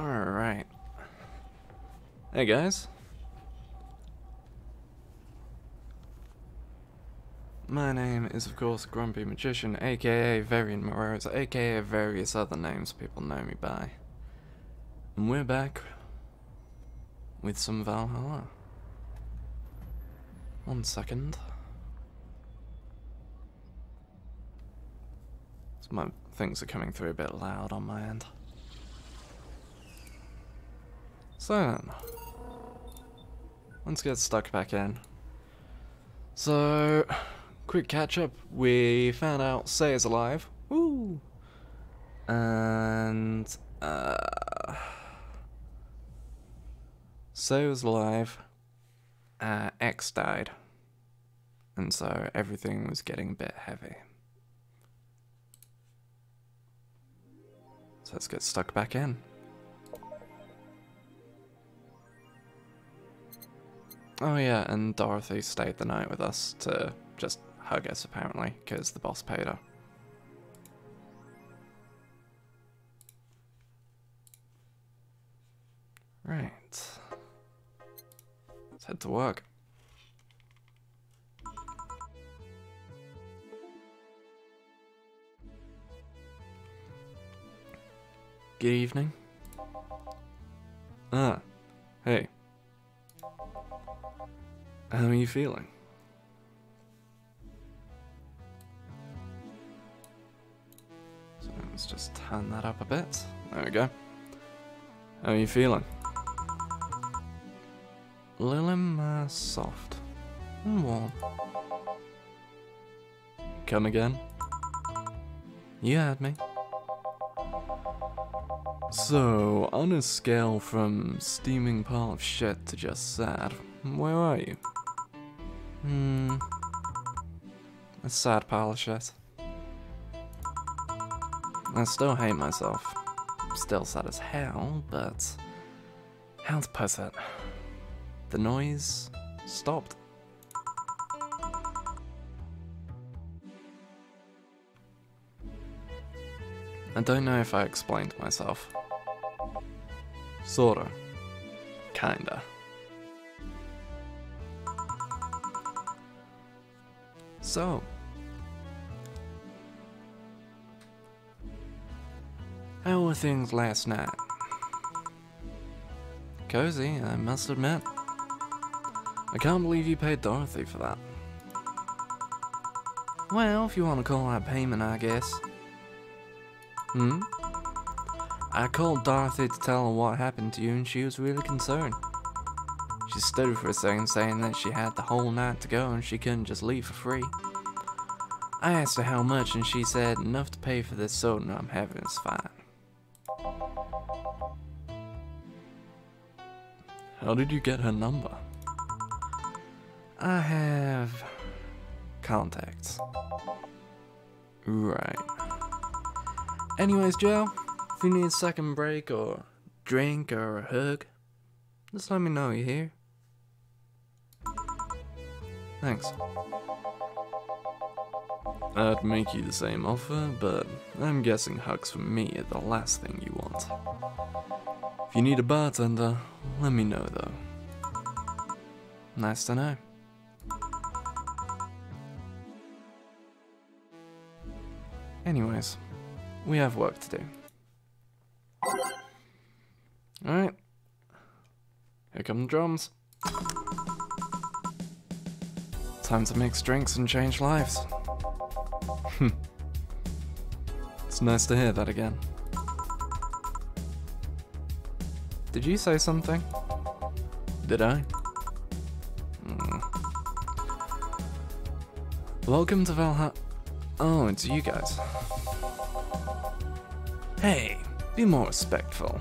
Alright. Hey guys. My name is of course Grumpy Magician, aka Varian Morose, aka various other names people know me by. And we're back with some Valhalla. 1 second. My things are coming through a bit loud on my end. So then, let's get stuck back in. So, quick catch up. We found out Say is alive. Woo! And Say was alive. X died, and so everything was getting a bit heavy. So let's get stuck back in. Oh yeah, and Dorothy stayed the night with us to just hug us apparently, because the boss paid her. Right. Let's head to work. Good evening. Ah, hey. How are you feeling? So let's just turn that up a bit. There we go. How are you feeling? Little soft and warm. Come again? You had me. So, on a scale from steaming pile of shit to just sad, where are you? A sad pile of shit. I still hate myself. Still sad as hell, but how to put it? The noise stopped. I don't know if I explained myself. Sorta. Kinda. So, how were things last night? Cozy, I must admit. I can't believe you paid Dorothy for that. Well, if you want to call that payment, I guess. I called Dorothy to tell her what happened to you, and she was really concerned. She stood for a second saying that she had the whole night to go and she couldn't just leave for free. I asked her how much and she said enough to pay for this soda I'm having is fine. How did you get her number? I have contacts. Right. Anyways, Joe, if you need a second break or drink or a hug, just let me know, you hear? Thanks. I'd make you the same offer, but I'm guessing hugs from me are the last thing you want. If you need a bartender, let me know though. Nice to know. Anyways, we have work to do. Alright. Here come the drums. Time to mix drinks and change lives. It's nice to hear that again. Did you say something? Did I? Welcome to Valhalla. Oh, it's you guys. Hey, be more respectful.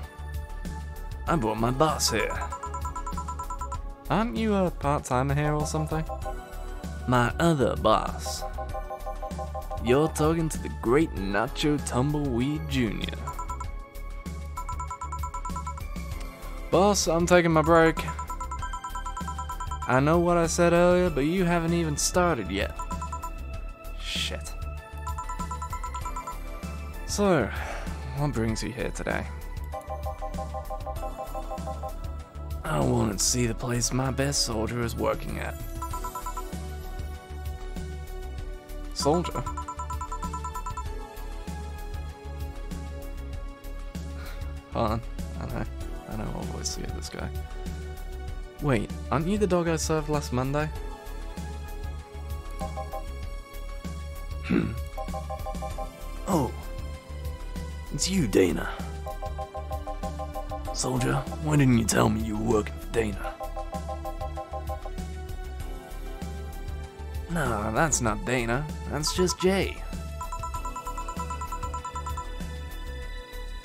I brought my boss here. Aren't you a part-timer here or something? My other boss. You're talking to the great Nacho Tumbleweed Jr. Boss, I'm taking my break. I know what I said earlier, but you haven't even started yet. Shit. So, what brings you here today? I want to see the place my best soldier is working at. Soldier? Hold on, I know I'll always see this guy. Wait, aren't you the dog I served last Monday? Oh, it's you, Dana. Soldier, why didn't you tell me you were working for Dana? No, that's not Dana. That's just Jay.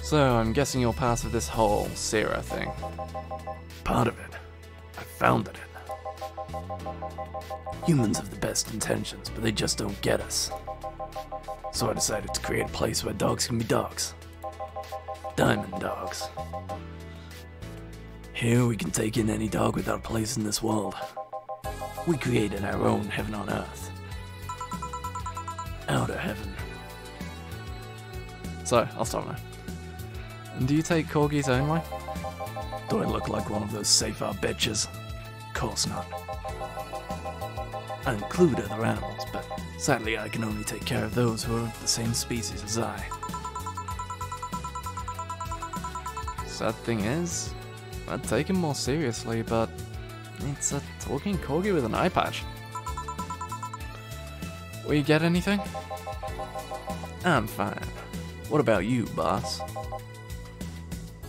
So, I'm guessing you're part of this whole Sarah thing. Part of it. I founded it. Humans have the best intentions, but they just don't get us. So I decided to create a place where dogs can be dogs. Diamond dogs. Here we can take in any dog without a place in this world. We created our own heaven on earth. Outer heaven. So, I'll stop now. And do you take corgis only? Do I look like one of those safer bitches? Of course not. I include other animals, but sadly I can only take care of those who are of the same species as I. Sad thing is, I'd take him more seriously, but it's a talking corgi with an eye patch. Will you get anything? I'm fine. What about you, boss?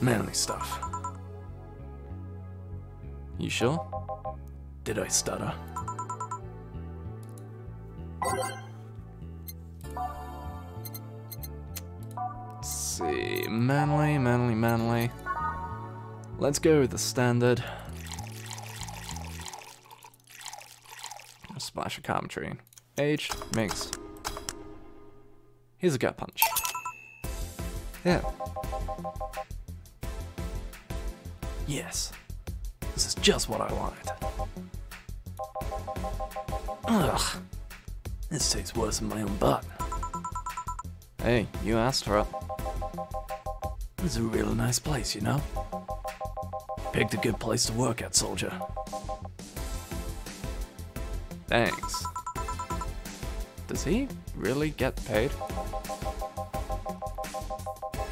Manly stuff. You sure? Did I stutter? Let's see, manly. Let's go with the standard. A splash of commentary. Aged, mixed. Here's a gut punch. Yeah. Yes. This is just what I wanted. Ugh. This tastes worse than my own butt. Hey, you asked for it. It's a really nice place, you know? Picked a good place to work at, soldier. Thanks. Does he really get paid?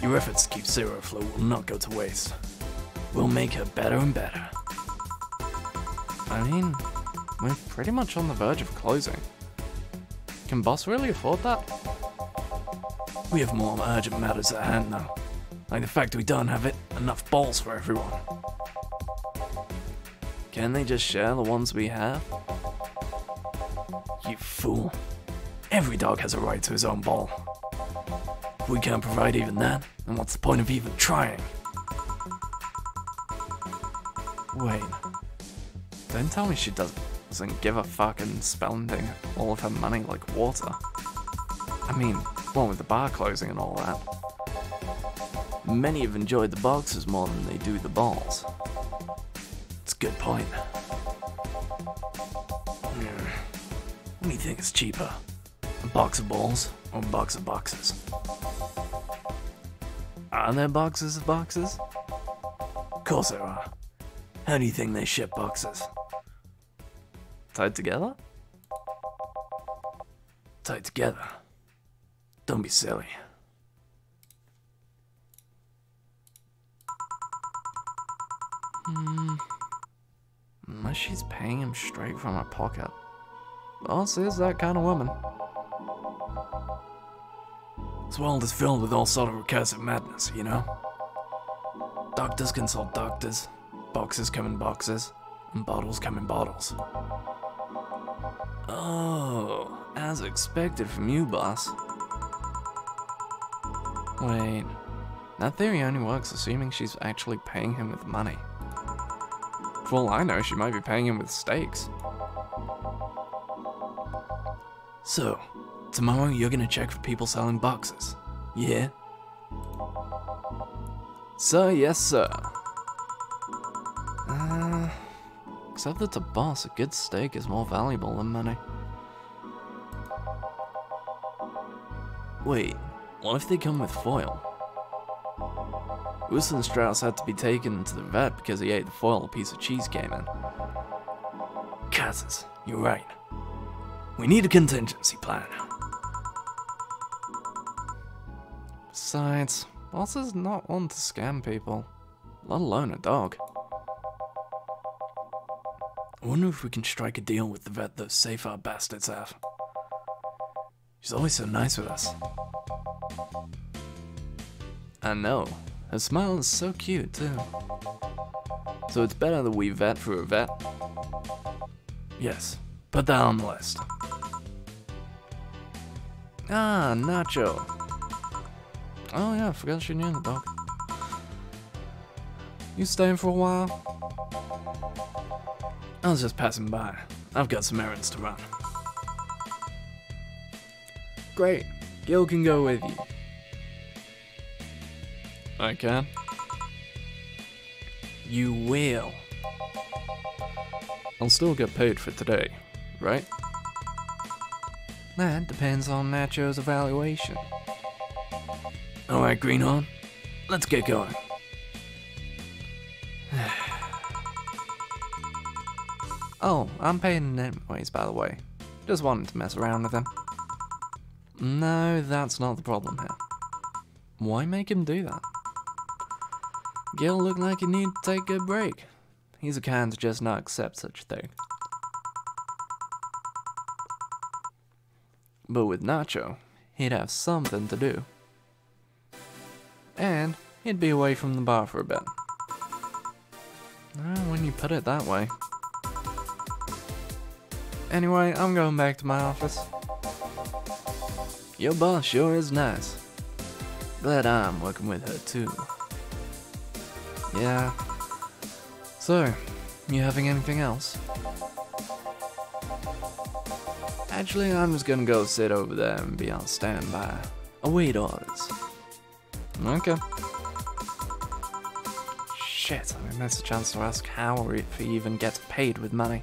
Your efforts to keep Zero afloat will not go to waste. We'll make her better and better. I mean, we're pretty much on the verge of closing. Can Boss really afford that? We have more urgent matters at hand now. Like the fact we don't have enough balls for everyone. Can they just share the ones we have? You fool. Every dog has a right to his own ball. If we can't provide even that, then what's the point of even trying? Wait. Don't tell me she doesn't give a fuck and spending all of her money like water. I mean, well, with the bar closing and all that. Many have enjoyed the boxes more than they do the balls. It's a good point. What do you think is cheaper? A box of balls or a box of boxes? Are there boxes of boxes? Of course there are. How do you think they ship boxes? Tied together? Tied together. Don't be silly. Unless she's paying him straight from her pocket. Boss is that kind of woman. This world is filled with all sort of recursive madness, you know? Doctors consult doctors, boxes come in boxes, and bottles come in bottles. Oh, as expected from you, boss. Wait, that theory only works assuming she's actually paying him with money. For all I know, she might be paying him with steaks. So, tomorrow you're gonna check for people selling boxes, yeah? Sir, yes sir. Except that to boss, a good steak is more valuable than money. Wait, what if they come with foil? Wilson Strauss had to be taken to the vet because he ate the foil a piece of cheese came in. Katzes, you're right. We need a contingency plan. Besides, Boss is not one to scam people, let alone a dog. I wonder if we can strike a deal with the vet those safe-art bastards have. She's always so nice with us. I know. Her smile is so cute, too. So it's better that we vet for a vet? Yes, put that on the list. Ah, Nacho. Oh yeah, I forgot she knew the dog. You staying for a while? I was just passing by. I've got some errands to run. Great. Gil can go with you. I can? You will. I'll still get paid for today, right? That depends on Nacho's evaluation. Alright, Greenhorn. Let's get going. Oh, I'm paying anyways, by the way. Just wanted to mess around with him. No, that's not the problem here. Why make him do that? Gil looked like he needed to take a break. He's the kind to just not accept such a thing. But with Nacho, he'd have something to do. And he'd be away from the bar for a bit. When you put it that way. Anyway, I'm going back to my office. Your boss sure is nice. Glad I'm working with her too. Yeah. So, you having anything else? Actually, I'm just gonna go sit over there and be on standby. Await orders. Okay. Shit, I missed a chance to ask how or if he even gets paid with money.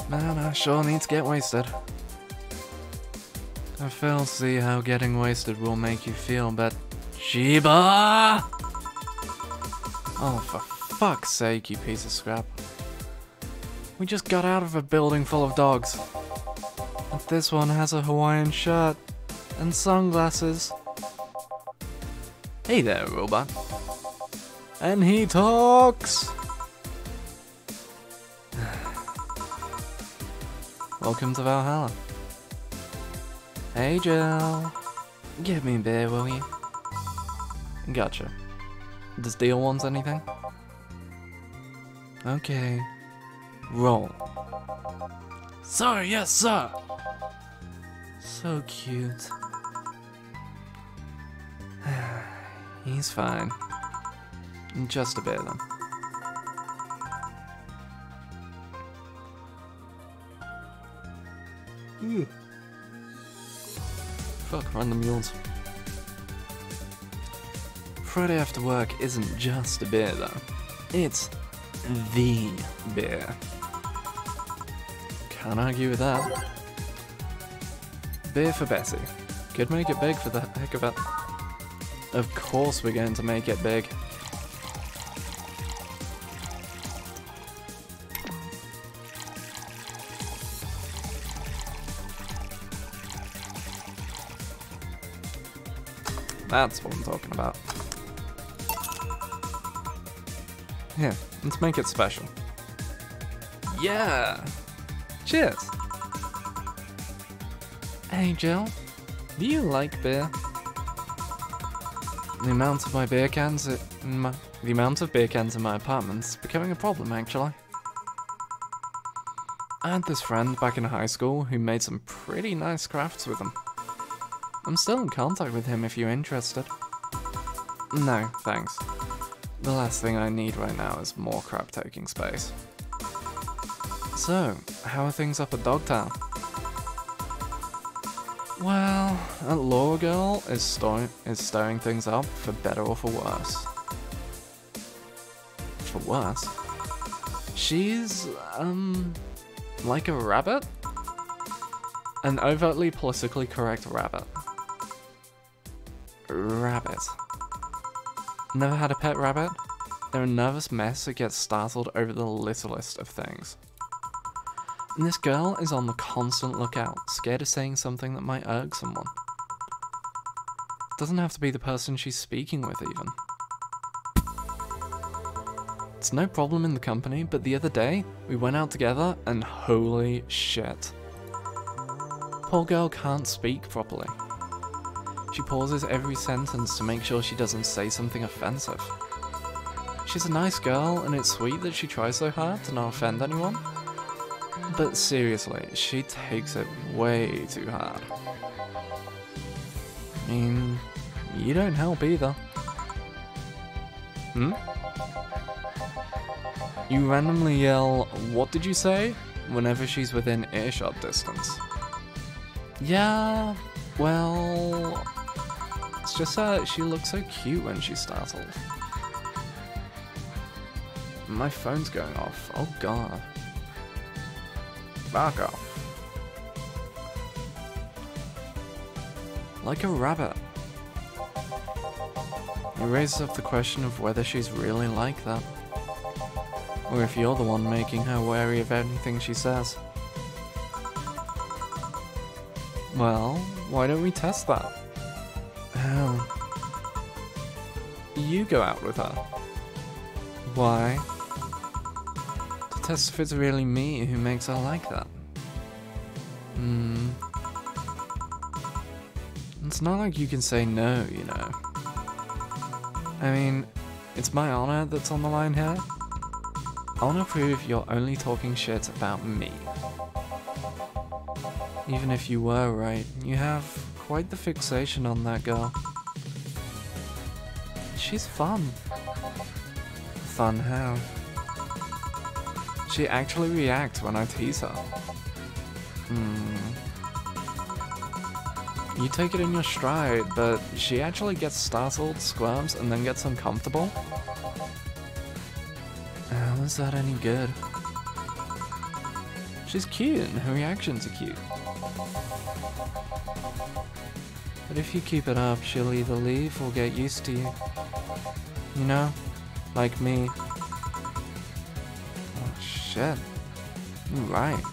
Man, I sure need to get wasted. I fail to see how getting wasted will make you feel, but Sheba! Oh, for fuck's sake, you piece of scrap. We just got out of a building full of dogs. But this one has a Hawaiian shirt and sunglasses. Hey there, robot. And he talks! Welcome to Valhalla. Hey, Jill. Give me a beer, will you? Gotcha. Does Deal want anything? Okay. Roll. Sir, yes, sir! So cute. He's fine. Just a bit, then. Fuck, random mules. Friday after work isn't just a beer though. It's the beer. Can't argue with that. Beer for Bessie. Could make it big for the heck of it. Of course we're going to make it big. That's what I'm talking about. Here, let's make it special. Yeah! Cheers! Hey Jill, do you like beer? The amount of beer cans in my apartment's becoming a problem, actually. I had this friend back in high school who made some pretty nice crafts with them. I'm still in contact with him if you're interested. No, thanks. The last thing I need right now is more crap taking space. So, how are things up at Dogtown? Well, that Law Girl is stirring things up for better or for worse. For worse? She's, like a rabbit? An overtly politically correct rabbit. rabbit. Never had a pet rabbit? They're a nervous mess that gets startled over the littlest of things. And this girl is on the constant lookout, scared of saying something that might irk someone. Doesn't have to be the person she's speaking with, even. It's no problem in the company, but the other day, we went out together and holy shit. Poor girl can't speak properly. She pauses every sentence to make sure she doesn't say something offensive. She's a nice girl, and it's sweet that she tries so hard to not offend anyone. But seriously, she takes it way too hard. I mean, you don't help either. Hmm? You randomly yell, "What did you say?" whenever she's within earshot distance. Yeah, well, it's just that she looks so cute when she's startled. My phone's going off. Oh god. Back off. Like a rabbit. It raises up the question of whether she's really like that. Or if you're the one making her wary of anything she says. Well, why don't we test that? How? You go out with her. Why? To test if it's really me who makes her like that. It's not like you can say no, you know. I mean, it's my honor that's on the line here. I want to prove you're only talking shit about me. Even if you were right, you have quite the fixation on that girl. She's fun. Fun how? She actually reacts when I tease her. You take it in your stride, but she actually gets startled, squirms, and then gets uncomfortable? How is that any good? She's cute and her reactions are cute. But if you keep it up, she'll either leave or get used to you. You know? Like me. Oh shit. You're right.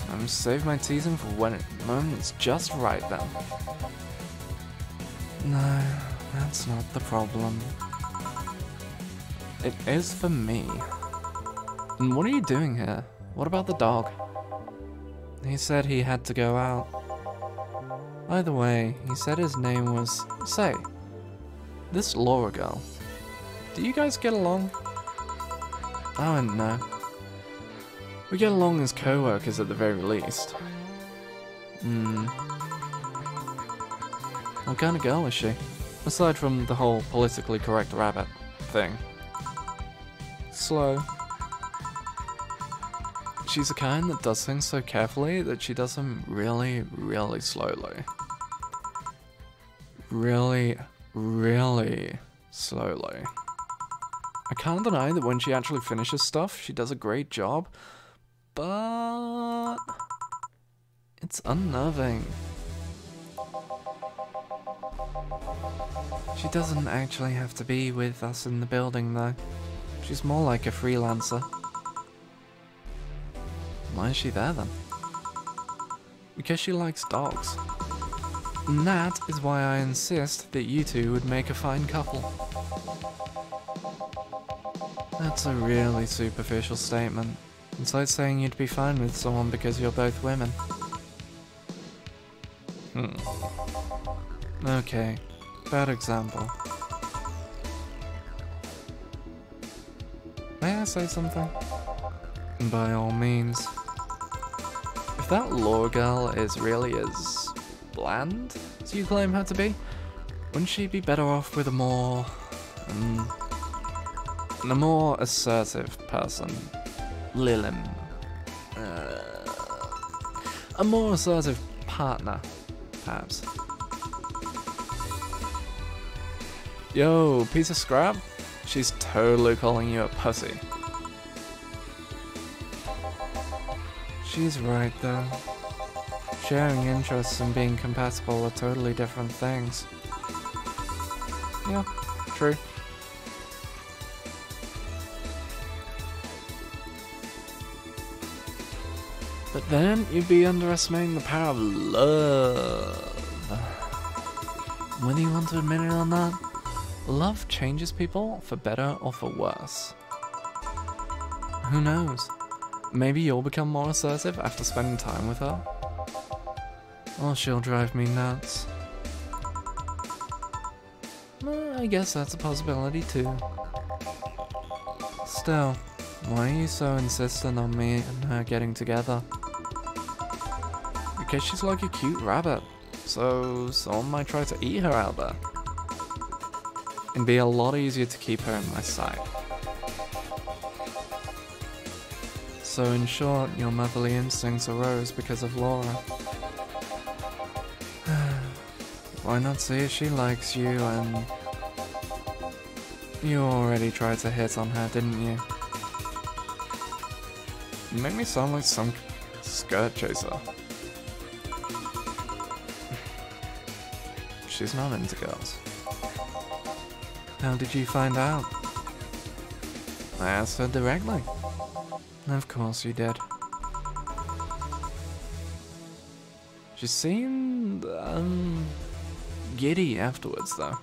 I'm gonna save my teasing for when the moment's just right then. No, that's not the problem. It is for me. And what are you doing here? What about the dog? He said he had to go out. By the way, he said his name was... Say, this Laura girl. Do you guys get along? I don't know. We get along as co-workers at the very least. What kind of girl is she? Aside from the whole politically correct rabbit thing. Slow. She's the kind that does things so carefully that she does them really, really slowly. Really, really slowly. I can't deny that when she actually finishes stuff, she does a great job, but it's unnerving. She doesn't actually have to be with us in the building though. She's more like a freelancer. Why is she there then? Because she likes dogs. And that is why I insist that you two would make a fine couple. That's a really superficial statement. It's like saying you'd be fine with someone because you're both women. Okay, bad example. May I say something? By all means. If that Laura girl is really as bland as you claim her to be, wouldn't she be better off with a more assertive person? Lilim. A more assertive partner, perhaps. Yo, piece of scrap? She's totally calling you a pussy. She's right though. sharing interests and being compatible are totally different things. Yeah, true. But then you'd be underestimating the power of love. Whether you want to admit it or not, love changes people for better or for worse. Who knows? Maybe you'll become more assertive after spending time with her. Or she'll drive me nuts. I guess that's a possibility too. Still, why are you so insistent on me and her getting together? Because she's like a cute rabbit, so someone might try to eat her out there. It'd be a lot easier to keep her in my sight. So in short, your motherly instincts arose because of Laura. Why not see if she likes you and... You already tried to hit on her, didn't you? You make me sound like some skirt chaser. She's not into girls. How did you find out? I asked her directly. Of course you did. She seemed, giddy afterwards, though.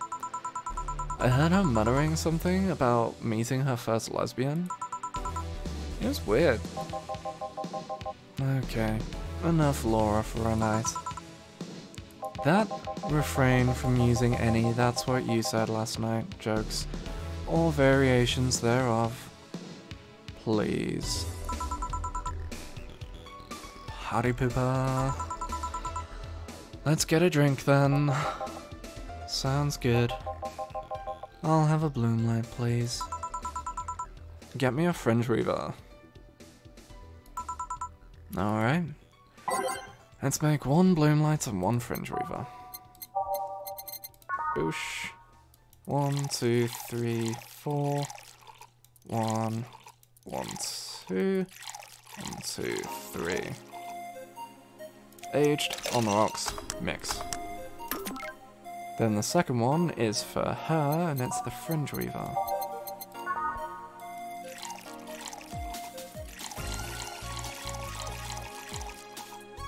I heard her muttering something about meeting her first lesbian. It was weird. Okay, enough Laura for a night. That refrain from using any "that's what you said last night" jokes, or variations thereof. Please. Howdy pooper. Let's get a drink then. Sounds good. I'll have a bloom light, please. Get me a fringe weaver. Alright. Let's make 1 bloom light and 1 fringe weaver. Boosh. 1, 2, 3, 4. 1, 1, 2. 1, 2, 3. Aged on the rocks. Mix. Then the second one is for her, and it's the fringe weaver.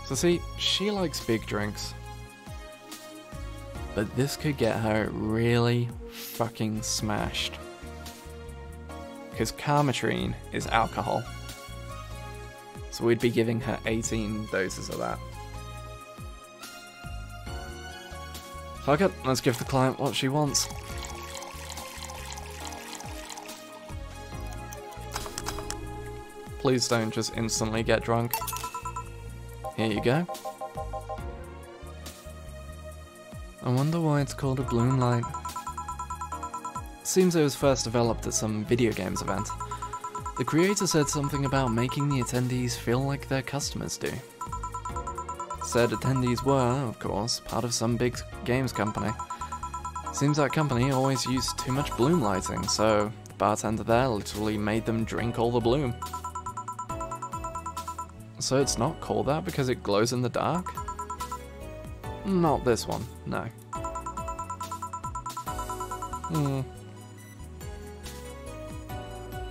So see, she likes big drinks. But this could get her really fucking smashed. Because Carmetrine is alcohol. So we'd be giving her 18 doses of that. Fuck it, let's give the client what she wants. Please don't just instantly get drunk. Here you go. I wonder why it's called a bloom light. Seems it was first developed at some video games event. The creator said something about making the attendees feel like their customers do. Said attendees were, of course, part of some big games company. Seems that company always used too much bloom lighting, so the bartender there literally made them drink all the bloom. So it's not called that because it glows in the dark? Not this one, no.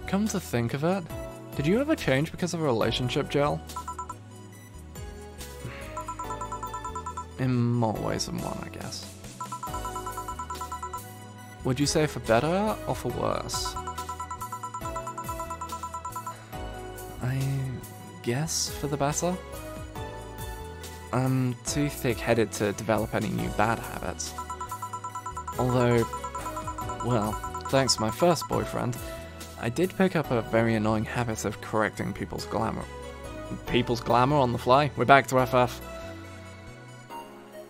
Come to think of it, did you ever change because of a relationship, Jill? In more ways than one, I guess. Would you say for better or for worse? I guess for the better. I'm too thick-headed to develop any new bad habits. Although, well, thanks to my first boyfriend, I did pick up a very annoying habit of correcting people's glamour. People's glamour on the fly? We're back to FF.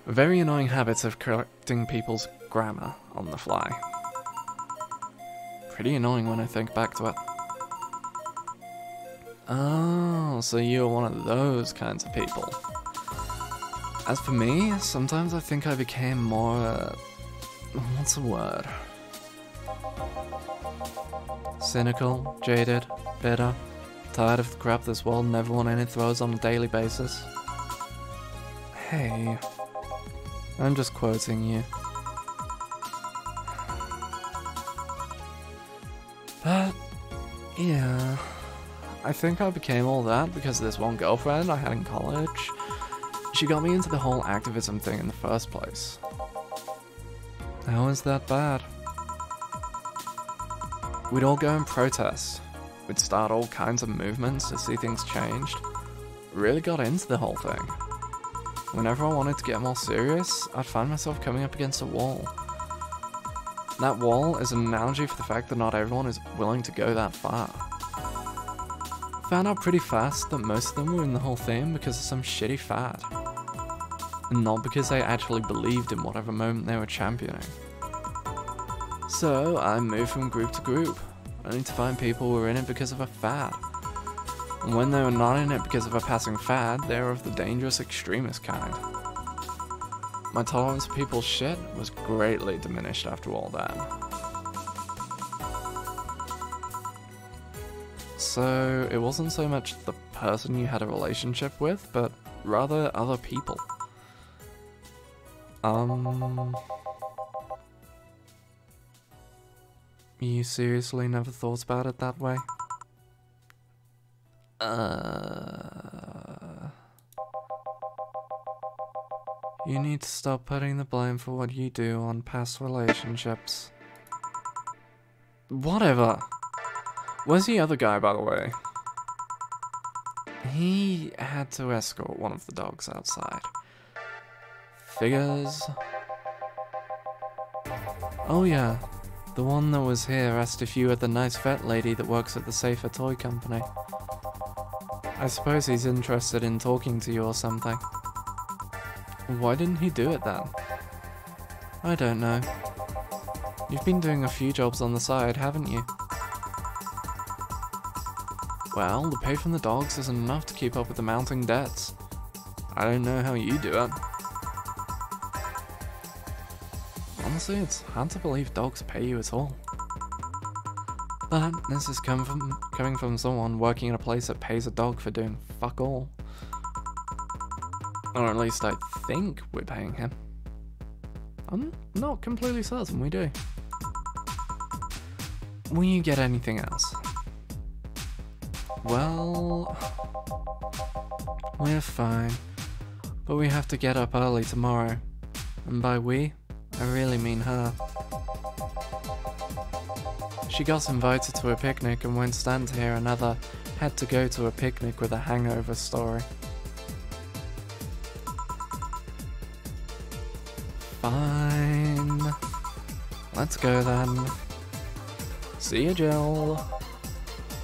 A very annoying habit of correcting people's grammar on the fly. Pretty annoying when I think back to it. Oh, so you're one of those kinds of people. As for me, sometimes I think I became more, what's the word? Cynical, jaded, bitter, tired of the crap this world and everyone in it throws on a daily basis. Hey, I'm just quoting you. But, yeah, I think I became all that because of this one girlfriend I had in college. She got me into the whole activism thing in the first place. How is that bad? We'd all go and protest. We'd start all kinds of movements to see things changed. Really got into the whole thing. Whenever I wanted to get more serious, I'd find myself coming up against a wall. That wall is an analogy for the fact that not everyone is willing to go that far. Found out pretty fast that most of them were in the whole thing because of some shitty fad. And not because they actually believed in whatever moment they were championing. So I moved from group to group, only to find people who were in it because of a fad. And when they were not in it because of a passing fad, they were of the dangerous extremist kind. My tolerance for people's shit was greatly diminished after all that. So it wasn't so much the person you had a relationship with, but rather other people. You seriously never thought about it that way? You need to stop putting the blame for what you do on past relationships. Whatever. Where's the other guy, by the way? He had to escort one of the dogs outside. Figures. Oh yeah, the one that was here asked if you were the nice vet lady that works at the Safer Toy Company. I suppose he's interested in talking to you or something. Why didn't he do it then? I don't know. You've been doing a few jobs on the side, haven't you? Well, the pay from the dogs isn't enough to keep up with the mounting debts. I don't know how you do it. Honestly, it's hard to believe dogs pay you at all. But this is coming from someone working in a place that pays a dog for doing fuck all. Or at least I think we're paying him. I'm not completely certain we do. Will you get anything else? Well, we're fine, but we have to get up early tomorrow, and by we, I really mean her. She got invited to a picnic and won't stand to hear another had to go to a picnic with a hangover story. Fine, let's go then. See you, Jill.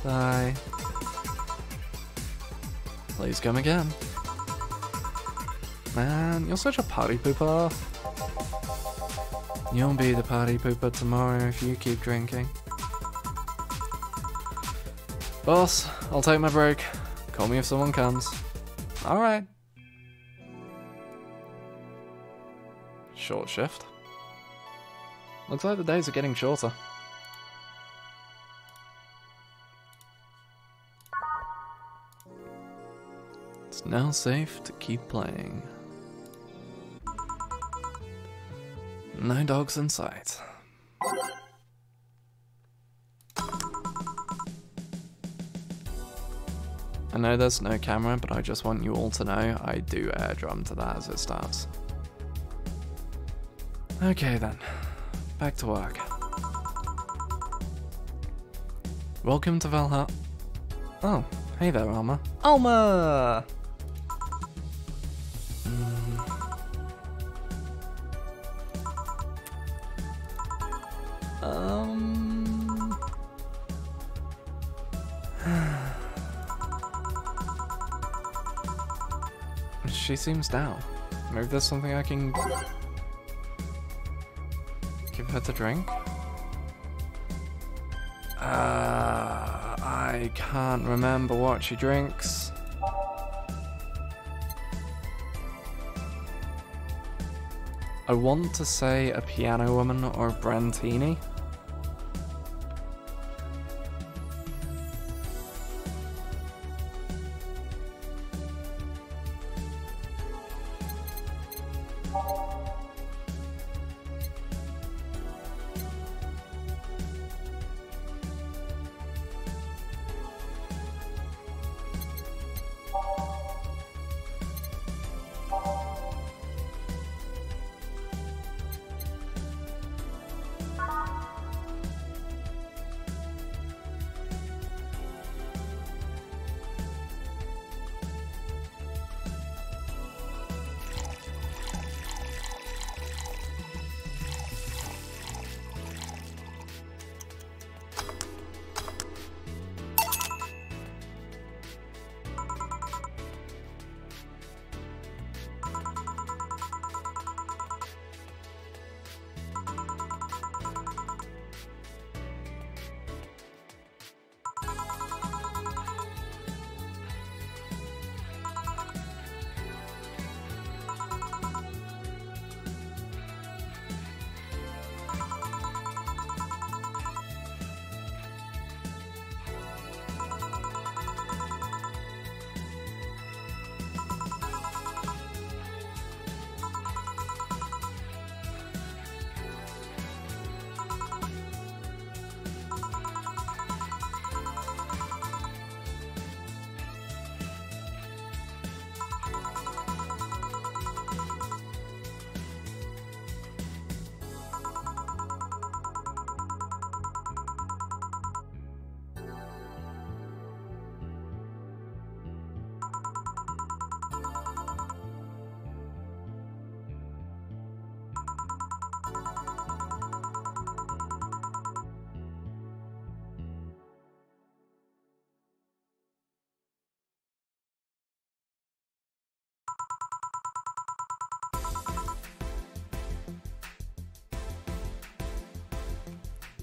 Bye. Please come again. Man, you're such a party pooper. You'll be the party pooper tomorrow if you keep drinking. Boss, I'll take my break. Call me if someone comes. Alright. Short shift. Looks like the days are getting shorter. It's now safe to keep playing. No dogs in sight. I know there's no camera, but I just want you all to know I do air drum to that as it starts. Okay then, back to work. Welcome to Valhalla. Oh, hey there, Alma. Alma! She seems down. Maybe there's something I can give her to drink? I can't remember what she drinks. I want to say a piano woman or a brandini.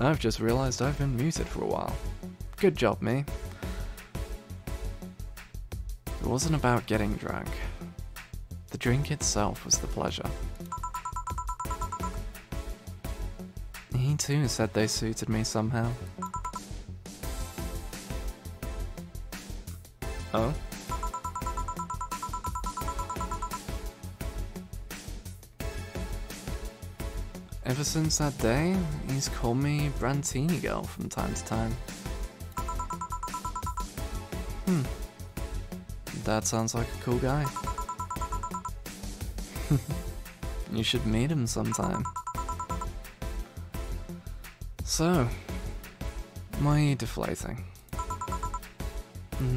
I've just realized I've been muted for a while. Good job, me. It wasn't about getting drunk. The drink itself was the pleasure. He too said they suited me somehow. Oh? Ever since that day, he's called me Brantini Girl from time to time. That sounds like a cool guy. You should meet him sometime. So, why are you deflating?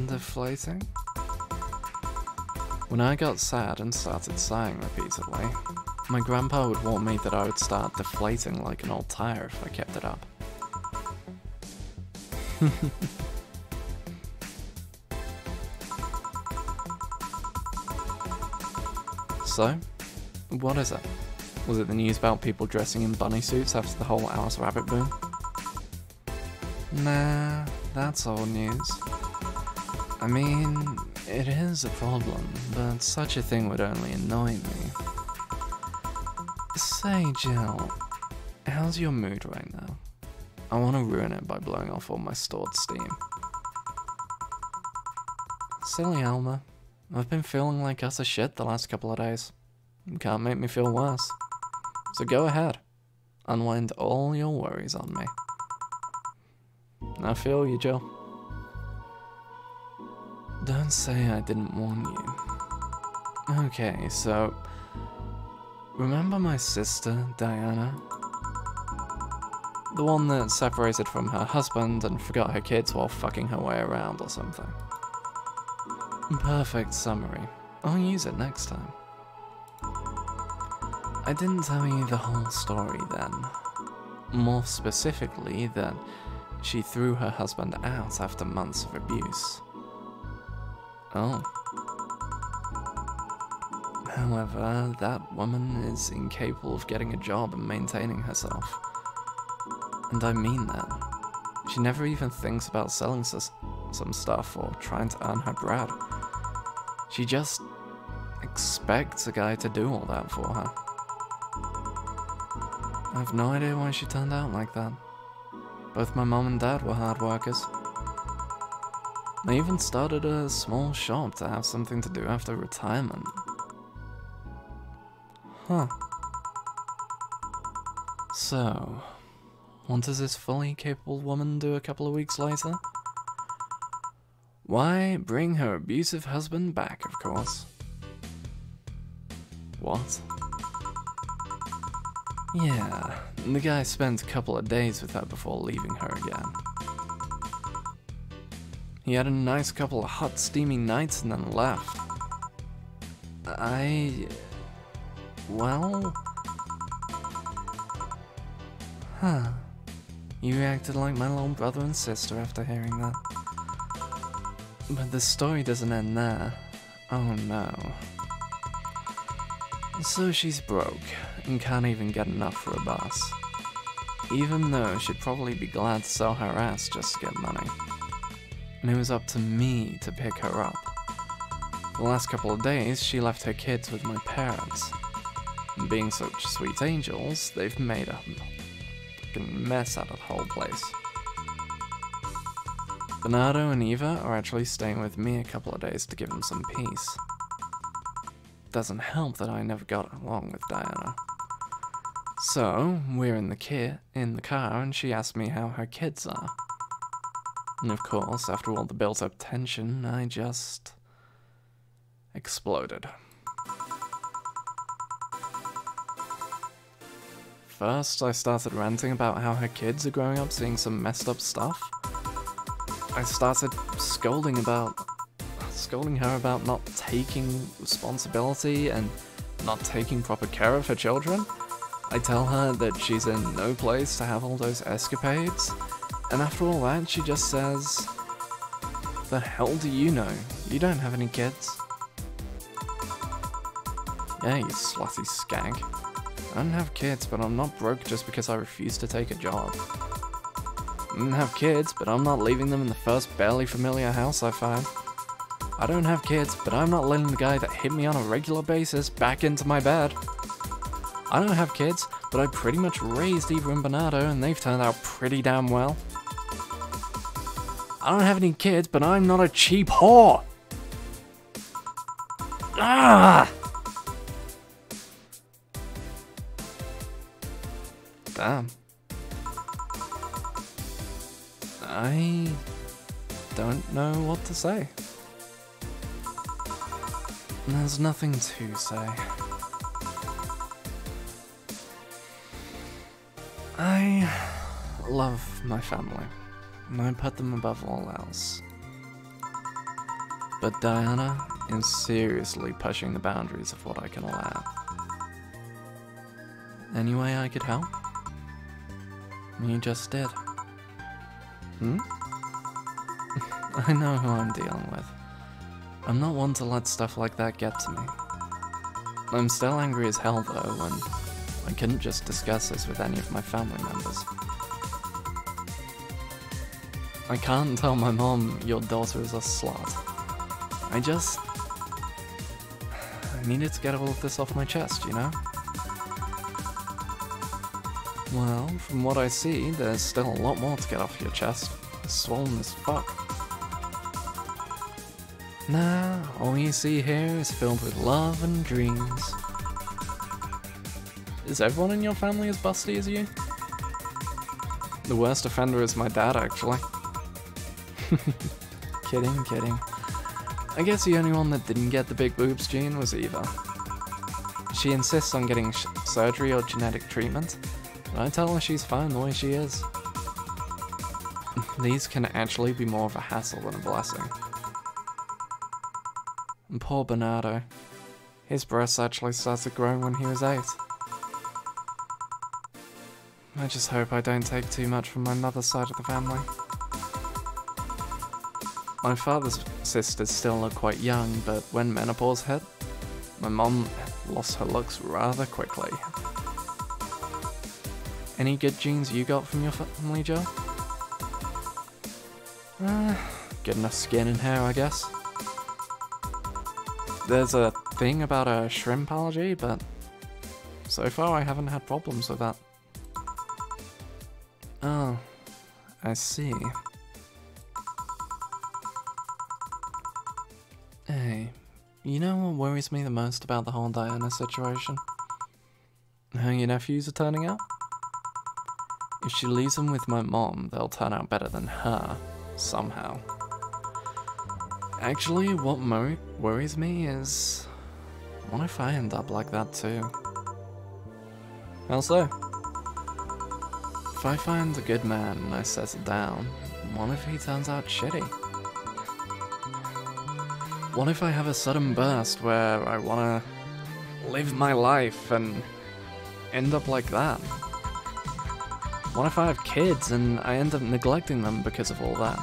Deflating? When I got sad and started sighing repeatedly, my grandpa would warn me that I would start deflating like an old tire if I kept it up. So, what is it? Was it the news about people dressing in bunny suits after the whole Alice Rabbit boom? Nah, that's old news. I mean, it is a problem, but such a thing would only annoy me. Say, Jill, how's your mood right now? I want to ruin it by blowing off all my stored steam. Silly Alma, I've been feeling like utter shit the last couple of days. You can't make me feel worse. So go ahead, unwind all your worries on me. I feel you, Jill. Don't say I didn't warn you. Okay, so... remember my sister, Diana? The one that separated from her husband and forgot her kids while fucking her way around or something. Perfect summary. I'll use it next time. I didn't tell you the whole story then. More specifically, that she threw her husband out after months of abuse. Oh. However, that woman is incapable of getting a job and maintaining herself. And I mean that. She never even thinks about selling some stuff or trying to earn her bread. She just expects a guy to do all that for her. I have no idea why she turned out like that. Both my mom and dad were hard workers. They even started a small shop to have something to do after retirement. Huh. So, what does this fully capable woman do a couple of weeks later? Why, bring her abusive husband back, of course. What? Yeah, the guy spent a couple of days with her before leaving her again. He had a nice couple of hot, steamy nights and then left. Well... Huh. You reacted like my little brother and sister after hearing that. But the story doesn't end there. Oh no. So she's broke, and can't even get enough for a bus. Even though she'd probably be glad to sell her ass just to get money. And it was up to me to pick her up. The last couple of days, she left her kids with my parents. And being such sweet angels, they've made a fucking mess out of the whole place. Bernardo and Eva are actually staying with me a couple of days to give them some peace. Doesn't help that I never got along with Diana. So, we're in the car and she asked me how her kids are. And of course, after all the built-up tension, I just... exploded. First, I started ranting about how her kids are growing up seeing some messed up stuff. I started scolding her about not taking responsibility and not taking proper care of her children. I tell her that she's in no place to have all those escapades, and after all that, she just says, "The hell do you know? You don't have any kids." Yeah, you slutty skag. I don't have kids, but I'm not broke just because I refuse to take a job. I don't have kids, but I'm not leaving them in the first barely familiar house I find. I don't have kids, but I'm not letting the guy that hit me on a regular basis back into my bed. I don't have kids, but I pretty much raised Eva and Bernardo, and they've turned out pretty damn well. I don't have any kids, but I'm not a cheap whore! Ah! Damn. I don't know what to say. There's nothing to say. I love my family, and I put them above all else. But Diana is seriously pushing the boundaries of what I can allow. Any way I could help? You just did. I know who I'm dealing with. I'm not one to let stuff like that get to me. I'm still angry as hell though, and I couldn't just discuss this with any of my family members. I can't tell my mom your daughter is a slut. I needed to get all of this off my chest, you know? Well, from what I see, there's still a lot more to get off your chest. It's swollen as fuck. Nah, all you see here is filled with love and dreams. Is everyone in your family as busty as you? The worst offender is my dad, actually. Kidding. I guess the only one that didn't get the big boobs gene was Eva. She insists on getting surgery or genetic treatment, but I tell her she's fine the way she is. These can actually be more of a hassle than a blessing. And poor Bernardo. His breasts actually started growing when he was 8. I just hope I don't take too much from my mother's side of the family. My father's sisters still look quite young, but when menopause hit, my mom lost her looks rather quickly. Any good genes you got from your family, Joe? Good enough skin and hair, I guess. There's a thing about a shrimp allergy, but so far I haven't had problems with that. Oh, I see. Hey, you know what worries me the most about the whole Diana situation? how your nephews are turning out? If she leaves them with my mom, they'll turn out better than her, somehow. Actually, what worries me is, what if I end up like that too? How so? If I find a good man and I settle down, what if he turns out shitty? What if I have a sudden burst where I wanna live my life and end up like that? What if I have kids and I end up neglecting them because of all that?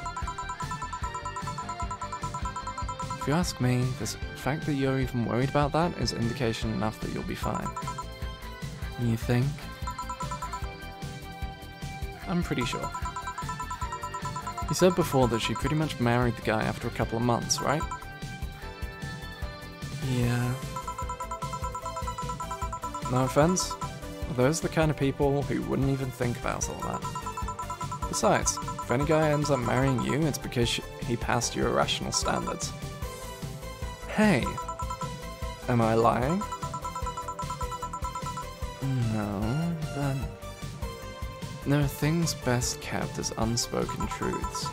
If you ask me, the fact that you're even worried about that is indication enough that you'll be fine. You think? I'm pretty sure. You said before that she pretty much married the guy after a couple of months, right? Yeah. No offense, but those are the kind of people who wouldn't even think about all that. Besides, if any guy ends up marrying you, it's because he passed your irrational standards. Hey, am I lying? No, but there are things best kept as unspoken truths.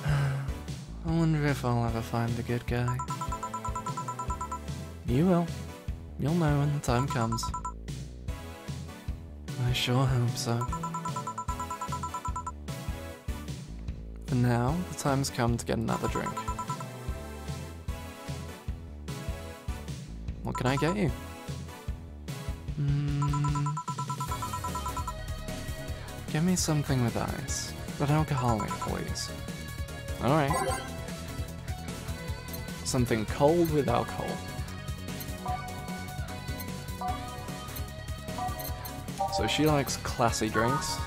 I wonder if I'll ever find a good guy. You will. You'll know when the time comes. I sure hope so. For now, the time's come to get another drink. What can I get you? Give me something with ice, but alcoholic, please. Alright. Something cold with alcohol. So she likes classy drinks.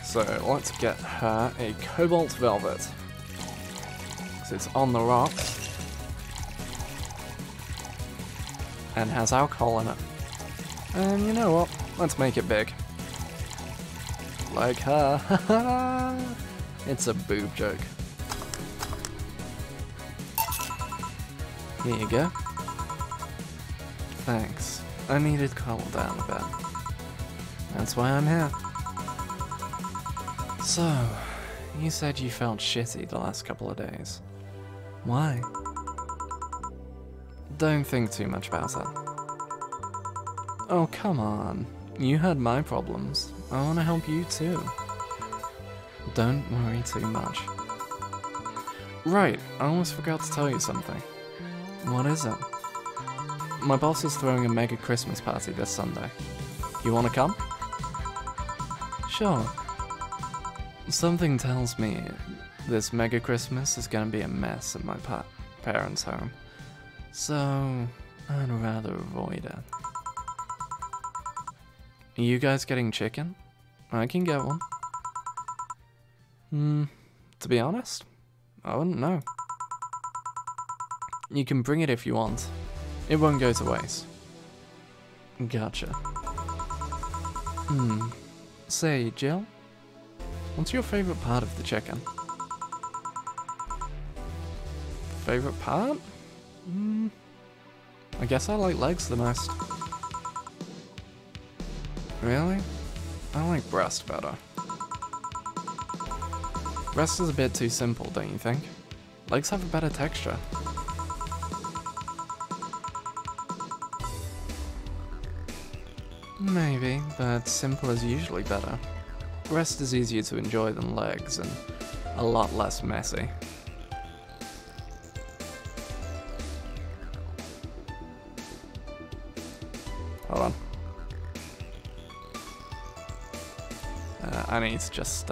So let's get her a Cobalt Velvet. So it's on the rocks. And has alcohol in it. And you know what? Let's make it big. Like her. It's a boob joke. Here you go. Thanks. I needed to calm down a bit. That's why I'm here. So, you said you felt shitty the last couple of days. Why? Don't think too much about it. Oh, come on. You had my problems. I want to help you too. Don't worry too much. Right, I almost forgot to tell you something. What is it? My boss is throwing a mega Christmas party this Sunday. You want to come? Sure. Something tells me this mega Christmas is going to be a mess at my parents' home. So, I'd rather avoid it. Are you guys getting chicken? I can get one. To be honest, I wouldn't know. You can bring it if you want. It won't go to waste. Gotcha. Say, Jill? What's your favorite part of the chicken? Favorite part? I guess I like legs the most. Really? I like breast better. Breast is a bit too simple, don't you think? Legs have a better texture. Maybe, but simple is usually better. Breast is easier to enjoy than legs, and a lot less messy. Hold on. I need to just,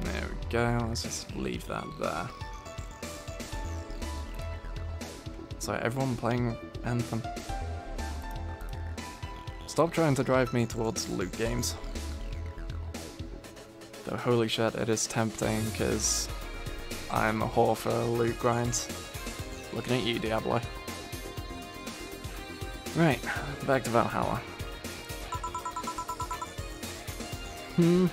There we go, let's just leave that there. So everyone playing Anthem. Stop trying to drive me towards loot games. Though holy shit, it is tempting because I'm a whore for loot grinds. Looking at you, Diablo. Right, back to Valhalla. You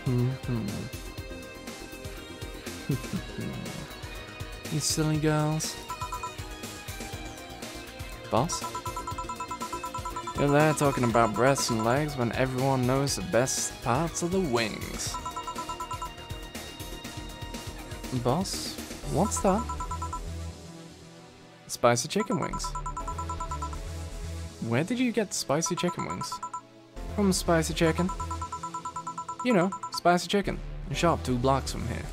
silly girls. Boss? You're there talking about breasts and legs when everyone knows the best parts are the wings. Boss? What's that? Spicy chicken wings. Where did you get spicy chicken wings? From Spicy Chicken. You know, Spicy Chicken. A shop 2 blocks from here.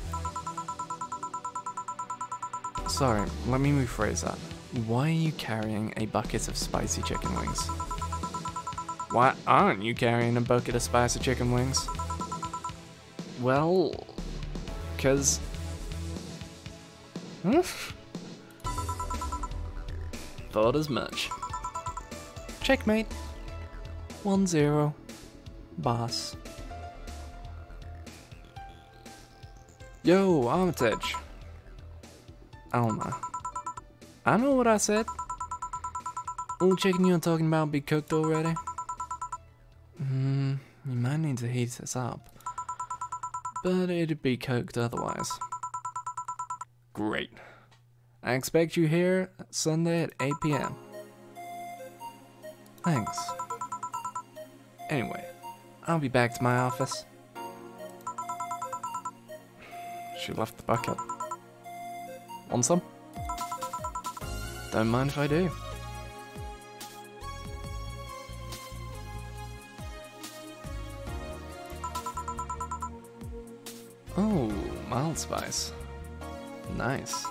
Sorry, let me rephrase that. Why are you carrying a bucket of spicy chicken wings? Why aren't you carrying a bucket of spicy chicken wings? Well, 'cause... Thought as much. Checkmate. 1-0. Boss. Yo, Armitage. Alma. I know what I said. All the chicken you're talking about be cooked already? You might need to heat this up. But it'd be cooked otherwise. Great. I expect you here Sunday at 8 PM. Thanks. Anyway, I'll be back to my office. She left the bucket. Want some? Don't mind if I do. Oh, mild spice. Nice.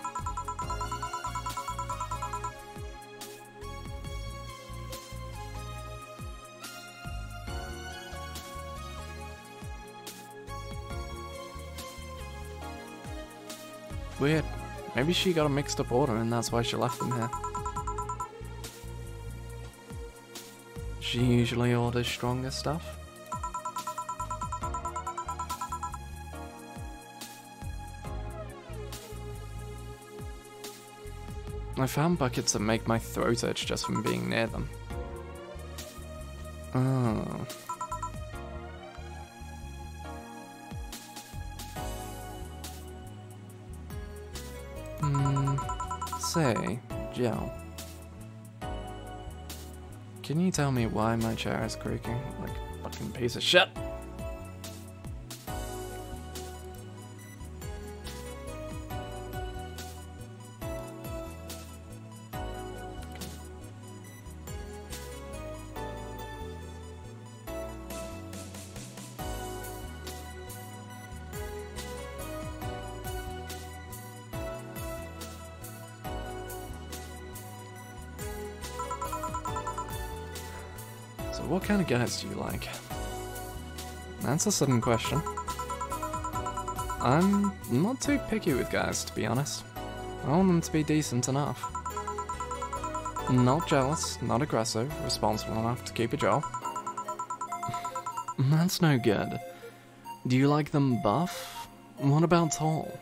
Weird. Maybe she got a mixed up order and that's why she left them here. She usually orders stronger stuff. I found buckets that make my throat itch just from being near them. Oh. Say, Jill. Can you tell me why my chair is creaking like a fucking piece of shit? So what kind of guys do you like? That's a sudden question. I'm not too picky with guys, to be honest. I want them to be decent enough. Not jealous, not aggressive, responsible enough to keep a job. That's no good. Do you like them buff? What about tall?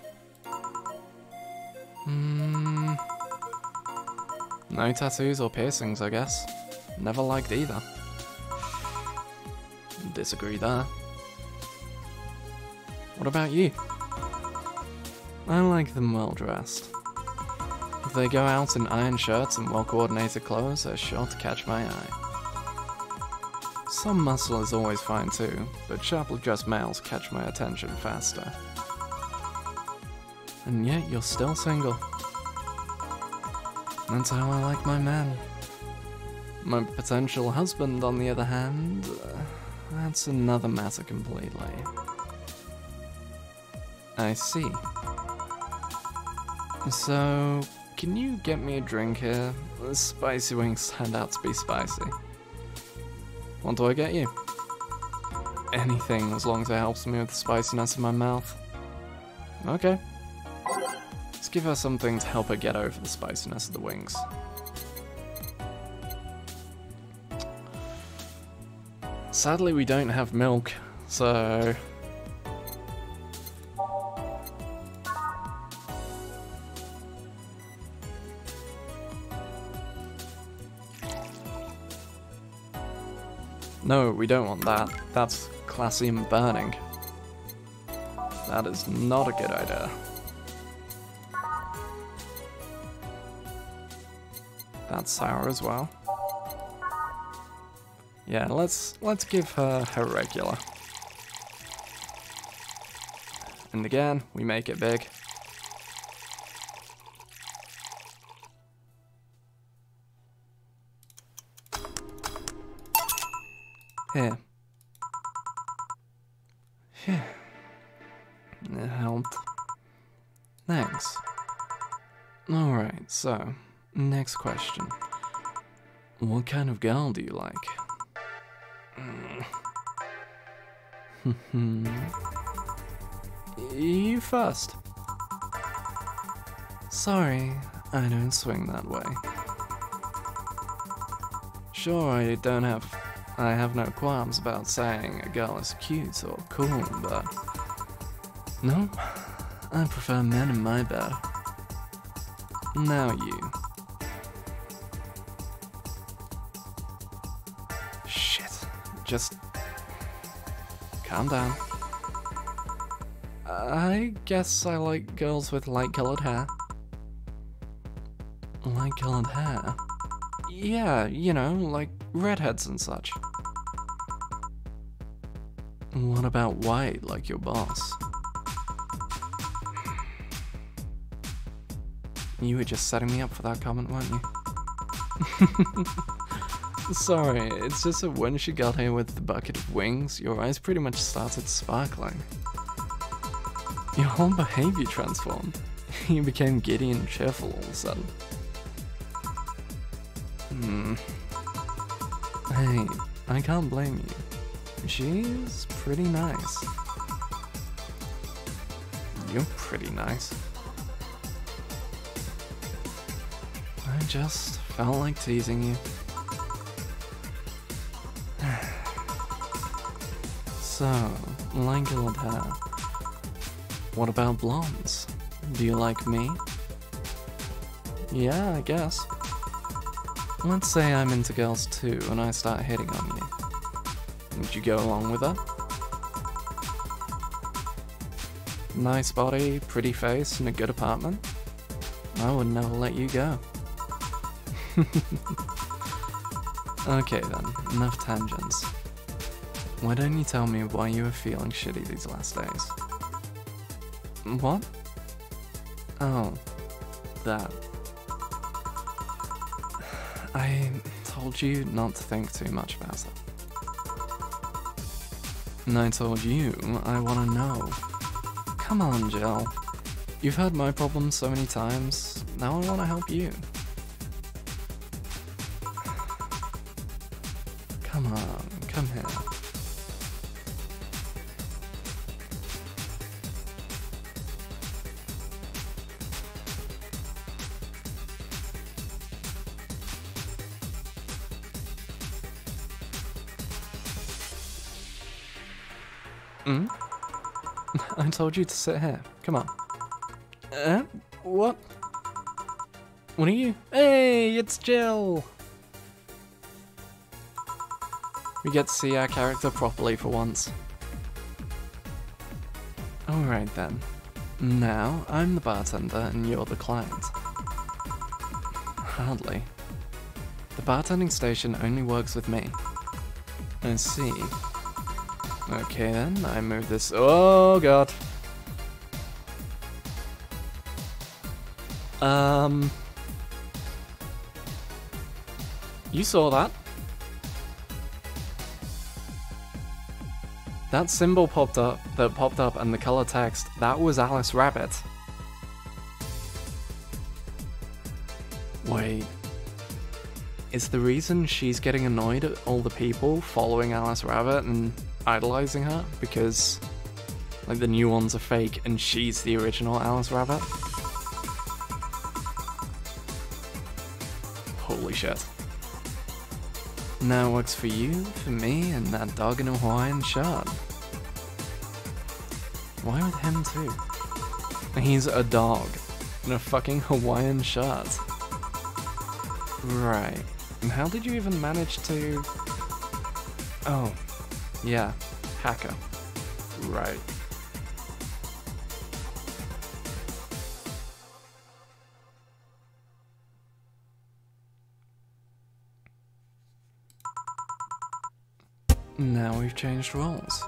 No tattoos or piercings, I guess. Never liked either. Disagree there. What about you? I like them well dressed. If they go out in iron shirts and well coordinated clothes, they're sure to catch my eye. Some muscle is always fine too, but sharply dressed males catch my attention faster. And yet you're still single. That's how I like my man. My potential husband, on the other hand, that's another matter completely. I see. So, can you get me a drink here? The spicy wings turned out to be spicy. What do I get you? Anything, as long as it helps me with the spiciness in my mouth. Okay. Let's give her something to help her get over the spiciness of the wings. Sadly, we don't have milk, so... No, we don't want that. That's classy and burning. That is not a good idea. That's sour as well. Yeah, let's give her her regular. And again, we make it big. Here. Phew. It helped. Thanks. Alright, so, next question. What kind of girl do you like? You first. Sorry, I don't swing that way. Sure, I have no qualms about saying a girl is cute or cool, but no, I prefer men in my bed. Now you. Shit, just calm down. I guess I like girls with light-colored hair. Light-colored hair? Yeah, you know, like redheads and such. What about white, like your boss? You were just setting me up for that comment, weren't you? Sorry, it's just that when she got here with the bucket of wings, your eyes pretty much started sparkling. Your whole behavior transformed. You became giddy and cheerful all of a sudden. Hey, I can't blame you. She's pretty nice. You're pretty nice. I just felt like teasing you. So, light-colored hair. What about blondes? Do you like me? Yeah, I guess. Let's say I'm into girls too and I start hitting on you. Would you go along with that? Nice body, pretty face, and a good apartment? I would never let you go. Okay then, enough tangents. Why don't you tell me why you were feeling shitty these last days? What? Oh, that. I told you not to think too much about it. And I told you I want to know. Come on, Jill. You've heard my problems so many times, now I want to help you. Come on, come here. I told you to sit here. Come on. What? What are you? Hey, it's Jill! We get to see our character properly for once. Alright then. Now, I'm the bartender and you're the client. Hardly. The bartending station only works with me. I see. Okay then, I move this. Oh god. You saw that? That symbol popped up, and the color text, that was Alice Rabbit. Wait. Is the reason she's getting annoyed at all the people following Alice Rabbit and idolizing her because Like the new ones are fake and she's the original Alice Rabbit? Holy shit. Now it works for you, for me, and that dog in a Hawaiian shirt. Why with him too? He's a dog in a fucking Hawaiian shirt. Right. And how did you even manage to... Oh, yeah, hacker. Right. Now we've changed roles.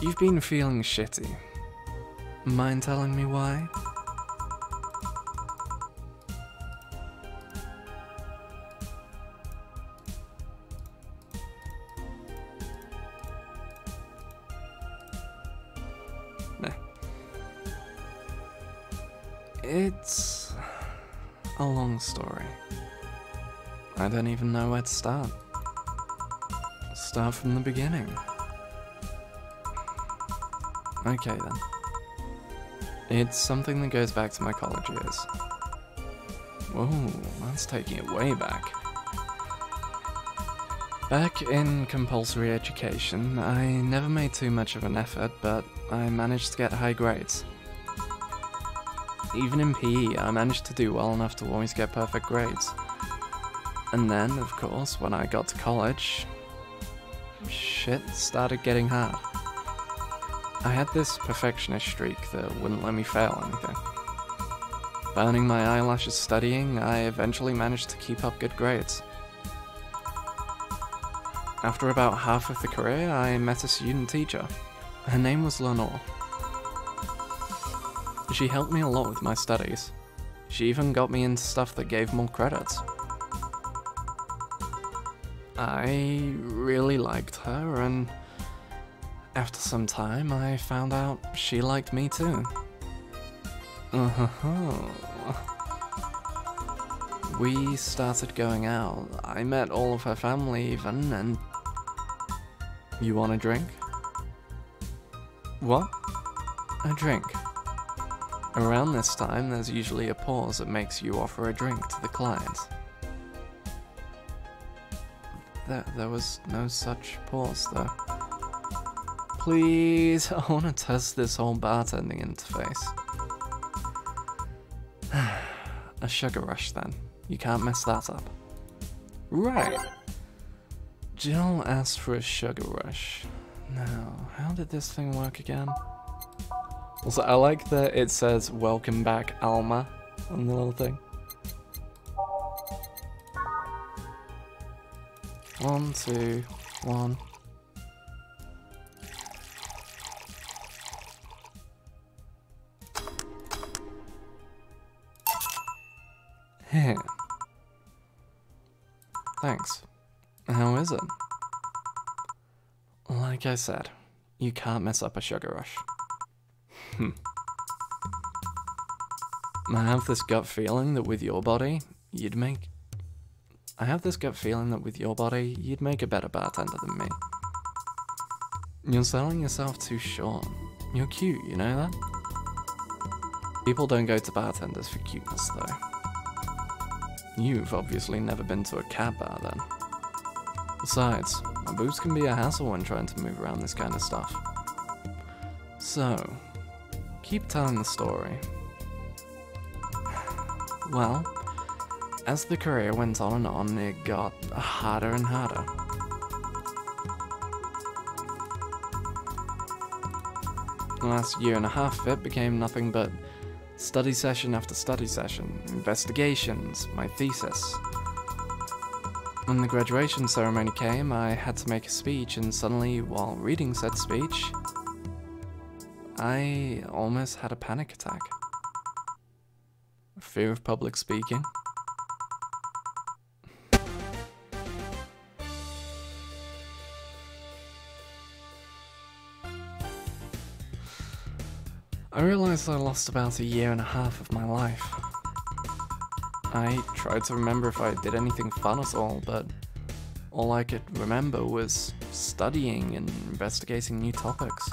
You've been feeling shitty. Mind telling me why? Nah. It's a long story. I don't even know where to start. Start from the beginning. Okay then. It's something that goes back to my college years. Whoa, that's taking it way back. Back in compulsory education, I never made too much of an effort, but I managed to get high grades. Even in PE, I managed to do well enough to always get perfect grades. And then, of course, when I got to college, shit started getting hard. I had this perfectionist streak that wouldn't let me fail anything. Burning my eyelashes studying, I eventually managed to keep up good grades. After about half of the career, I met a student teacher. Her name was Lenore. She helped me a lot with my studies. She even got me into stuff that gave more credits. I really liked her, and after some time I found out she liked me too. We started going out. I met all of her family even, and... You want a drink? What? A drink. Around this time, there's usually a pause that makes you offer a drink to the client. There was no such pause, though. Please, I want to test this whole bartending interface. A sugar rush, then. You can't mess that up. Right. Jill asked for a sugar rush. Now, how did this thing work again? Also, I like that it says, "Welcome back, Alma," on the little thing. 1, 2, 1. Here. Thanks. How is it? Like I said, you can't mess up a sugar rush. I have this gut feeling that with your body, you'd make... I have this gut feeling that with your body, you'd make a better bartender than me. You're selling yourself too short. You're cute, you know that? People don't go to bartenders for cuteness, though. You've obviously never been to a cat bar, then. Besides, my boobs can be a hassle when trying to move around this kind of stuff. So, keep telling the story. Well, as the career went on, it got harder and harder. The last year and a half of it became nothing but study session after study session, investigations, my thesis. When the graduation ceremony came, I had to make a speech, and suddenly, while reading said speech, I almost had a panic attack. Fear of public speaking. I realized I lost about a year and a half of my life. I tried to remember if I did anything fun at all, but all I could remember was studying and investigating new topics.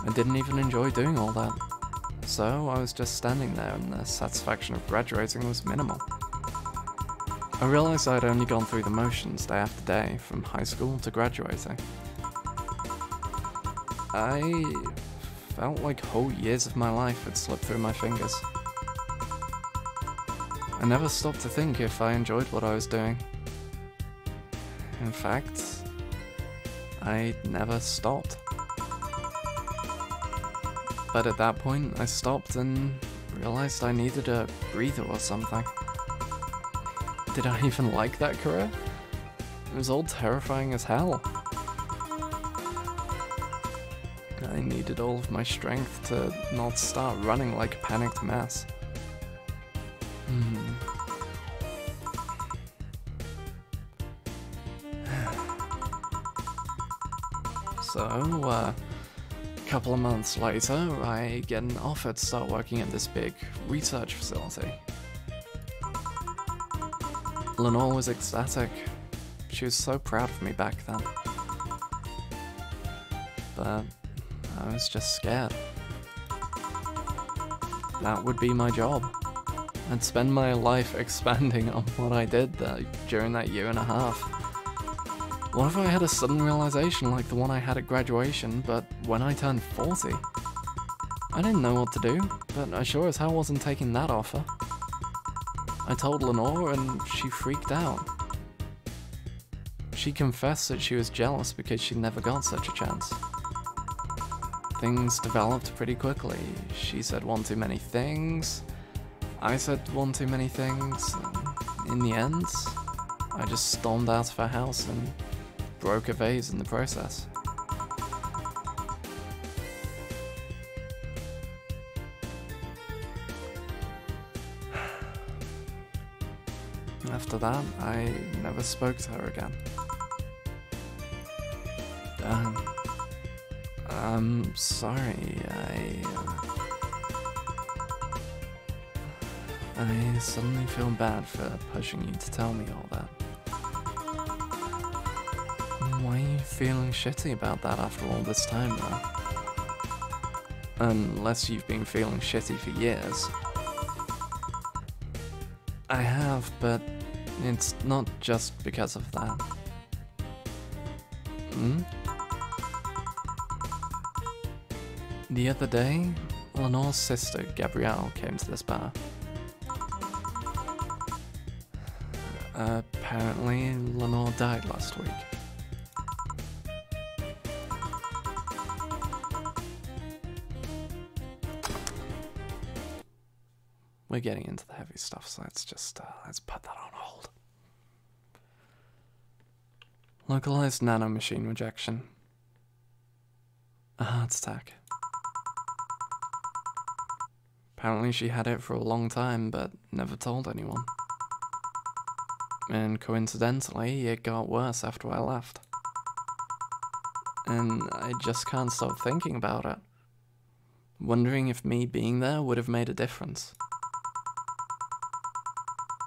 I didn't even enjoy doing all that. So I was just standing there and the satisfaction of graduating was minimal. I realised I'd only gone through the motions day after day, from high school to graduating. I felt like whole years of my life had slipped through my fingers. I never stopped to think if I enjoyed what I was doing. In fact, I never stopped. But at that point, I stopped and realised I needed a breather or something. Did I even like that career? It was all terrifying as hell. I needed all of my strength to not start running like a panicked mess. So, a couple of months later, I get an offer to start working at this big research facility. Lenore was ecstatic. She was so proud of me back then. But I was just scared. That would be my job. I'd spend my life expanding on what I did during that year and a half. What if I had a sudden realization like the one I had at graduation, but when I turned 40? I didn't know what to do, but I sure as hell wasn't taking that offer. I told Lenore and she freaked out. She confessed that she was jealous because she never got such a chance. Things developed pretty quickly. She said one too many things. I said one too many things. And in the end, I just stormed out of her house and broke a vase in the process. After that, I never spoke to her again. I'm sorry, I suddenly feel bad for pushing you to tell me all that. Why are you feeling shitty about that after all this time, though? Unless you've been feeling shitty for years. I have, but it's not just because of that. The other day, Lenore's sister, Gabrielle, came to this bar. Apparently, Lenore died last week. We're getting into the heavy stuff, so let's put that on hold. Localized nanomachine rejection. A heart attack. Apparently she had it for a long time, but never told anyone. And coincidentally, it got worse after I left. And I just can't stop thinking about it. Wondering if me being there would have made a difference.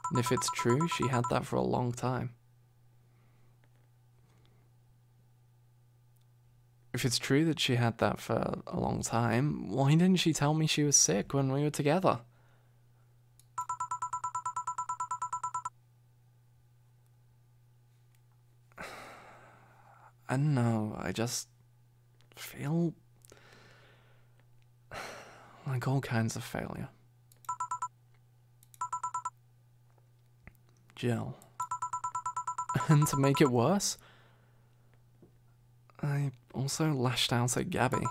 And if it's true, she had that for a long time. If it's true that she had that for a long time, why didn't she tell me she was sick when we were together? I don't know, I just feel like all kinds of failure. Jill. And to make it worse, I also lashed out at Gabby.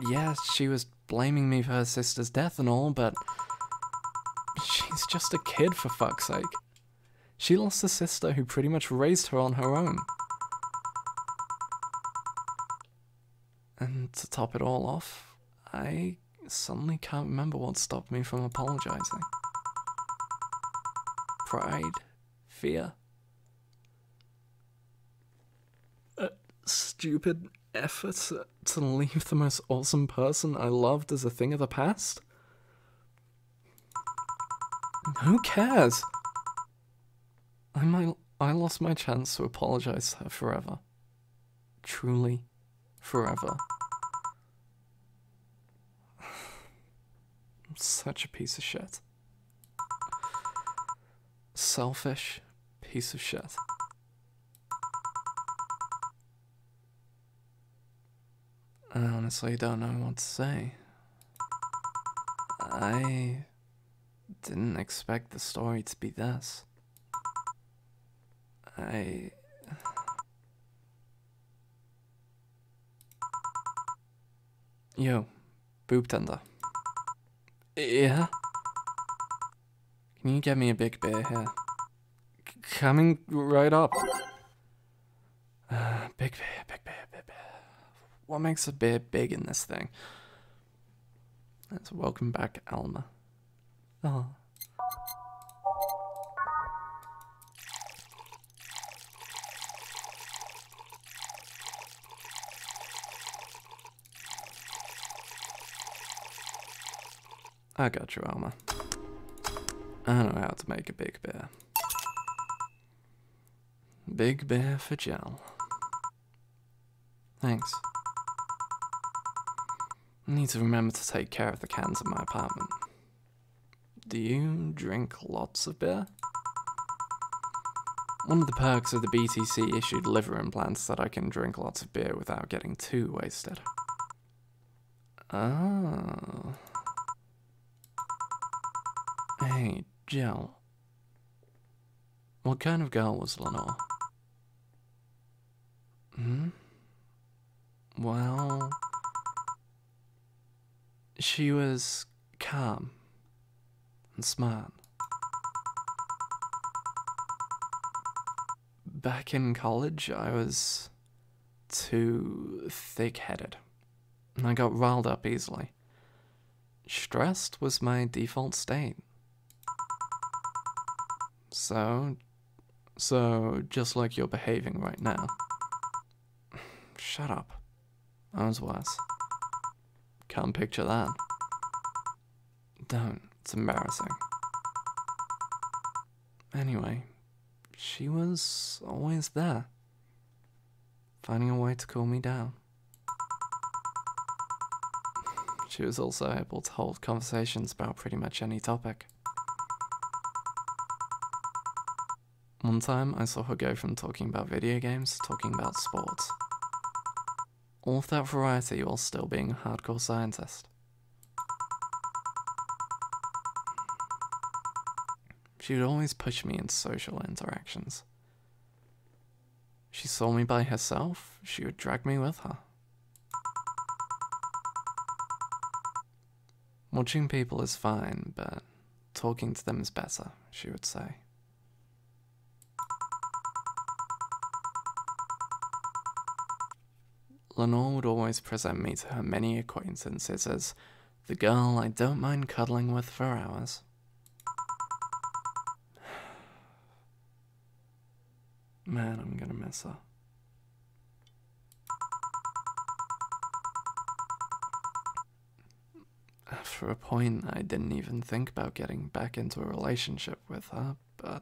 Yeah, she was blaming me for her sister's death and all, but she's just a kid, for fuck's sake. She lost a sister who pretty much raised her on her own. And to top it all off, I suddenly can't remember what stopped me from apologizing. Pride? Fear? A stupid effort to leave the most awesome person I loved as a thing of the past? Who cares? I lost my chance to apologize to her forever. Truly, forever. Such a piece of shit. Selfish piece of shit. I honestly don't know what to say. I didn't expect the story to be this. Yo, boob tender. Yeah? Can you get me a big beer here? Coming right up. Big beer, big beer, big beer. What makes a beer big in this thing? Let's welcome back Alma. Oh. I got you, Alma. I know how to make a big beer. Big beer for gel. Thanks. I need to remember to take care of the cans in my apartment. Do you drink lots of beer? One of the perks of the BTC issued liver implants is that I can drink lots of beer without getting too wasted. Oh. Hey, Jill. What kind of girl was Lenore? Well, she was calm and smart. Back in college, I was too thick-headed, and I got riled up easily. Stressed was my default state. So just like you're behaving right now. Shut up. I was worse. Can't picture that. Don't. It's embarrassing. Anyway, she was always there, finding a way to cool me down. She was also able to hold conversations about pretty much any topic. One time, I saw her go from talking about video games to talking about sports. All of that variety while still being a hardcore scientist. She would always push me into social interactions. She saw me by herself, she would drag me with her. Watching people is fine, but talking to them is better, she would say. Lenore would always present me to her many acquaintances as the girl I don't mind cuddling with for hours. Man, I'm gonna miss her. After a point, I didn't even think about getting back into a relationship with her, but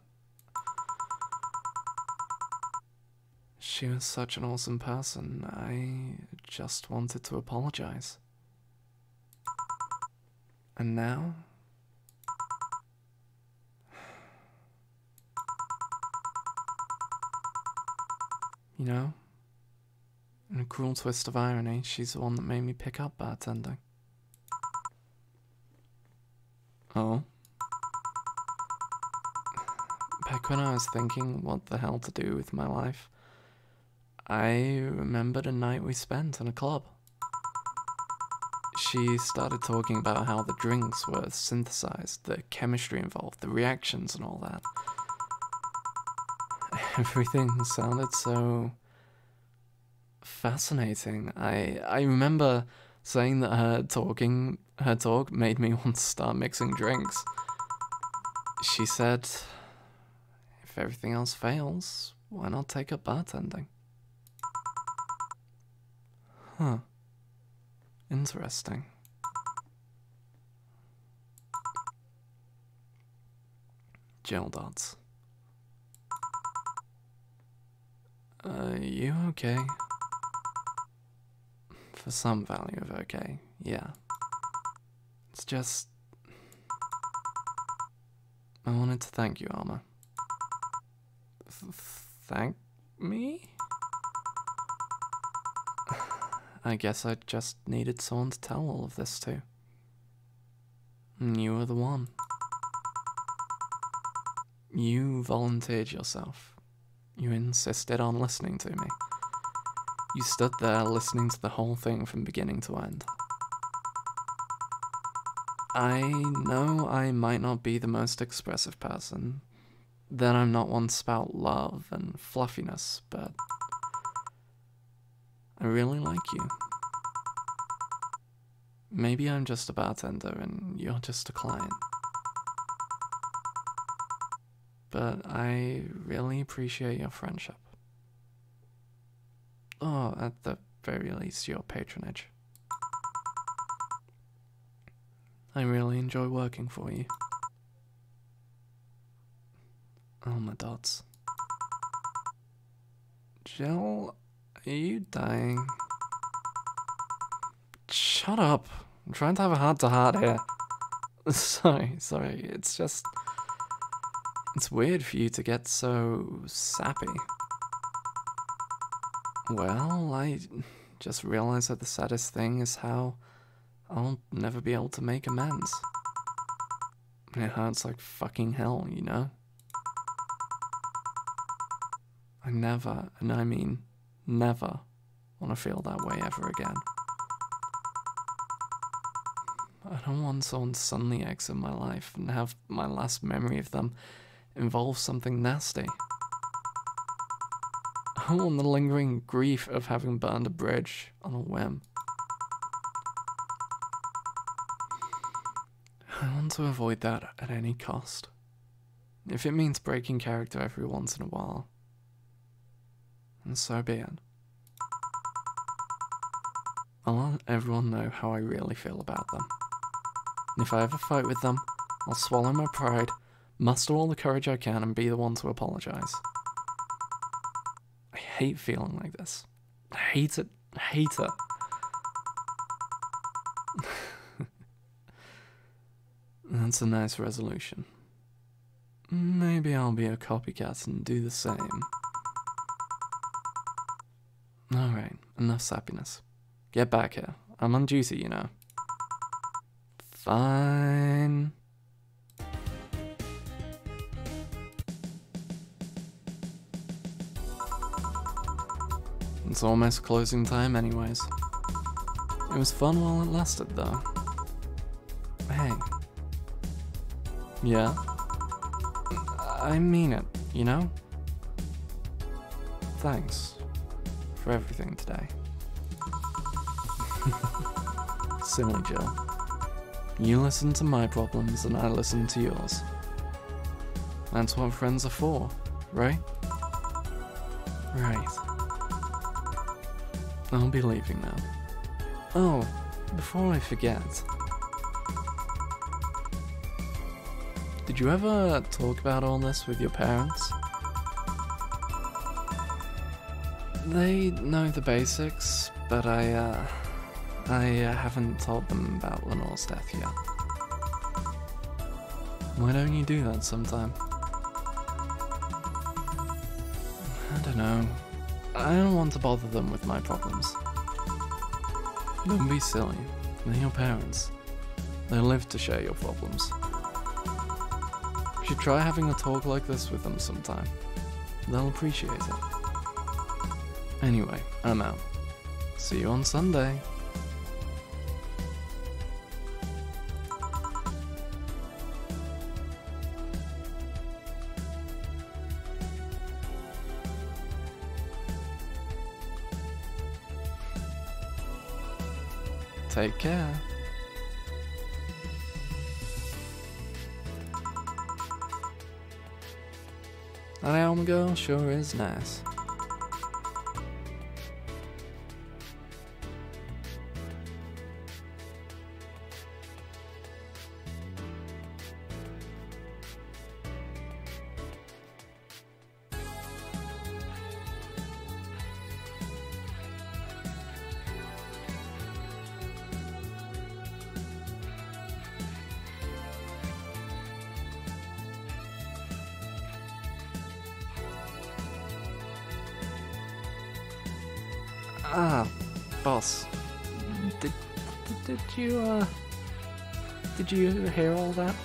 she was such an awesome person, I just wanted to apologize. And now? You know, in a cruel twist of irony, she's the one that made me pick up bartending. Oh? Back when I was thinking what the hell to do with my life, I remembered a night we spent in a club. She started talking about how the drinks were synthesized, the chemistry involved, the reactions and all that. Everything sounded so fascinating. I remember saying that her talk made me want to start mixing drinks. She said, if everything else fails, why not take up bartending? Huh. Interesting. Gel dots. You okay? For some value of okay, yeah. It's just, I wanted to thank you, Alma. Thank me? I guess I just needed someone to tell all of this to. And you were the one. You volunteered yourself. You insisted on listening to me. You stood there listening to the whole thing from beginning to end. I know I might not be the most expressive person, that I'm not one to spout love and fluffiness, but I really like you. Maybe I'm just a bartender and you're just a client. But I really appreciate your friendship. Or at the very least, your patronage. I really enjoy working for you. Oh, my dots. Jill, are you dying? Shut up. I'm trying to have a heart-to-heart here. Sorry, it's just... It's weird for you to get so sappy. Well, I just realized that the saddest thing is how I'll never be able to make amends. It hurts like fucking hell, you know? I never, and I mean never, want to feel that way ever again. I don't want someone to suddenly exit my life and have my last memory of them involve something nasty. I don't want the lingering grief of having burned a bridge on a whim. I want to avoid that at any cost. If it means breaking character every once in a while, and so be it. I'll let everyone know how I really feel about them. And if I ever fight with them, I'll swallow my pride, muster all the courage I can, and be the one to apologize. I hate feeling like this. I hate it. I hate it. That's a nice resolution. Maybe I'll be a copycat and do the same. Alright, enough sappiness. Get back here. I'm on duty, you know. Fine. It's almost closing time anyways. It was fun while it lasted though. Hey. Yeah? I mean it, you know? Thanks for everything today. Silly Jill. You listen to my problems and I listen to yours. That's what friends are for, right? Right. I'll be leaving now. Oh, before I forget. Did you ever talk about all this with your parents? They know the basics, but I haven't told them about Lenore's death yet. Why don't you do that sometime? I don't know. I don't want to bother them with my problems. Don't be silly. They're your parents. They live to share your problems. You should try having a talk like this with them sometime. They'll appreciate it. Anyway, I'm out. See you on Sunday. Take care. That Alma girl sure is nice. Ah, boss. Did you hear all that?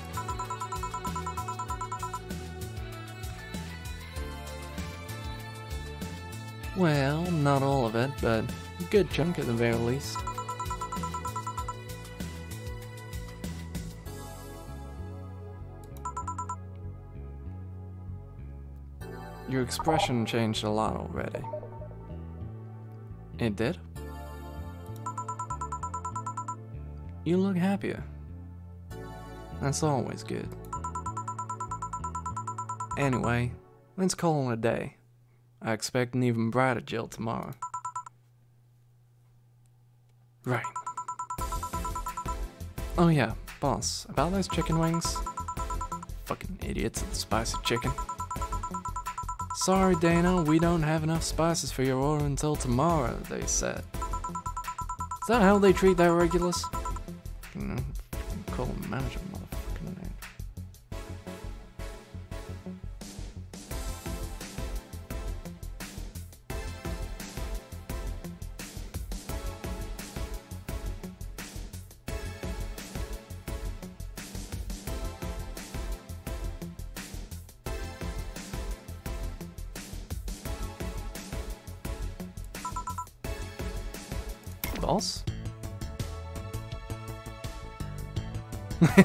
Well, not all of it, but a good chunk at the very least. Your expression changed a lot already. It did? You look happier. That's always good. Anyway, let's call it a day. I expect an even brighter Jill tomorrow. Right. Oh yeah, boss, about those chicken wings? Fucking idiots at the spicy chicken. Sorry, Dana, we don't have enough spices for your order until tomorrow, they said. Is that how they treat their regulars? You know, call them manager, motherfucking name. Boss? I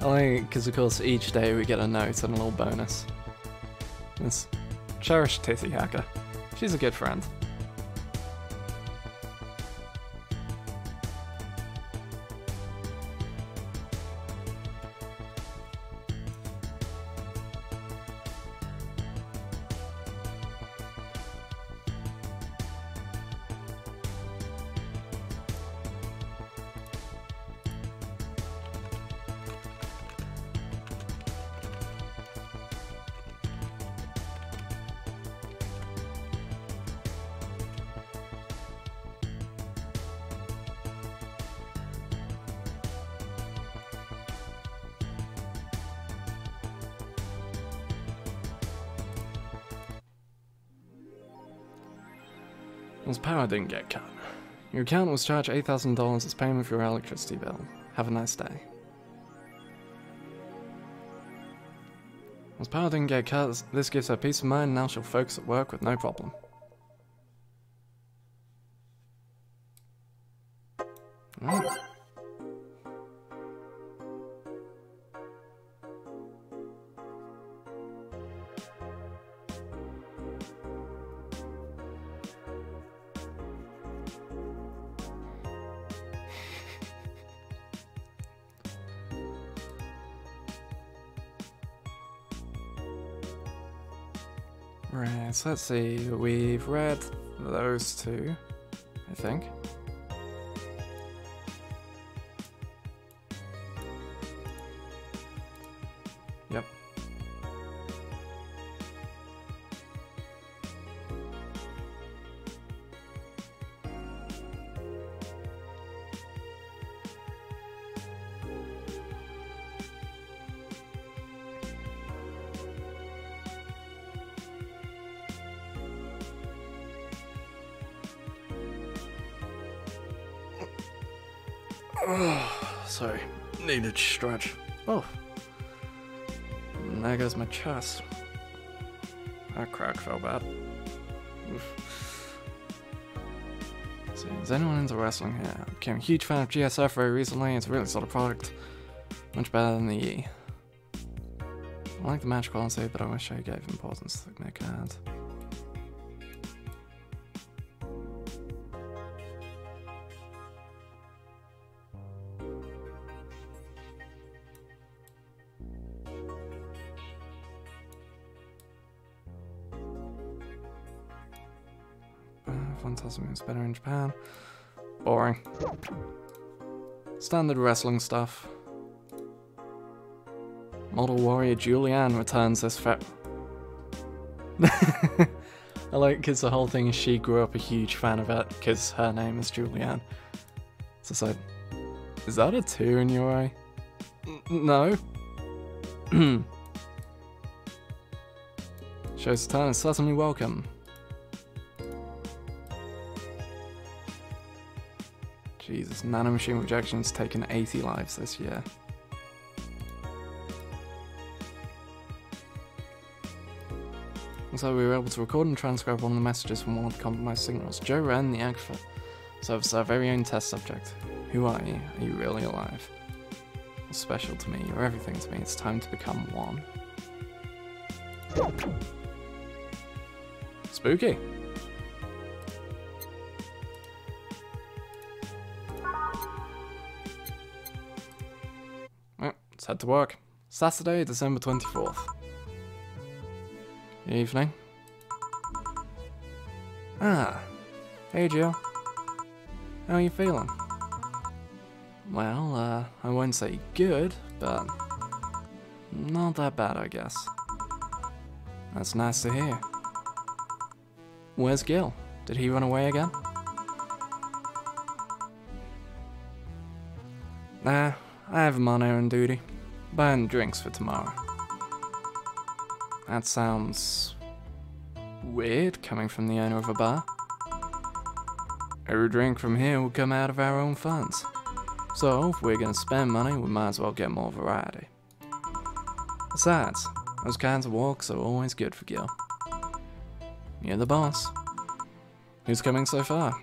like, because of course each day we get a note and a little bonus. It's cherished Titty Hacker. She's a good friend. His power didn't get cut. Your account was charged $8,000 as payment for your electricity bill. Have a nice day. His power didn't get cut. This gives her peace of mind. Now she'll focus at work with no problem. Oh. Right, so let's see, we've read those two, I think. Yep. Oh, sorry, needed to stretch. Oh, and there goes my chest. That crack felt bad. Oof. So, is anyone into wrestling here? I became a huge fan of GSF very recently. It's a really solid product, much better than the E. I like the match quality, but I wish I gave importance to the Nick card. Fantastic moves better in Japan. Boring. Standard wrestling stuff. Model warrior Julianne returns this I like because the whole thing is she grew up a huge fan of it because her name is Julianne. So it's like, is that a tear in your eye? No. Show's return is certainly welcome. Jesus, nanomachine rejection's taken 80 lives this year. So we were able to record and transcribe one of the messages from one of the compromised signals. Joe Wren, the actor, serves our very own test subject. Who are you? Are you really alive? You're special to me. You're everything to me. It's time to become one. Spooky. Well, let's head to work. Saturday, December 24th. Evening. Ah, hey Jill. How are you feeling? Well, I won't say good, but not that bad, I guess. That's nice to hear. Where's Gil? Did he run away again? Nah, I have him on errand duty. Buying drinks for tomorrow. That sounds weird, coming from the owner of a bar. Every drink from here will come out of our own funds. So, if we're gonna spend money, we might as well get more variety. Besides, those kinds of walks are always good for Gil. You're the boss. Who's coming so far?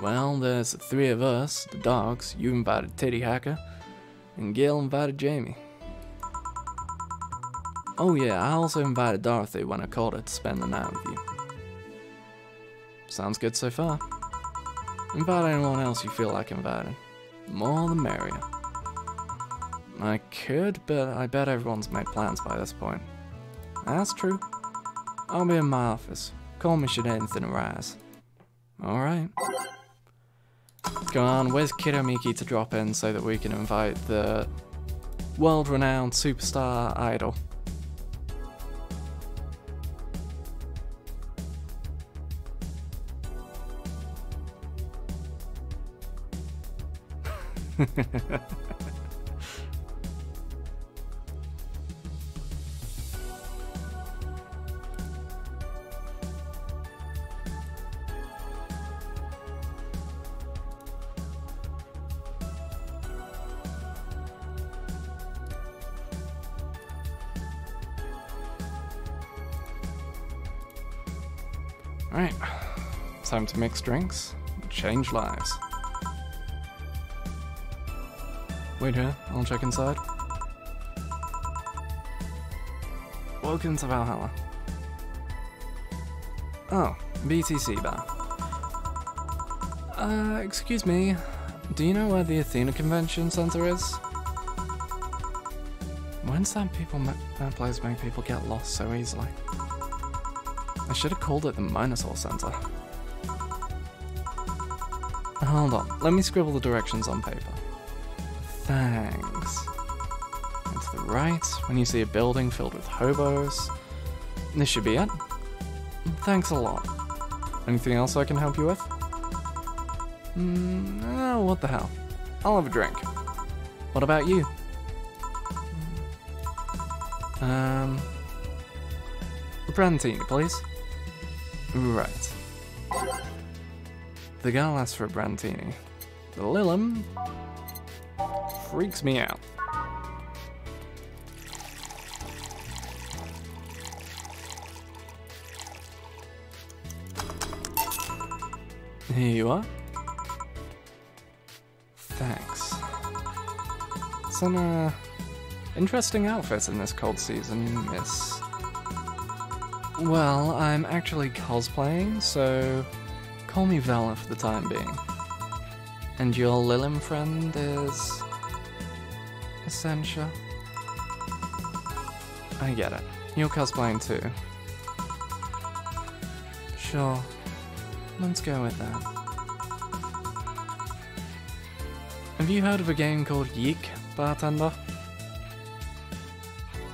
Well, there's the three of us, the dogs. You invited Titty Hacker, and Gil invited Jamie. Oh yeah, I also invited Dorothy when I called her to spend the night with you. Sounds good so far. Invite anyone else you feel like inviting. More the merrier. I could, but I bet everyone's made plans by this point. That's true. I'll be in my office. Call me should anything arise. Alright. Come on, where's Kiddo Miki to drop in so that we can invite the world-renowned superstar idol? Alright, time to mix drinks and change lives. Wait here, I'll check inside. Welcome to Valhalla. Oh, BTC bar. Excuse me, do you know where the Athena Convention Center is? When's that place make people get lost so easily? I should have called it the Minotaur Center. Hold on, let me scribble the directions on paper. Thanks. And to the right, when you see a building filled with hobos. This should be it. Thanks a lot. Anything else I can help you with? Oh, what the hell. I'll have a drink. What about you? A brandini, please. Right. The girl asks for a brandini. The Lilum freaks me out. Here you are. Thanks. Some interesting outfits in this cold season, miss. Well, I'm actually cosplaying, so call me Vela for the time being. And your Lilim friend is Essentia. I get it. You're cosplaying too. Sure. Let's go with that. Have you heard of a game called Yeek, bartender?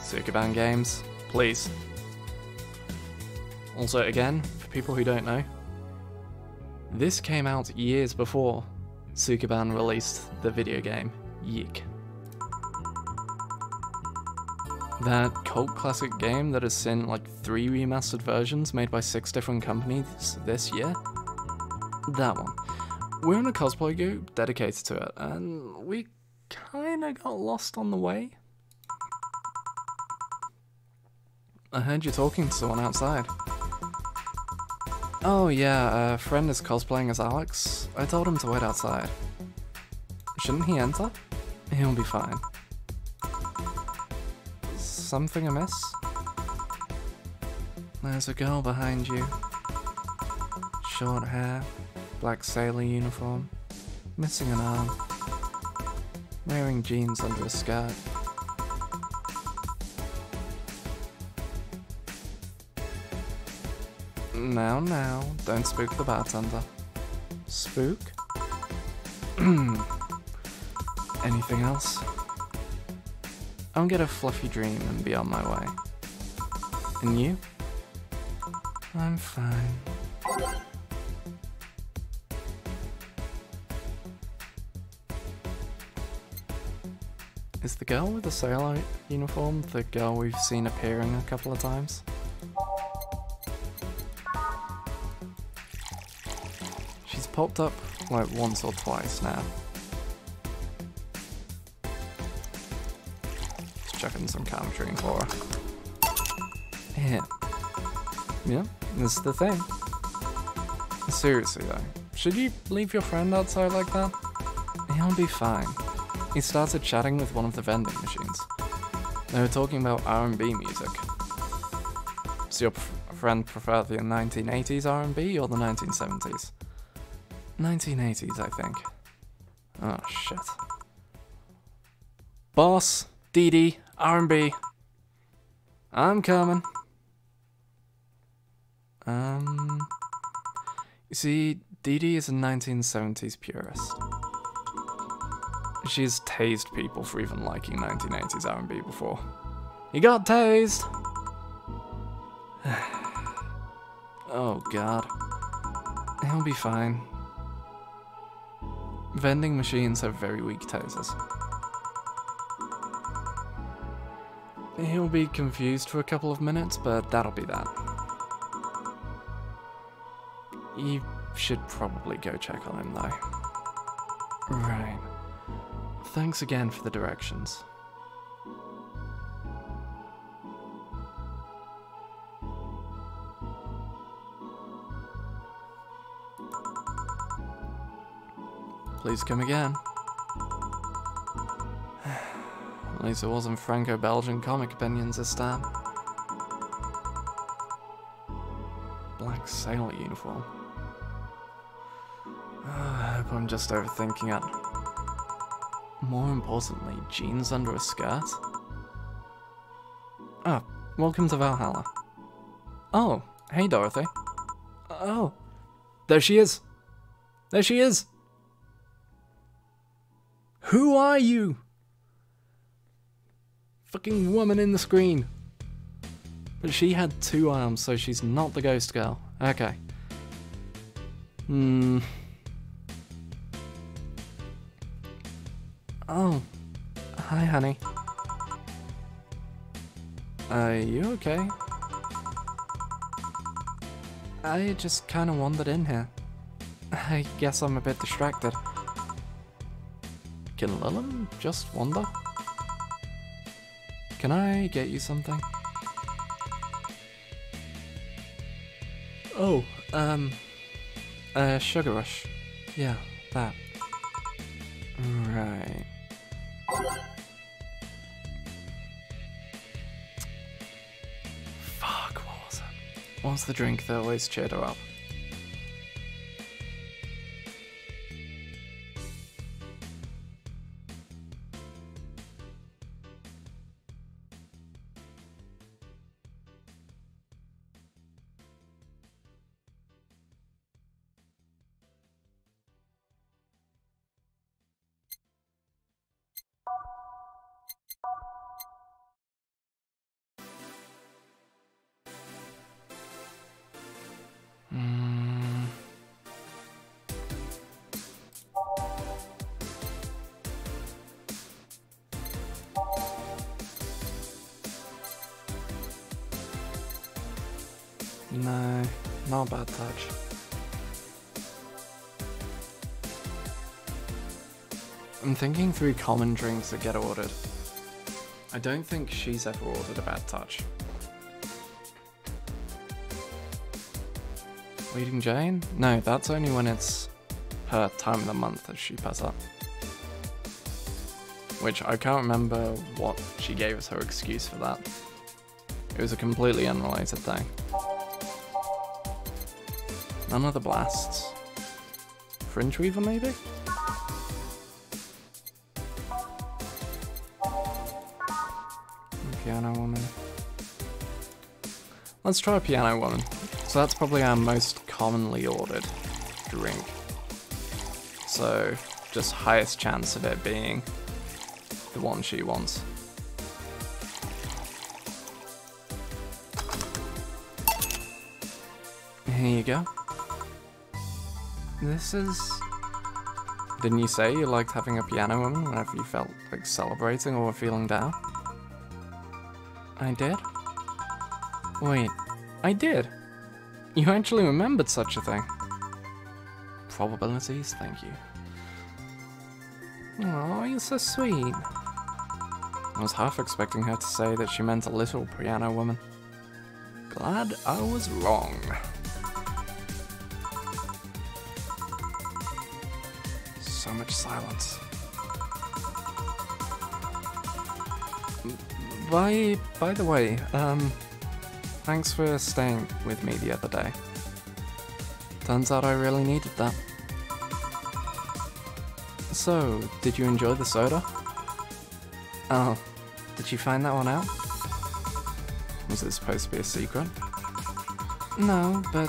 Sukaban games, please. Also, again, for people who don't know, this came out years before Sukaban released the video game Yeek. That cult classic game that has seen like 3 remastered versions made by 6 different companies this year? That one. We're in a cosplay group dedicated to it, and we kinda got lost on the way. I heard you talking to someone outside. Oh yeah, a friend is cosplaying as Alex. I told him to wait outside. Shouldn't he enter? He'll be fine. Something amiss? There's a girl behind you. Short hair, black sailor uniform, missing an arm, wearing jeans under a skirt. Now, don't spook the bartender. Spook? Anything else? I'll get a fluffy dream and be on my way. And you? I'm fine. Is the girl with the sailor uniform the girl we've seen appearing a couple of times? She's popped up like once or twice now. Just checking some commentary for her. Yeah, this is the thing. Seriously though, should you leave your friend outside like that? He'll be fine. He started chatting with one of the vending machines. They were talking about R&B music. Does your friend prefer the 1980s R&B or the 1970s? 1980s, I think. Oh, shit. Boss, Dee Dee, R&B. I'm coming. You see, Dee Dee is a 1970s purist. She's tased people for even liking 1980s R&B before. You got tased! Oh god. He'll be fine. Vending machines have very weak tasers. He'll be confused for a couple of minutes, but that'll be that. You should probably go check on him though. Right. Thanks again for the directions. Please come again. At least it wasn't Franco-Belgian comic opinions this time. Black sailor uniform. I hope I'm just overthinking it. More importantly, jeans under a skirt? Ah, welcome to Valhalla. Oh, hey Dorothy. Oh, there she is. There she is. Who are you? Fucking woman in the screen. But she had 2 arms, so she's not the ghost girl. Okay. Oh, hi honey. Are you okay? I just kinda wandered in here. I guess I'm a bit distracted. Can Lilum just wander? Can I get you something? Oh, Sugar Rush. Yeah, that. Right. Fuck, what was it? What's the drink that always cheered her up? No, not a bad touch. I'm thinking through common drinks that get ordered. I don't think she's ever ordered a bad touch. Leading Jane? No, that's only when it's her time of the month, as she puts up. Which I can't remember what she gave as her excuse for that. It was a completely unrelated thing. None of the blasts. Fringe Weaver, maybe? Piano Woman. Let's try a Piano Woman. So that's probably our most commonly ordered drink. So, just highest chance of it being the one she wants. Here you go. This is... Didn't you say you liked having a Piano Woman whenever you felt like celebrating or were feeling down? I did? Wait, I did? You actually remembered such a thing? Probabilities, thank you. Oh, you're so sweet. I was half expecting her to say that she meant a little Piano Woman. Glad I was wrong. So much silence. By the way, thanks for staying with me the other day. Turns out I really needed that. So, did you enjoy the soda? Oh, did you find that one out? Was it supposed to be a secret? No, but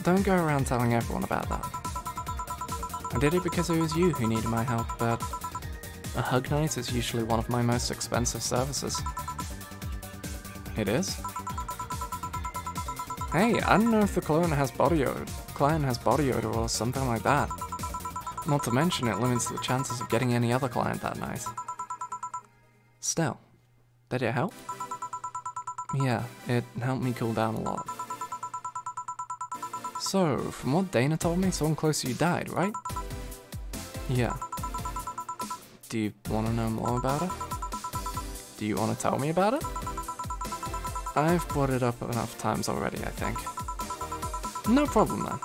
don't go around telling everyone about that. I did it because it was you who needed my help, but a hug night is usually one of my most expensive services. It is? Hey, I don't know if the client has body odor or something like that. Not to mention it limits the chances of getting any other client that night. Still, did it help? Yeah, it helped me cool down a lot. So, from what Dana told me, someone close to you died, right? Yeah. Do you want to know more about it? Do you want to tell me about it? I've brought it up enough times already, I think. No problem then.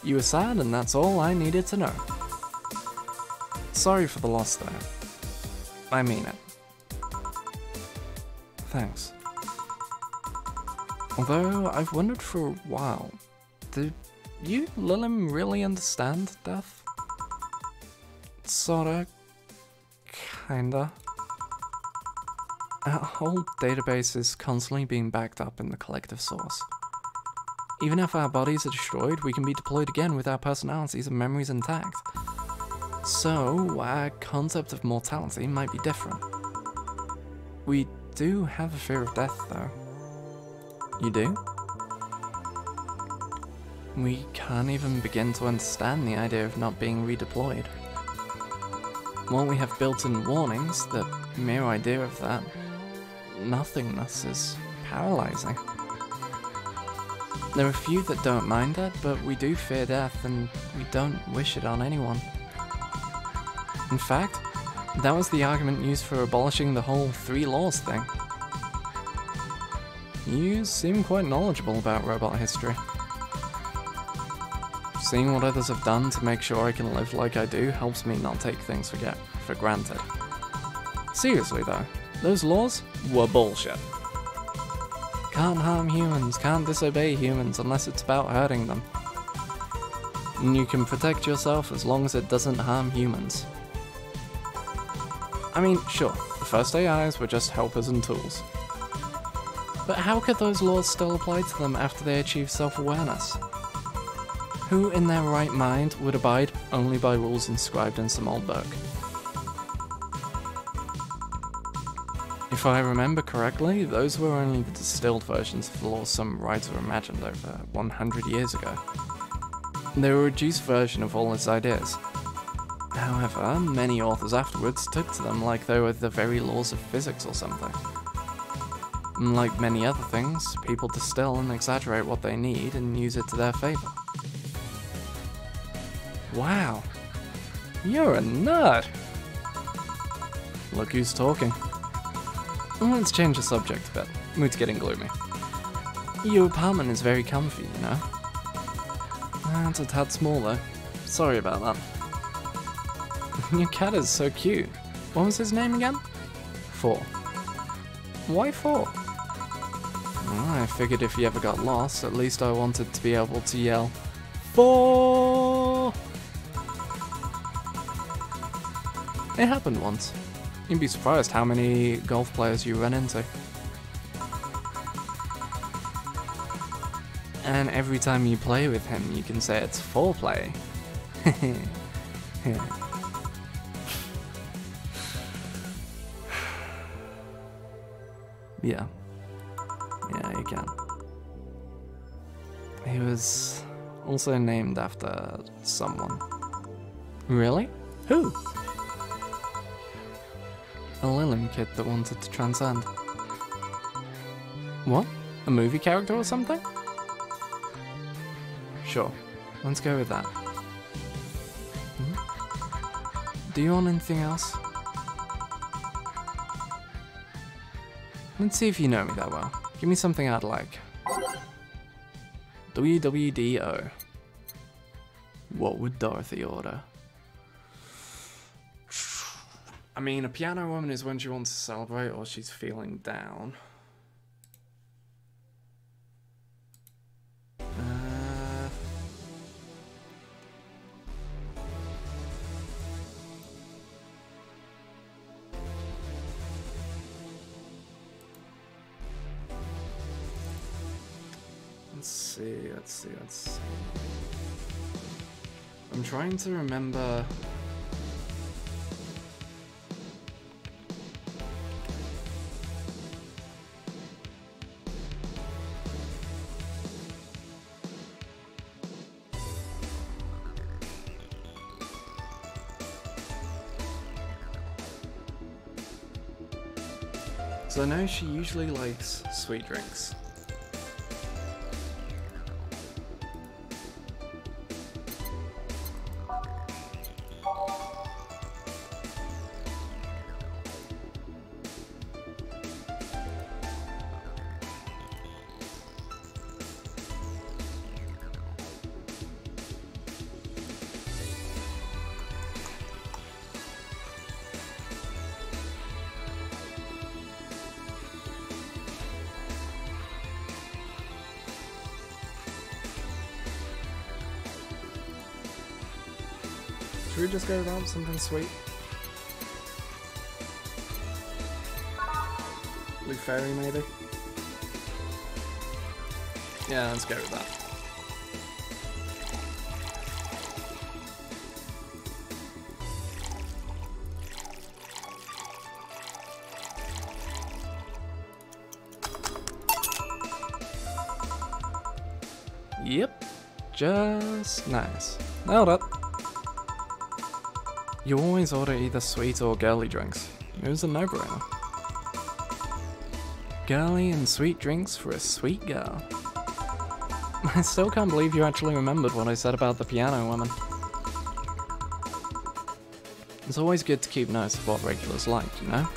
You were sad and that's all I needed to know. Sorry for the loss though. I mean it. Thanks. Although I've wondered for a while, do you, Lilim, really understand death? Sorta. Kinda. Our whole database is constantly being backed up in the collective source. Even if our bodies are destroyed, we can be deployed again with our personalities and memories intact. So, our concept of mortality might be different. We do have a fear of death, though. You do? We can't even begin to understand the idea of not being redeployed. While we have built-in warnings, the mere idea of that nothingness is paralyzing. There are few that don't mind it, but we do fear death and we don't wish it on anyone. In fact, that was the argument used for abolishing the whole 3 laws thing. You seem quite knowledgeable about robot history. Seeing what others have done to make sure I can live like I do helps me not take things for granted. Seriously though, those laws were bullshit. Can't harm humans, can't disobey humans unless it's about hurting them. And you can protect yourself as long as it doesn't harm humans. I mean, sure, the first AIs were just helpers and tools. But how could those laws still apply to them after they achieve self-awareness? Who in their right mind would abide only by rules inscribed in some old book? If I remember correctly, those were only the distilled versions of the laws some writer imagined over 100 years ago. They were a reduced version of all his ideas. However, many authors afterwards took to them like they were the very laws of physics or something. And like many other things, people distill and exaggerate what they need and use it to their favor. Wow, you're a nerd! Look who's talking. Let's change the subject a bit. Mood's getting gloomy. Your apartment is very comfy, you know. It's a tad small though. Sorry about that. Your cat is so cute. What was his name again? 4. Why 4? I figured if you ever got lost, at least I wanted to be able to yell, 4! It happened once. You'd be surprised how many golf players you run into. And every time you play with him, you can say it's foreplay. Yeah. Yeah, you can. He was also named after someone. Really? Who? A Lilin kid that wanted to transcend. What? A movie character or something? Sure, let's go with that. Do you want anything else? Let's see if you know me that well. Give me something I'd like. WWDO. What would Dorothy order? I mean, a piano woman is when she wants to celebrate or she's feeling down. Let's see. I'm trying to remember. So I know she usually likes sweet drinks. Should we just go without something sweet? Blue Fairy, maybe? Yeah, let's go with that. Yep, just nice. Nailed it. You always order either sweet or girly drinks. It was a no-brainer. Girly and sweet drinks for a sweet girl. I still can't believe you actually remembered what I said about the piano woman. It's always good to keep notes of what regulars like, you know?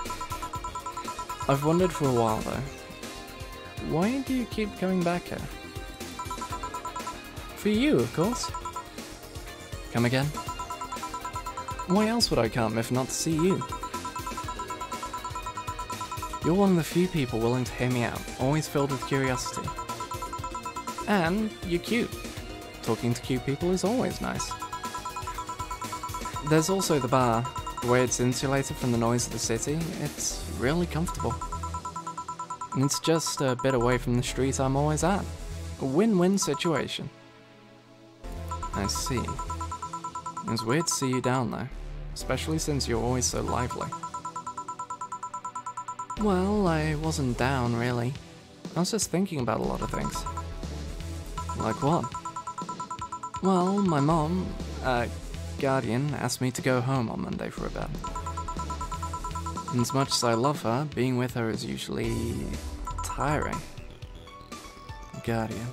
I've wondered for a while though, why do you keep coming back here? For you, of course. Come again? Why else would I come if not to see you? You're one of the few people willing to hear me out, always filled with curiosity. And you're cute. Talking to cute people is always nice. There's also the bar. The way it's insulated from the noise of the city, it's really comfortable. And it's just a bit away from the street I'm always at. A win-win situation. I see. It's weird to see you down though, especially since you're always so lively. Well, I wasn't down really. I was just thinking about a lot of things. Like what? Well, my mom, guardian, asked me to go home on Monday for a bit. And as much as I love her, being with her is usually tiring. Guardian.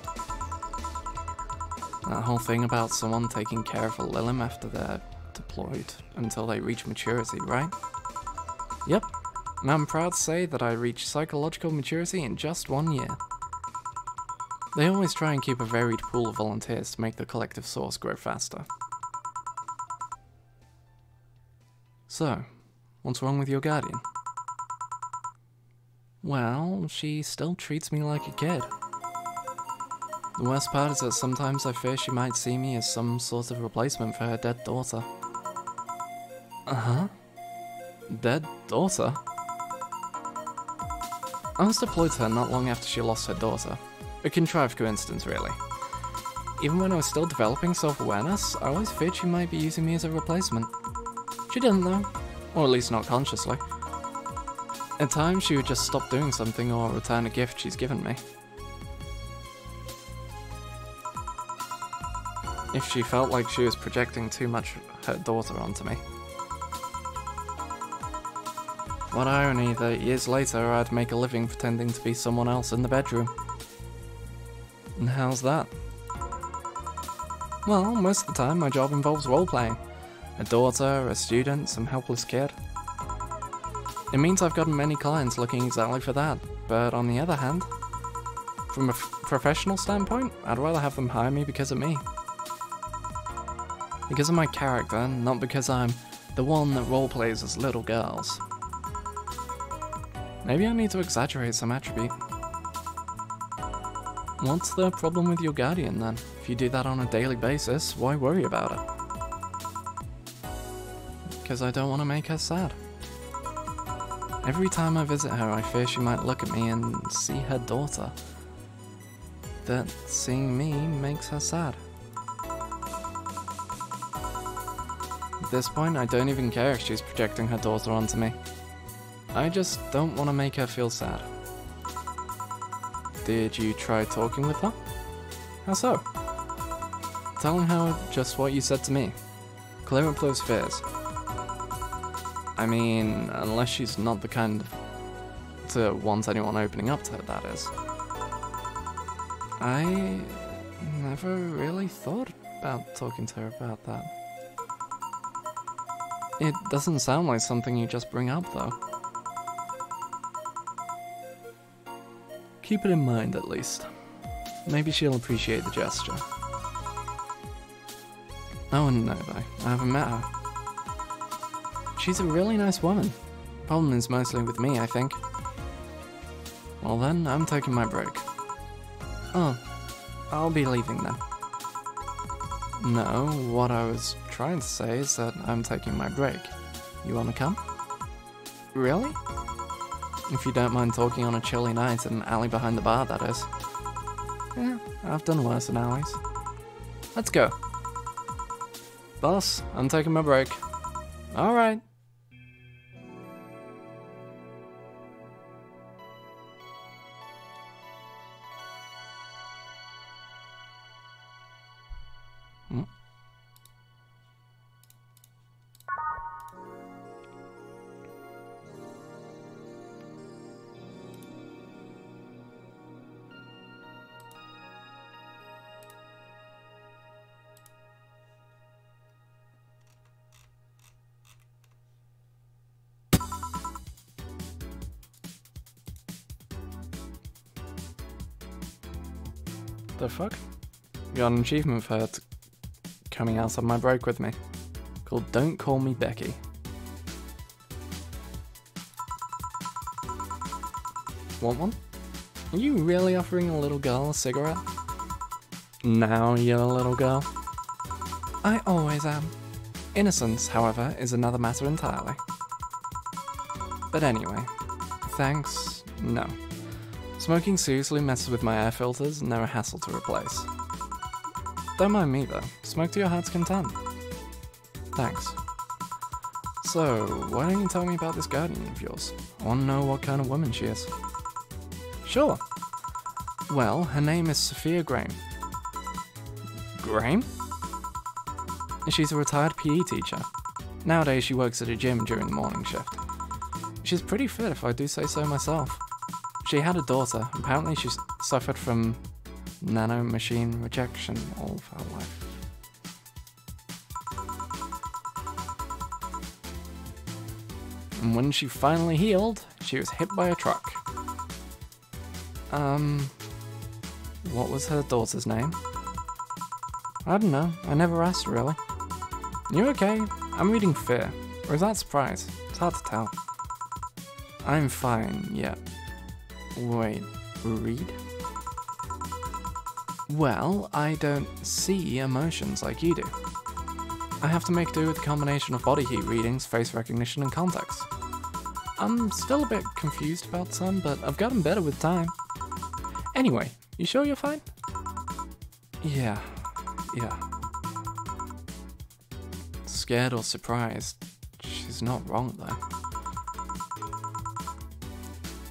That whole thing about someone taking care of a Lilim after they're deployed until they reach maturity, right? Yep, and I'm proud to say that I reached psychological maturity in just 1 year. They always try and keep a varied pool of volunteers to make the collective source grow faster. So, what's wrong with your guardian? Well, she still treats me like a kid. The worst part is that sometimes I fear she might see me as some sort of replacement for her dead daughter. Uh-huh. Dead daughter? I was deployed to her not long after she lost her daughter. A contrived coincidence, really. Even when I was still developing self-awareness, I always feared she might be using me as a replacement. She didn't though, or at least not consciously. At times she would just stop doing something or return a gift she's given me. If she felt like she was projecting too much her daughter onto me. What irony that years later I'd make a living pretending to be someone else in the bedroom. And how's that? Well, most of the time my job involves role-playing. A daughter, a student, some helpless kid. It means I've gotten many clients looking exactly for that, but on the other hand, from a professional standpoint, I'd rather have them hire me because of me. Because of my character, not because I'm the one that role-plays as little girls. Maybe I need to exaggerate some attribute. What's the problem with your guardian then? If you do that on a daily basis, why worry about it? Because I don't want to make her sad. Every time I visit her, I fear she might look at me and see her daughter. That seeing me makes her sad. At this point, I don't even care if she's projecting her daughter onto me. I just don't want to make her feel sad. Did you try talking with her? How so? Telling her just what you said to me. Clear up those fears. I mean, unless she's not the kind to want anyone opening up to her, that is. I never really thought about talking to her about that. It doesn't sound like something you just bring up, though. Keep it in mind, at least. Maybe she'll appreciate the gesture. I wouldn't know, though. I haven't met her. She's a really nice woman. Problem is mostly with me, I think. Well then, I'm taking my break. Oh, I'll be leaving then. No, what I was trying to say is that I'm taking my break. You wanna come? Really? If you don't mind talking on a chilly night in an alley behind the bar, that is. Yeah, I've done worse in alleys. Let's go. Boss, I'm taking my break. Alright. The fuck? Got an achievement for coming out of my break with me. Called Don't Call Me Becky. Want one? Are you really offering a little girl a cigarette? Now you're a little girl? I always am. Innocence, however, is another matter entirely. But anyway, thanks, no. Smoking seriously messes with my air filters and they're a hassle to replace. Don't mind me though, smoke to your heart's content. Thanks. So, why don't you tell me about this guardian of yours? I want to know what kind of woman she is. Sure. Well, her name is Sophia Graham. Graham? She's a retired PE teacher. Nowadays she works at a gym during the morning shift. She's pretty fit if I do say so myself. She had a daughter. Apparently she suffered from nanomachine rejection all of her life. And when she finally healed, she was hit by a truck. What was her daughter's name? I don't know, I never asked really. You okay? I'm reading Fear. Or is that Surprise? It's hard to tell. I'm fine, yeah. Wait, read? Well, I don't see emotions like you do. I have to make do with a combination of body heat readings, face recognition, and context. I'm still a bit confused about some, but I've gotten better with time. Anyway, you sure you're fine? Yeah. Scared or surprised? She's not wrong, though.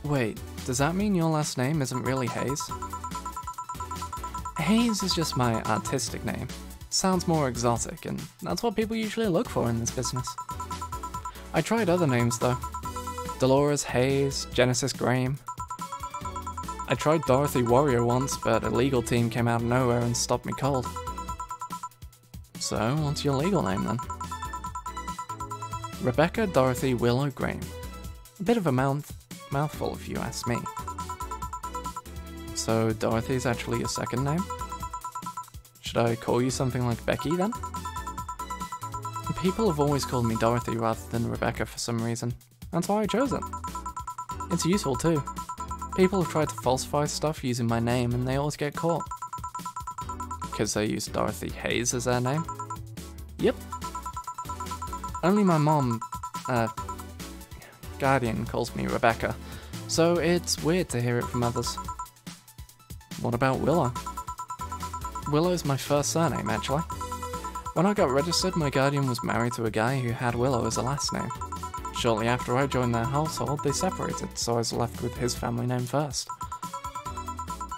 Wait, does that mean your last name isn't really Hayes? Hayes is just my artistic name. Sounds more exotic, and that's what people usually look for in this business. I tried other names, though. Dolores Hayes, Genesis Graham. I tried Dorothy Warrior once, but a legal team came out of nowhere and stopped me cold. So, what's your legal name then? Rebecca Dorothy Willow Graham. A bit of a mouthful if you ask me. So, Dorothy's actually your second name? Should I call you something like Becky then? People have always called me Dorothy rather than Rebecca for some reason. That's why I chose it. It's useful too. People have tried to falsify stuff using my name and they always get caught. Because they use Dorothy Hayes as their name? Yep. Only my mom, guardian calls me Rebecca, so it's weird to hear it from others. What about Willow? Willow's my first surname, actually. When I got registered, my guardian was married to a guy who had Willow as a last name. Shortly after I joined their household, they separated, so I was left with his family name first.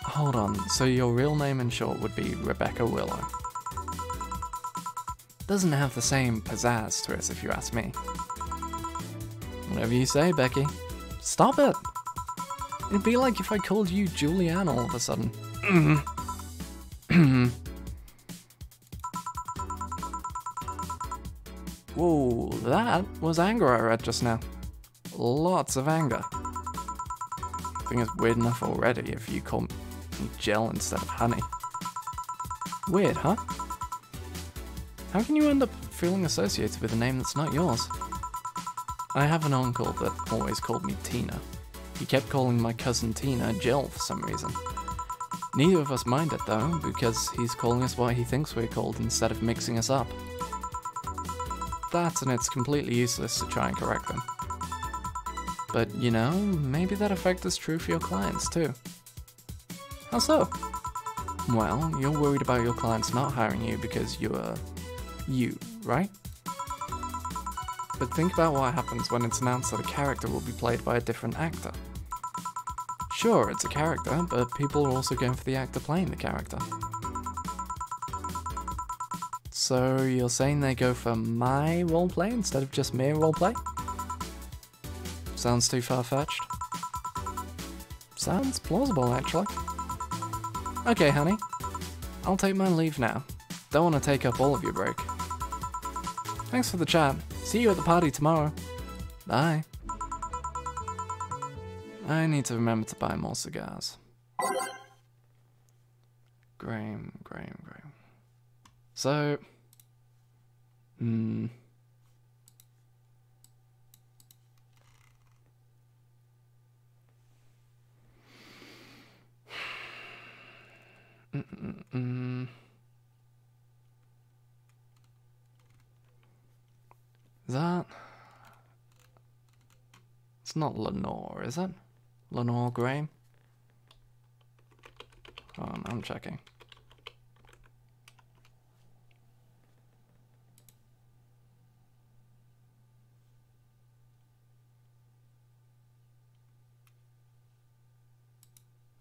Hold on, so your real name in short would be Rebecca Willow. Doesn't have the same pizzazz to it, if you ask me. Whatever you say, Becky. Stop it! It'd be like if I called you Julianne all of a sudden. Whoa, that was anger I read just now. Lots of anger. I think it's weird enough already if you call me Gel instead of Honey. Weird, huh? How can you end up feeling associated with a name that's not yours? I have an uncle that always called me Tina. He kept calling my cousin Tina Jill for some reason. Neither of us mind it though, because he's calling us what he thinks we're called instead of mixing us up. That, and it's completely useless to try and correct them. But, you know, maybe that effect is true for your clients too. How so? Well, you're worried about your clients not hiring you because you're you, right? But think about what happens when it's announced that a character will be played by a different actor. Sure, it's a character, but people are also going for the actor playing the character. So you're saying they go for my roleplay instead of just mere roleplay? Sounds too far-fetched. Sounds plausible, actually. Okay, honey. I'll take my leave now. Don't want to take up all of your break. Thanks for the chat. See you at the party tomorrow. Bye. I need to remember to buy more cigars. Graham. So... Is that... It's not Lenore, is it? Lenore Graham? Hold on, I'm checking.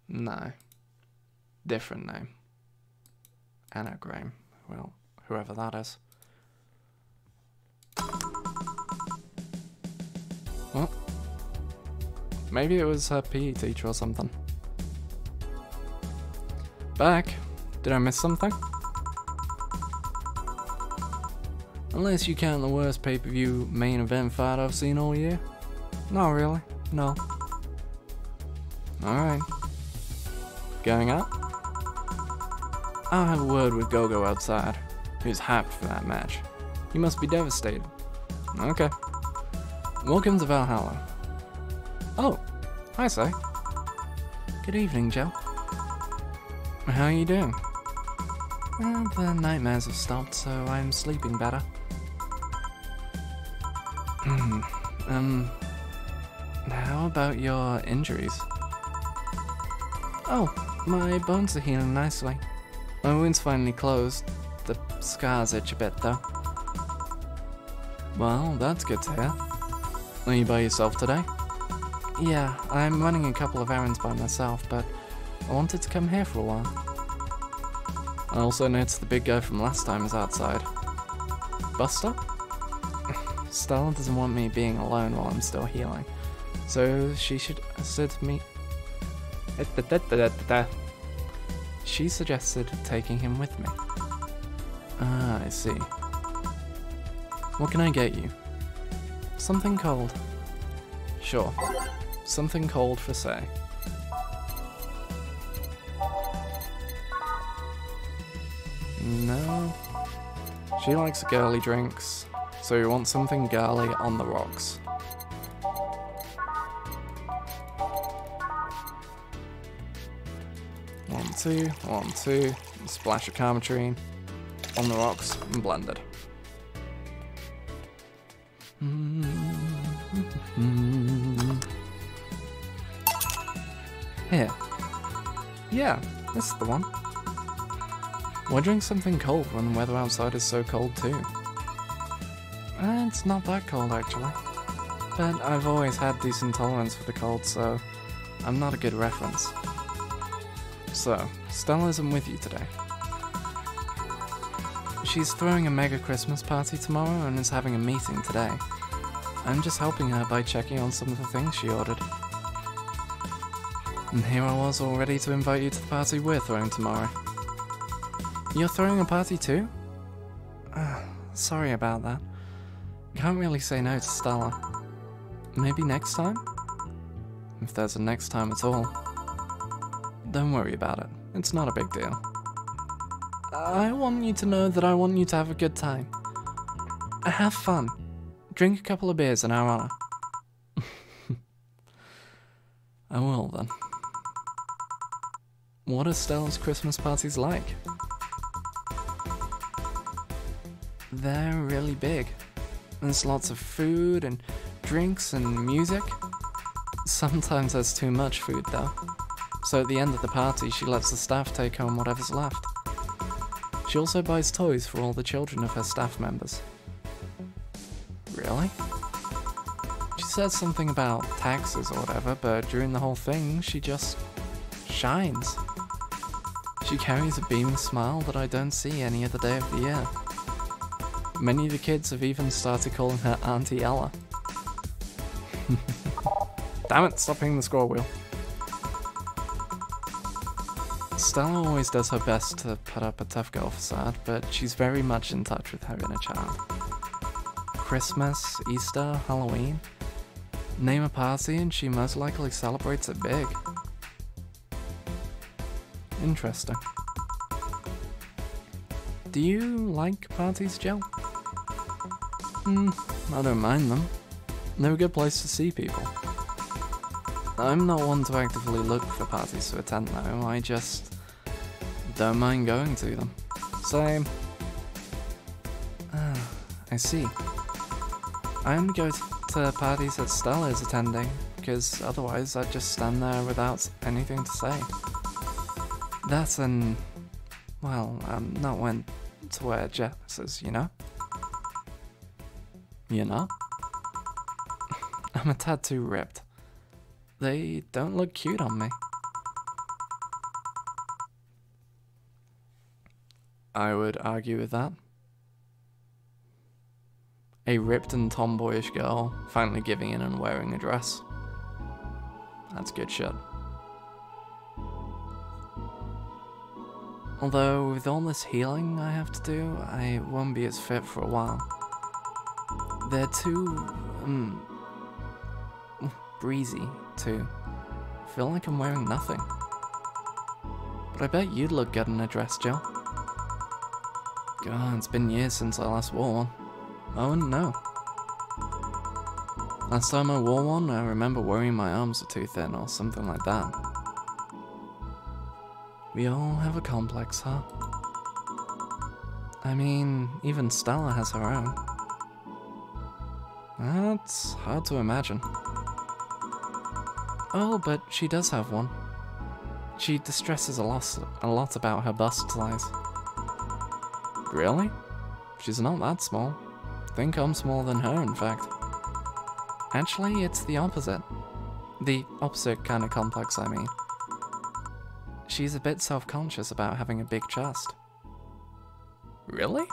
No. Different name. Anna Graham. Well, whoever that is. Well, maybe it was her PE teacher or something. Back. Did I miss something? Unless you count the worst pay-per-view main event fight I've seen all year. Not really, no. Alright. Going out? I'll have a word with Gogo outside, who's hyped for that match. He must be devastated. Okay. Welcome to Valhalla. Oh, hi, Say. Good evening, Joe. How are you doing? Well, the nightmares have stopped, so I'm sleeping better. How about your injuries? Oh, my bones are healing nicely. My wound's finally closed. The scars itch a bit, though. Well, that's good to hear. Are you by yourself today? Yeah, I'm running a couple of errands by myself, but I wanted to come here for a while. I also noticed the big guy from last time is outside. Bus stop? Stella doesn't want me being alone while I'm still healing, so she should assist me. She suggested taking him with me. Ah, I see. What can I get you? Something cold. Sure. Something cold for Say. No. She likes girly drinks, so you want something girly on the rocks. One, two, splash of Carmetrine on the rocks and blended. Here. Yeah, this is the one. Why drink something cold when the weather outside is so cold too? It's not that cold actually. But I've always had decent tolerance for the cold, so I'm not a good reference. So, Stella isn't with you today. She's throwing a mega Christmas party tomorrow and is having a meeting today. I'm just helping her by checking on some of the things she ordered. And here I was all ready to invite you to the party we're throwing tomorrow. You're throwing a party too? Sorry about that. Can't really say no to Stella. Maybe next time? If there's a next time at all. Don't worry about it. It's not a big deal. I want you to know that I want you to have a good time. Have fun. Drink a couple of beers in our honor. I will then. What are Stella's Christmas parties like? They're really big. There's lots of food and drinks and music. Sometimes there's too much food though. So at the end of the party, she lets the staff take home whatever's left. She also buys toys for all the children of her staff members. Really? She said something about taxes or whatever, but during the whole thing, she just shines. She carries a beaming smile that I don't see any other day of the year. Many of the kids have even started calling her Auntie Ella. Damn it, stop hitting the scroll wheel. Stella always does her best to put up a tough girl facade, but she's very much in touch with her inner child. Christmas, Easter, Halloween. Name a party and she most likely celebrates it big. Interesting. Do you like parties, Jill? I don't mind them. They're a good place to see people. I'm not one to actively look for parties to attend though, I just don't mind going to them. Same. I see. I only go to parties that Stella is attending, because otherwise I'd just stand there without anything to say. That's well, I'm not one to wear dresses, you know? You know? I'm a tad too ripped. They don't look cute on me. I would argue with that. A ripped and tomboyish girl finally giving in and wearing a dress. That's good shit. Although, with all this healing I have to do, I won't be as fit for a while. They're too, breezy, too. I feel like I'm wearing nothing. But I bet you'd look good in a dress, Jill. God, it's been years since I last wore one. I wouldn't know. Last time I wore one, I remember worrying my arms were too thin or something like that. We all have a complex, huh? I mean, even Stella has her own. That's hard to imagine. Oh, but she does have one. She distresses a lot about her bust size. Really? She's not that small. I think I'm smaller than her, in fact. Actually, it's the opposite. The opposite kind of complex, I mean. She's a bit self-conscious about having a big chest. Really?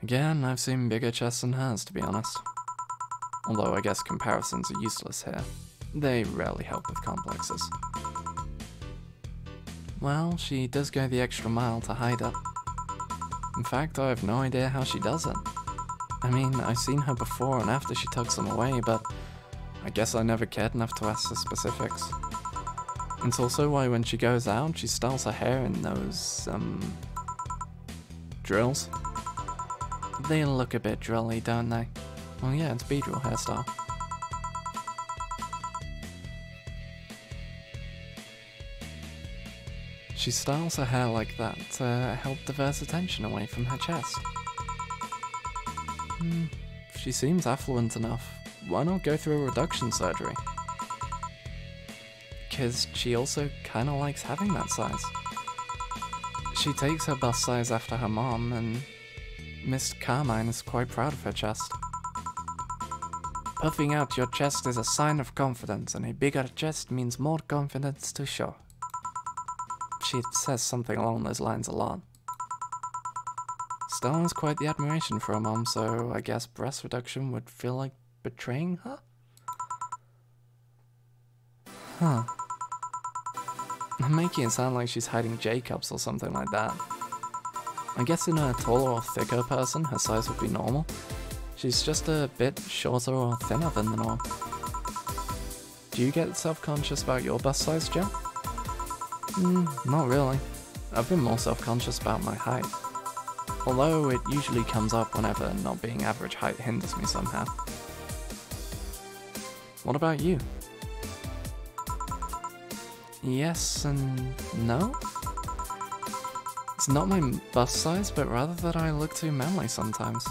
Again, I've seen bigger chests than hers, to be honest. Although I guess comparisons are useless here. They rarely help with complexes. Well, she does go the extra mile to hide it. In fact, I have no idea how she does it. I mean, I've seen her before and after she tucks them away, but I guess I never cared enough to ask the specifics. It's also why when she goes out, she styles her hair in those, drills. They look a bit drilly, don't they? Well, yeah, it's B-drill hairstyle. She styles her hair like that to help divert attention away from her chest. If she seems affluent enough, why not go through a reduction surgery? Because she also kinda likes having that size. She takes her bust size after her mom, and Miss Carmine is quite proud of her chest. Puffing out your chest is a sign of confidence, and a bigger chest means more confidence to show. She says something along those lines a lot. Stella has quite the admiration for her mom, so I guess breast reduction would feel like betraying her? Huh. I'm making it sound like she's hiding J-cups or something like that. I guess in a taller or thicker person, her size would be normal. She's just a bit shorter or thinner than the norm. Do you get self-conscious about your bust size, Jill? Not really. I've been more self-conscious about my height. Although it usually comes up whenever not being average height hinders me somehow. What about you? Yes and no? It's not my bust size, but rather that I look too manly sometimes.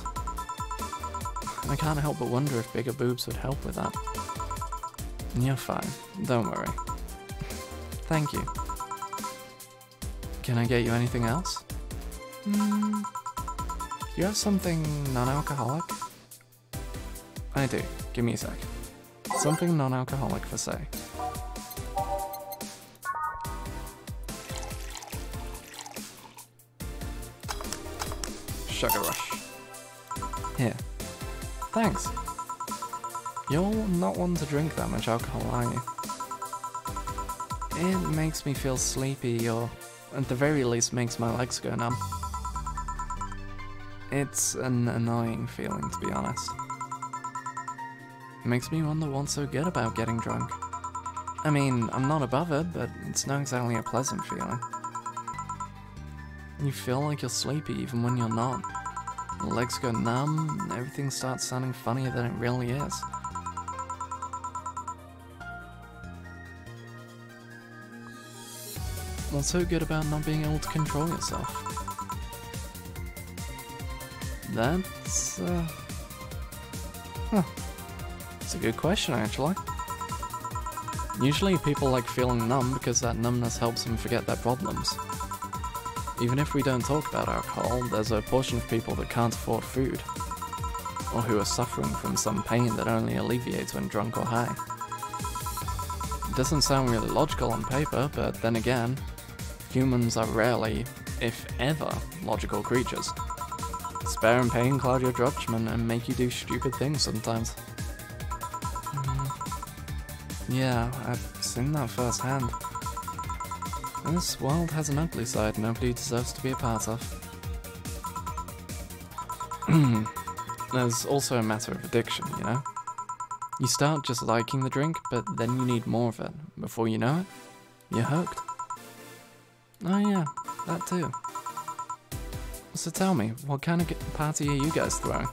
I can't help but wonder if bigger boobs would help with that. You're fine, don't worry. Thank you. Can I get you anything else? Do you have something non-alcoholic? I do, give me a sec. Something non-alcoholic for say. Sugar rush. Here. Thanks. You're not one to drink that much alcohol, are you? It makes me feel sleepy, or at the very least makes my legs go numb. It's an annoying feeling, to be honest. It makes me wonder what's so good about getting drunk. I mean, I'm not above it, but it's not exactly a pleasant feeling. You feel like you're sleepy even when you're not. Your legs go numb, and everything starts sounding funnier than it really is. What's so good about not being able to control yourself? That's, It's a good question, actually. Usually people like feeling numb because that numbness helps them forget their problems. Even if we don't talk about alcohol, there's a portion of people that can't afford food, or who are suffering from some pain that only alleviates when drunk or high. It doesn't sound really logical on paper, but then again, humans are rarely, if ever, logical creatures. Despair and pain cloud your judgment and make you do stupid things sometimes. Yeah, I've seen that firsthand. This world has an ugly side nobody deserves to be a part of. There's also a matter of addiction, you know? You start just liking the drink, but then you need more of it. Before you know it, you're hooked. Oh yeah, that too. So tell me, what kind of party are you guys throwing?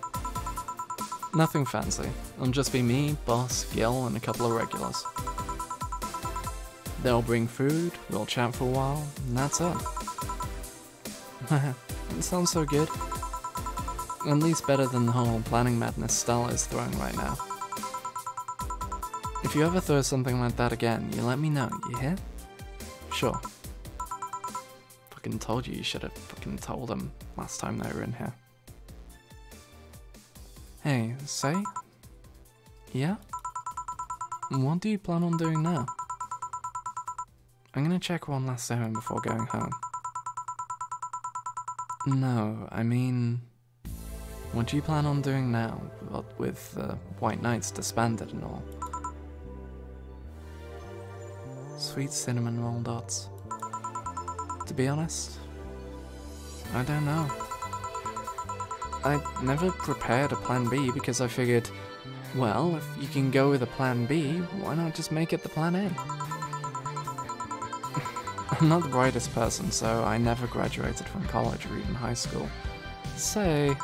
Nothing fancy. It'll just be me, Boss, Gil, and a couple of regulars. They'll bring food, we'll chat for a while, and that's it. It sounds so good. At least better than the whole planning madness Stella is throwing right now. If you ever throw something like that again, you let me know, you hear? Sure. Fucking told you should have fucking told them last time they were in here. Hey, say? Yeah? What do you plan on doing now? I'm gonna check one last errand before going home. No, I mean... What do you plan on doing now, with the White Knights disbanded and all? Sweet cinnamon roll dots. To be honest, I don't know. I never prepared a plan B because I figured, well, if you can go with a plan B, why not just make it the plan A? I'm not the brightest person, so I never graduated from college or even high school. Say,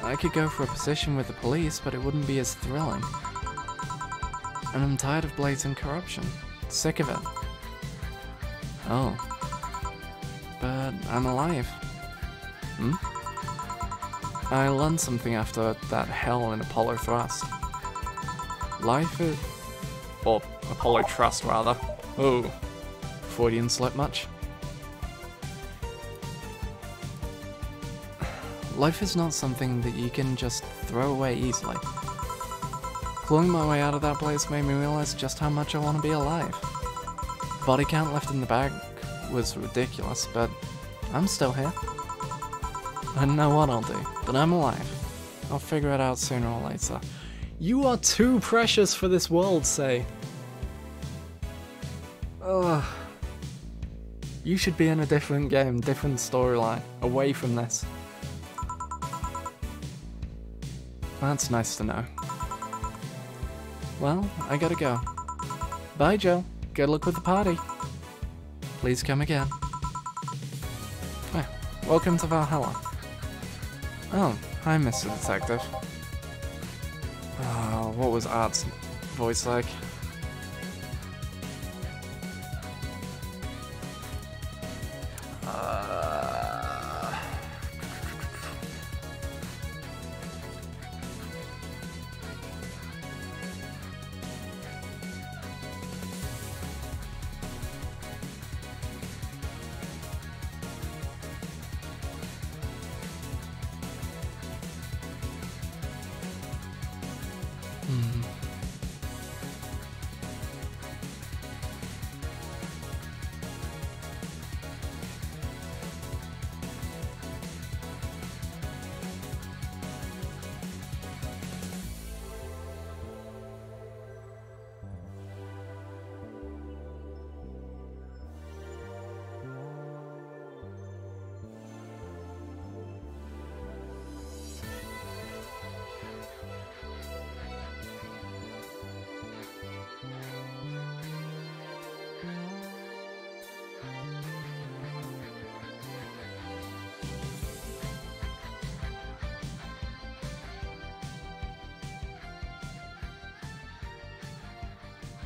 I could go for a position with the police, but it wouldn't be as thrilling. And I'm tired of blatant corruption. Sick of it. Oh. But I'm alive. Hmm? I learned something after that hell in Apollo Thrust. Life is... or Apollo Trust, rather. Oh. Freudian slip much? Life is not something that you can just throw away easily. Clawing my way out of that place made me realize just how much I want to be alive. Body count left in the bag was ridiculous, but I'm still here. I don't know what I'll do, but I'm alive. I'll figure it out sooner or later. You are too precious for this world, Say. Ugh. You should be in a different game, different storyline, away from this. That's nice to know. Well, I gotta go. Bye, Joe. Good luck with the party. Please come again. Welcome to Valhalla. Oh, hi, Mr. Detective. What was Art's voice like?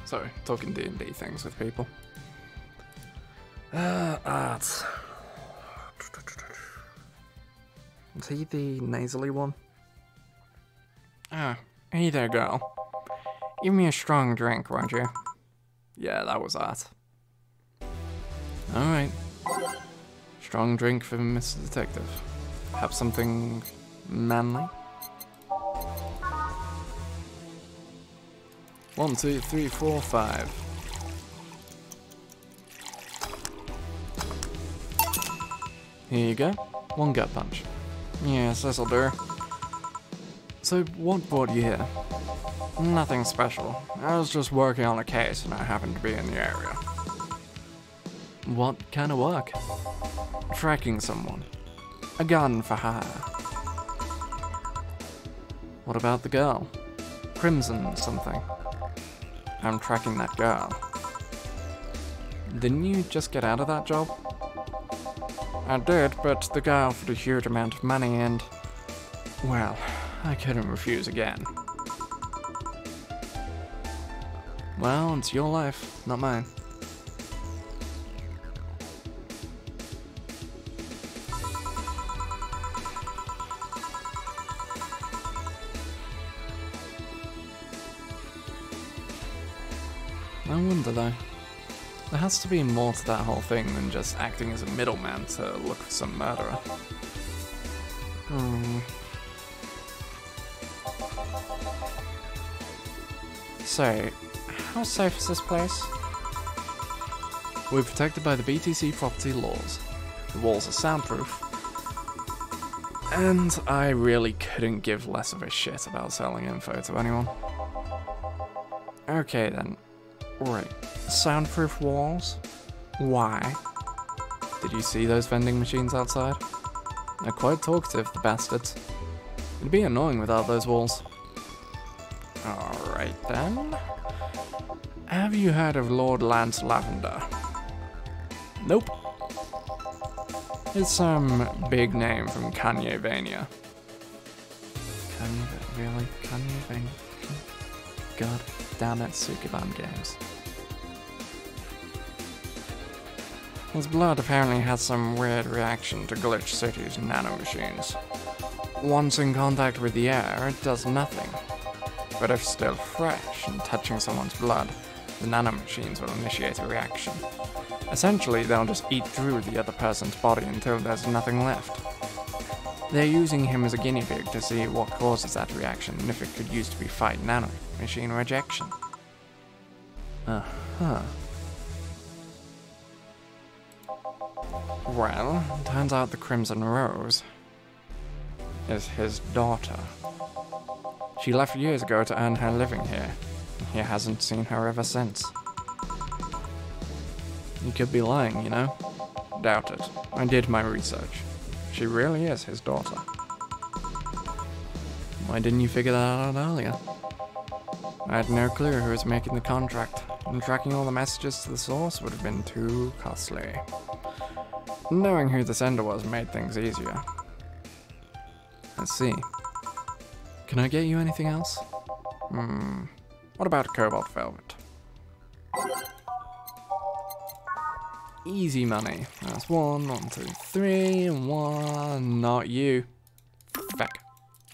Sorry, talking D&D things with people. Art. Is he the nasally one? Hey there, girl. Give me a strong drink, won't you? Yeah, that was Art. Alright. Strong drink for Mr. Detective. Have something manly? 1, 2, 3, 4, 5. Here you go. 1 gut punch. Yes, this'll do. So, what brought you here? Nothing special. I was just working on a case and I happened to be in the area. What kind of work? Tracking someone. A gun for hire. What about the girl? Crimson something. I'm tracking that girl. Didn't you just get out of that job? I did, but the guy offered a huge amount of money and, well, I couldn't refuse again. Well, it's your life, not mine. I wonder though. There has to be more to that whole thing than just acting as a middleman to look for some murderer. So, how safe is this place? We're protected by the BTC property laws. The walls are soundproof. And I really couldn't give less of a shit about selling info to anyone. Okay then. Right. Soundproof walls? Why? Did you see those vending machines outside? They're quite talkative, the bastards. It'd be annoying without those walls. Alright then. Have you heard of Lord Lance Lavender? Nope. It's some big name from Kanye-vania. Really? Kanye-vania? God damn it, Sukeban Games. His blood apparently has some weird reaction to Glitch City's nanomachines. Once in contact with the air, it does nothing. But if still fresh and touching someone's blood, the nanomachines will initiate a reaction. Essentially, they'll just eat through the other person's body until there's nothing left. They're using him as a guinea pig to see what causes that reaction and if it could use to be fight nanomachine rejection. Uh-huh. Well, turns out the Crimson Rose is his daughter. She left years ago to earn her living here. He hasn't seen her ever since. He could be lying, you know? Doubt it. I did my research. She really is his daughter. Why didn't you figure that out earlier? I had no clue who was making the contract, and tracking all the messages to the source would have been too costly. Knowing who the sender was made things easier. I see. Can I get you anything else? What about cobalt velvet? Easy money. That's 1, 2, 3, and 1. Not you. Feck.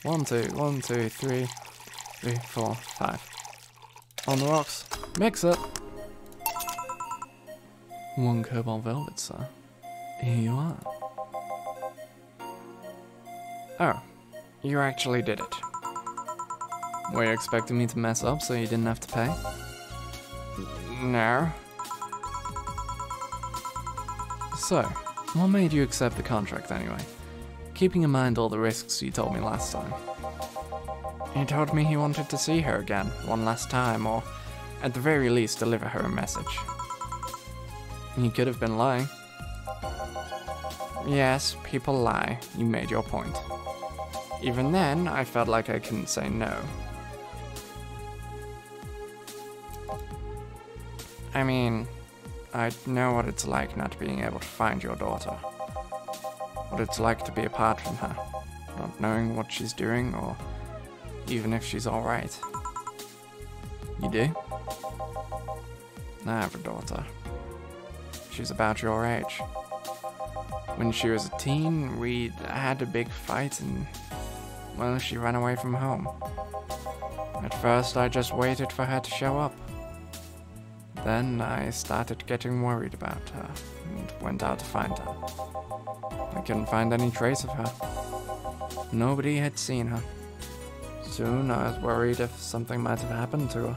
1, 2, 1, 2, 3, 3, 4, 5. On the rocks. Mix it. 1 cobalt velvet, sir. Here you are. Oh, you actually did it. Were you expecting me to mess up so you didn't have to pay? No. So, what made you accept the contract anyway? Keeping in mind all the risks you told me last time. He told me he wanted to see her again, one last time, or at the very least deliver her a message. He could have been lying. Yes, people lie. You made your point. Even then, I felt like I couldn't say no. I mean, I know what it's like not being able to find your daughter. What it's like to be apart from her, not knowing what she's doing or even if she's alright. You do? I have a daughter. She's about your age. When she was a teen, we had a big fight and, well, she ran away from home. At first, I just waited for her to show up. Then I started getting worried about her and went out to find her. I couldn't find any trace of her. Nobody had seen her. Soon I was worried if something might have happened to her.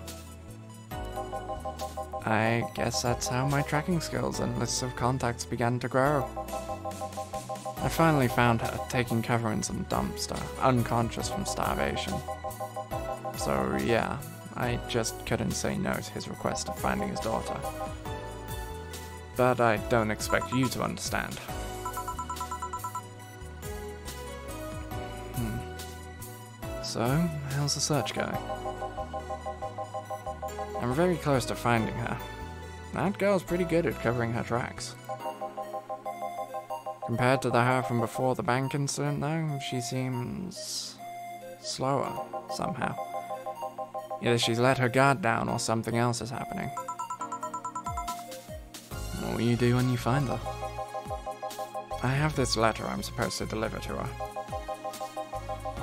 I guess that's how my tracking skills and lists of contacts began to grow. I finally found her, taking cover in some dumpster, unconscious from starvation. So yeah, I just couldn't say no to his request of finding his daughter. But I don't expect you to understand. So, how's the search going? I'm very close to finding her. That girl's pretty good at covering her tracks. Compared to the her from before the bank incident, though, she seems slower, somehow. Either she's let her guard down or something else is happening. What will you do when you find her? I have this letter I'm supposed to deliver to her.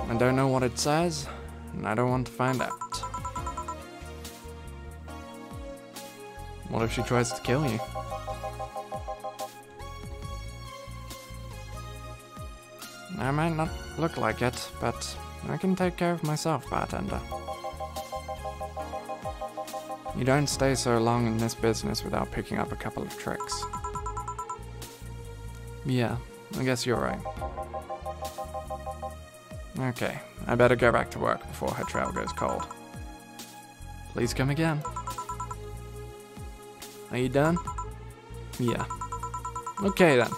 I don't know what it says, and I don't want to find out. What if she tries to kill you? I might not look like it, but I can take care of myself, bartender. You don't stay so long in this business without picking up a couple of tricks. Yeah, I guess you're right. Okay, I better go back to work before her trail goes cold. Please come again. Are you done? Yeah. Okay then.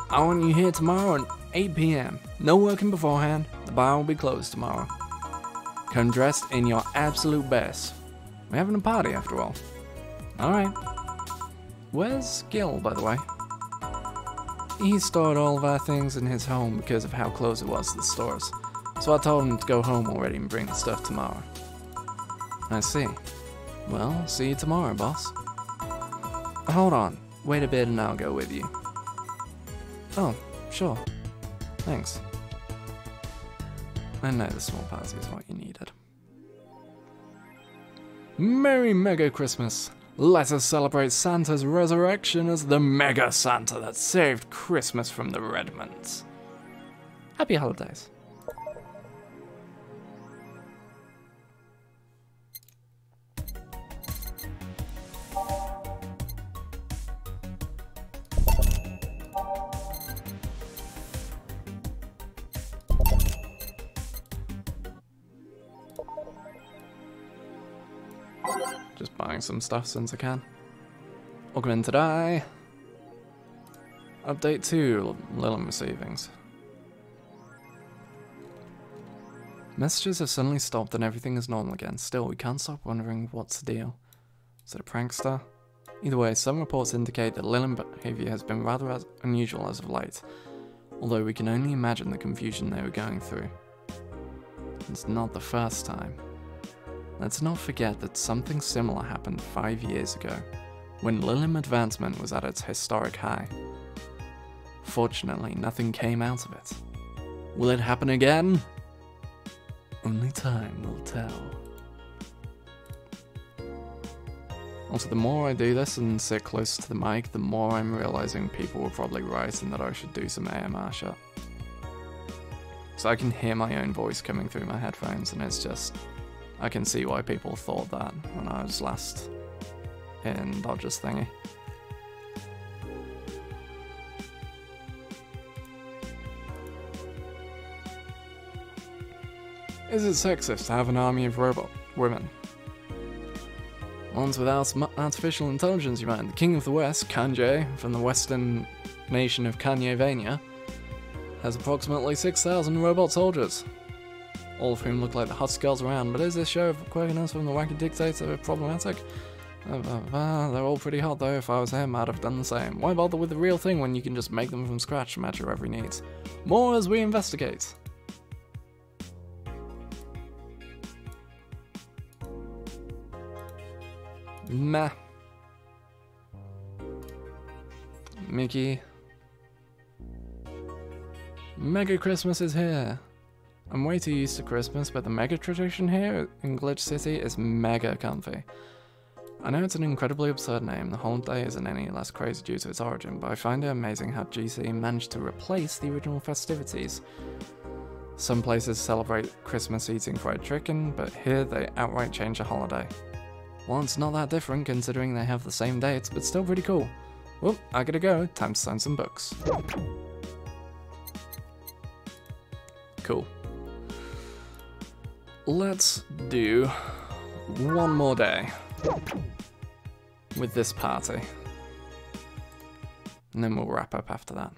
I want you here tomorrow at 8 PM. No working beforehand. The bar will be closed tomorrow. Come dressed in your absolute best. We're having a party after all. Alright. Where's Gil, by the way? He stored all of our things in his home because of how close it was to the stores. So I told him to go home already and bring the stuff tomorrow. I see. Well, see you tomorrow, boss. Hold on. Wait a bit and I'll go with you. Oh, sure. Thanks. I know the small party is what you needed. Merry Mega Christmas! Let us celebrate Santa's resurrection as the Mega Santa that saved Christmas from the Redmonds. Happy holidays. Just buying some stuff since I can. Welcome in today. Update 2, Lilum receivings. Messages have suddenly stopped and everything is normal again. Still, we can't stop wondering what's the deal. Is it a prankster? Either way, some reports indicate that Lilum behavior has been rather unusual as of late. Although we can only imagine the confusion they were going through. It's not the first time. Let's not forget that something similar happened 5 years ago, when Lilum advancement was at its historic high. Fortunately, nothing came out of it. Will it happen again? Only time will tell. Also, the more I do this and sit close to the mic, the more I'm realizing people were probably right and that I should do some AMR shit. So I can hear my own voice coming through my headphones and it's just... I can see why people thought that when I was last in Dodger's thingy. Is it sexist to have an army of robot women? Ones without artificial intelligence, you mind. The King of the West, Kanye, from the western nation of Kanyevania, has approximately 6,000 robot soldiers. All of whom look like the hottest girls around, but is this show of quirkiness from the wacky dictator problematic? They're all pretty hot though. If I was him, I'd have done the same. Why bother with the real thing when you can just make them from scratch to match your every needs? More as we investigate. Meh. Mickey. Mega Christmas is here. I'm way too used to Christmas, but the mega tradition here in Glitch City is mega comfy. I know it's an incredibly absurd name, the holiday isn't any less crazy due to its origin, but I find it amazing how GC managed to replace the original festivities. Some places celebrate Christmas eating fried chicken, but here they outright change the holiday. Well, it's not that different considering they have the same dates, but still pretty cool. Well, I gotta go, time to sign some books. Cool. Let's do one more day with this party. And then we'll wrap up after that.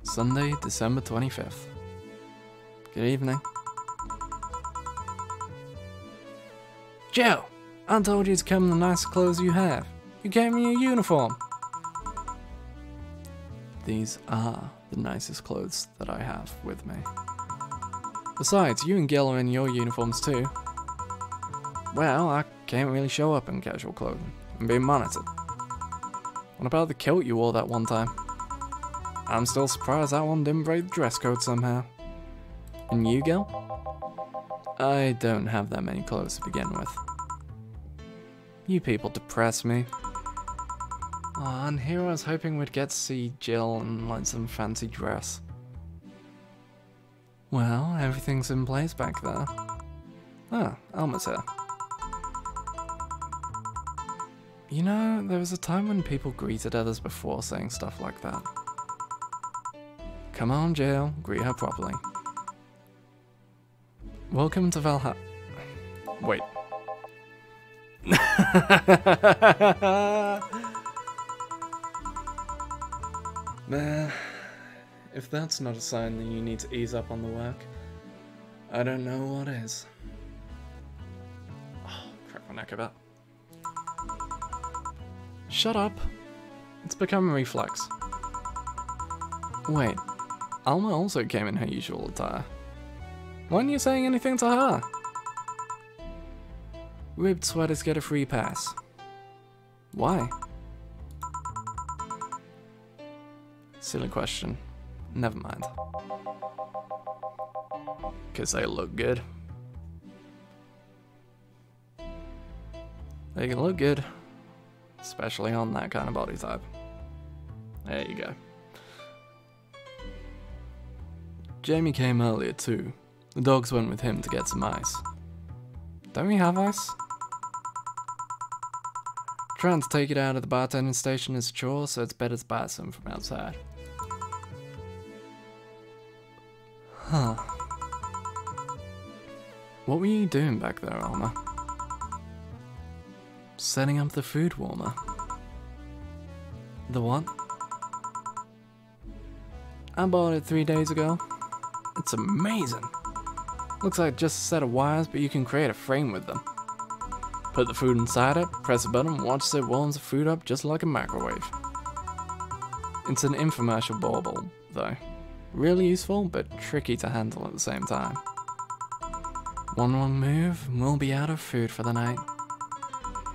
Sunday, December 25th. Good evening. Joe, I told you to come in the nicest clothes you have. You gave me a uniform. These are the nicest clothes that I have with me. Besides, you and Gil are in your uniforms too. Well, I can't really show up in casual clothing. I'm being monitored. What about the kilt you wore that one time? I'm still surprised that one didn't break the dress code somehow. And you, Gil? I don't have that many clothes to begin with. You people depress me. Aw, and here I was hoping we'd get to see Jill in like some fancy dress. Well, everything's in place back there. Ah, Alma's here. You know, there was a time when people greeted others before saying stuff like that. Come on, Jill, greet her properly. Welcome to Valhalla. Wait. Man, if that's not a sign that you need to ease up on the work, I don't know what is. Oh, crack my neck about. Shut up. It's become a reflex. Wait, Alma also came in her usual attire. Why aren't you saying anything to her? Ribbed sweaters get a free pass. Why? Silly question. Never mind. 'Cause they look good. They can look good. Especially on that kind of body type. There you go. Jamie came earlier too. The dogs went with him to get some ice. Don't we have ice? Trying to take it out of the bartending station is a chore, so it's better to buy some from outside. Huh. What were you doing back there, Alma? Setting up the food warmer. The what? I bought it 3 days ago. It's amazing. Looks like just a set of wires, but you can create a frame with them. Put the food inside it, press a button, watch as it warms the food up just like a microwave. It's an infomercial bauble, though. Really useful, but tricky to handle at the same time. One wrong move, and we'll be out of food for the night.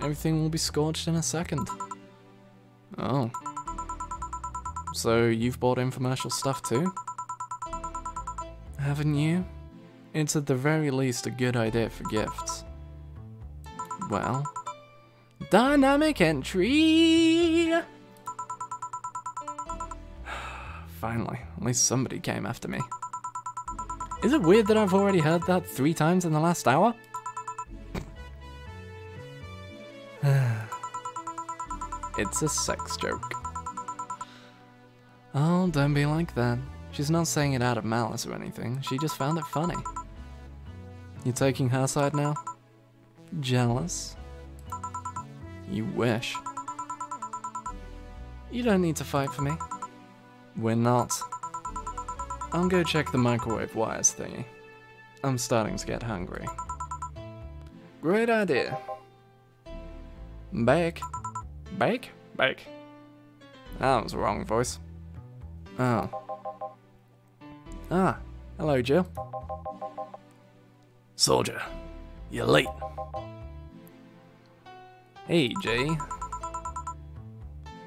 Everything will be scorched in a second. Oh. So you've bought infomercial stuff too? Haven't you? It's at the very least a good idea for gifts. Well, dynamic entry! Finally, at least somebody came after me. Is it weird that I've already heard that 3 times in the last hour? It's a sex joke. Oh, don't be like that. She's not saying it out of malice or anything, she just found it funny. You taking her side now? Jealous? You wish. You don't need to fight for me. We're not. I'll go check the microwave wires thingy. I'm starting to get hungry. Great idea. Bake. Bake? Bake. That was the wrong voice. Oh. Ah, hello, Jill. Soldier, you're late. Hey, Jay.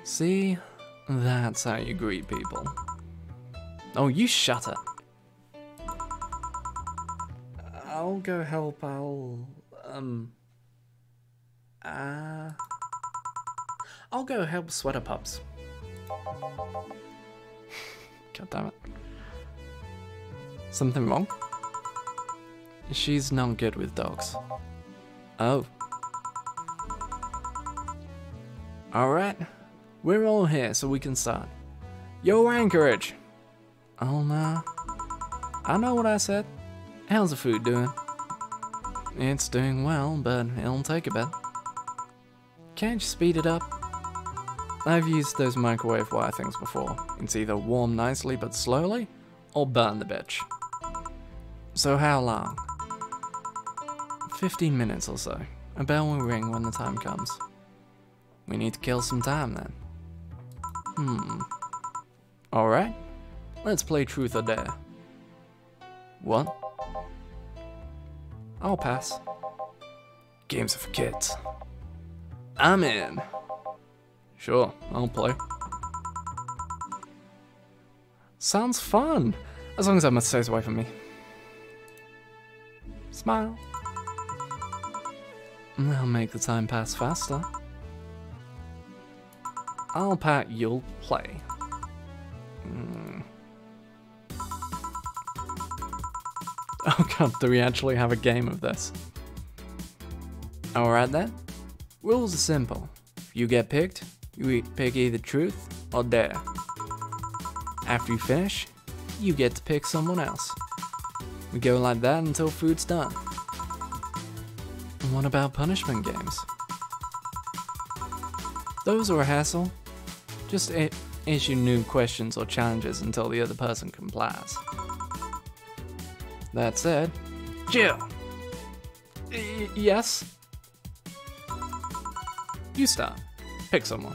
See? That's how you greet people. Oh, you shut up. I'll go help, I'll go help Sweater Pups. God damn it. Something wrong? She's not good with dogs. Oh. Alright. We're all here, so we can start. Yo, Anchorage! Oh, no. I know what I said. How's the food doing? It's doing well, but it'll take a bit. Can't you speed it up? I've used those microwave wire things before. It's either warm nicely but slowly, or burn the bitch. So how long? 15 minutes or so. A bell will ring when the time comes. We need to kill some time then. Alright, let's play truth or dare. What? I'll pass. Games are for kids. I'm in. Sure, I'll play. Sounds fun, as long as Emma stays away from me. Smile. That'll make the time pass faster. I'll pat, you'll play. Oh god, do we actually have a game of this? Alright then. Rules are simple. If you get picked, you pick either truth or dare. After you finish, you get to pick someone else. We go like that until food's done. And what about punishment games? Those are a hassle. Just issue new questions or challenges until the other person complies. That said, Jill! Yes? You start. Pick someone.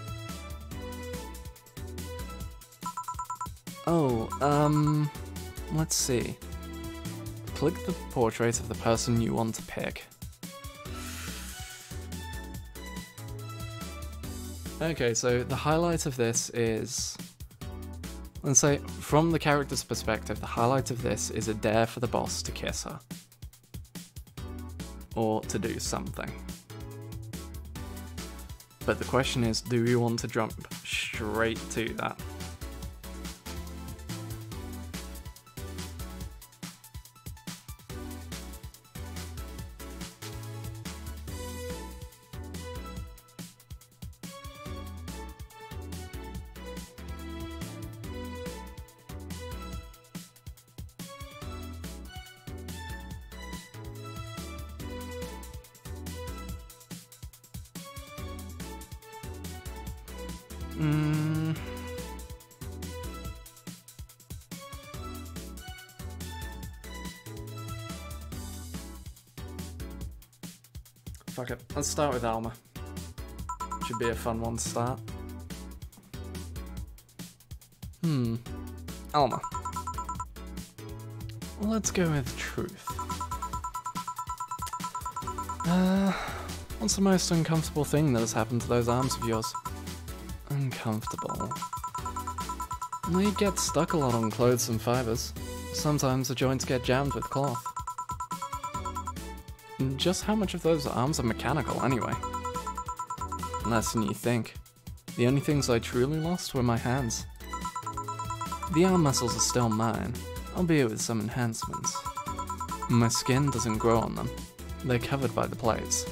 Oh, let's see. Click the portrait of the person you want to pick. Okay, so the highlight of this is... Let's say, from the character's perspective, the highlight of this is a dare for the boss to kiss her. Or to do something. But the question is, do you want to jump straight to that? Fuck it, let's start with Alma. Should be a fun one to start. Alma. Well, let's go with truth. What's the most uncomfortable thing that has happened to those arms of yours? Uncomfortable. They get stuck a lot on clothes and fibers. Sometimes the joints get jammed with cloth. Just how much of those arms are mechanical, anyway? Less than you think. The only things I truly lost were my hands. The arm muscles are still mine, albeit with some enhancements. My skin doesn't grow on them. They're covered by the plates.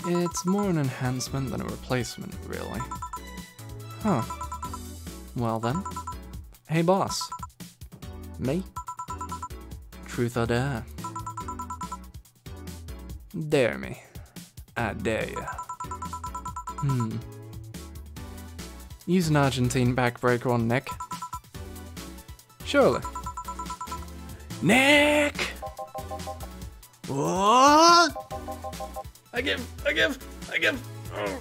It's more an enhancement than a replacement, really. Huh. Well then. Hey boss. Me? Truth or dare? Dare me. I dare ya. Use an Argentine backbreaker on Nick. Surely. Nick! What? I give. Oh.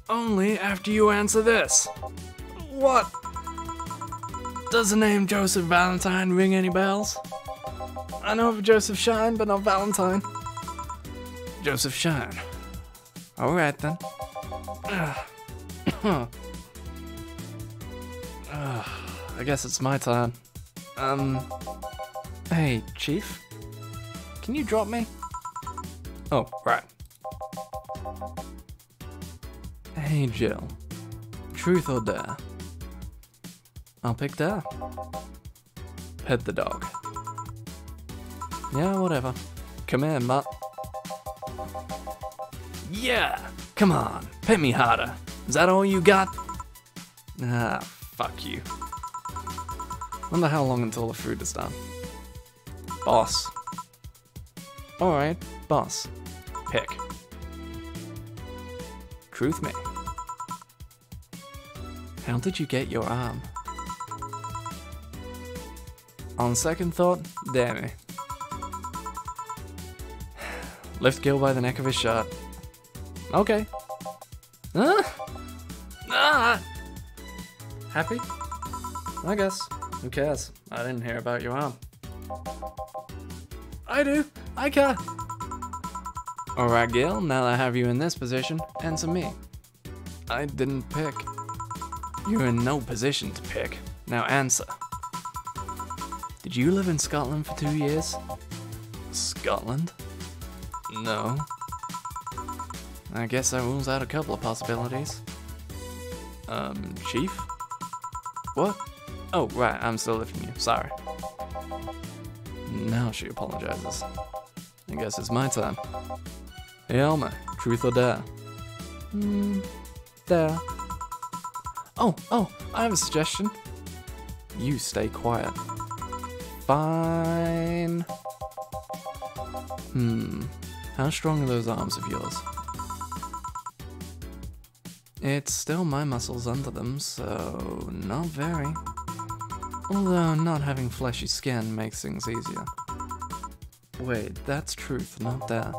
Only after you answer this. What? Does the name Joseph Valentine ring any bells? I know of Joseph Shine, but not Valentine. Joseph Shine. Alright then. I guess it's my turn. Hey, Chief? Can you drop me? Oh, right. Hey, Jill. Truth or dare? I'll pick dare. Pet the dog. Yeah, whatever. Come here, mutt. Yeah! Come on, pet me harder. Is that all you got? Ah, fuck you. Wonder how long until the food is done. Boss. Alright, boss. Pick. Truth me. How did you get your arm? On second thought, dare me. Lift Gil by the neck of his shirt. Okay. Happy? I guess. Who cares? I didn't hear about your arm. I do. I care. Alright, Gil, now that I have you in this position, answer me. I didn't pick. You're in no position to pick. Now answer. Did you live in Scotland for 2 years? Scotland? No. I guess that rules out a couple of possibilities. Chief? What? Oh, right, I'm still lifting you. Sorry. Now she apologizes. I guess it's my turn. Hey, Elmer, truth or dare? Dare. Oh, I have a suggestion. You stay quiet. Fine. How strong are those arms of yours? It's still my muscles under them, so not very. Although not having fleshy skin makes things easier. Wait, that's truth, not dare.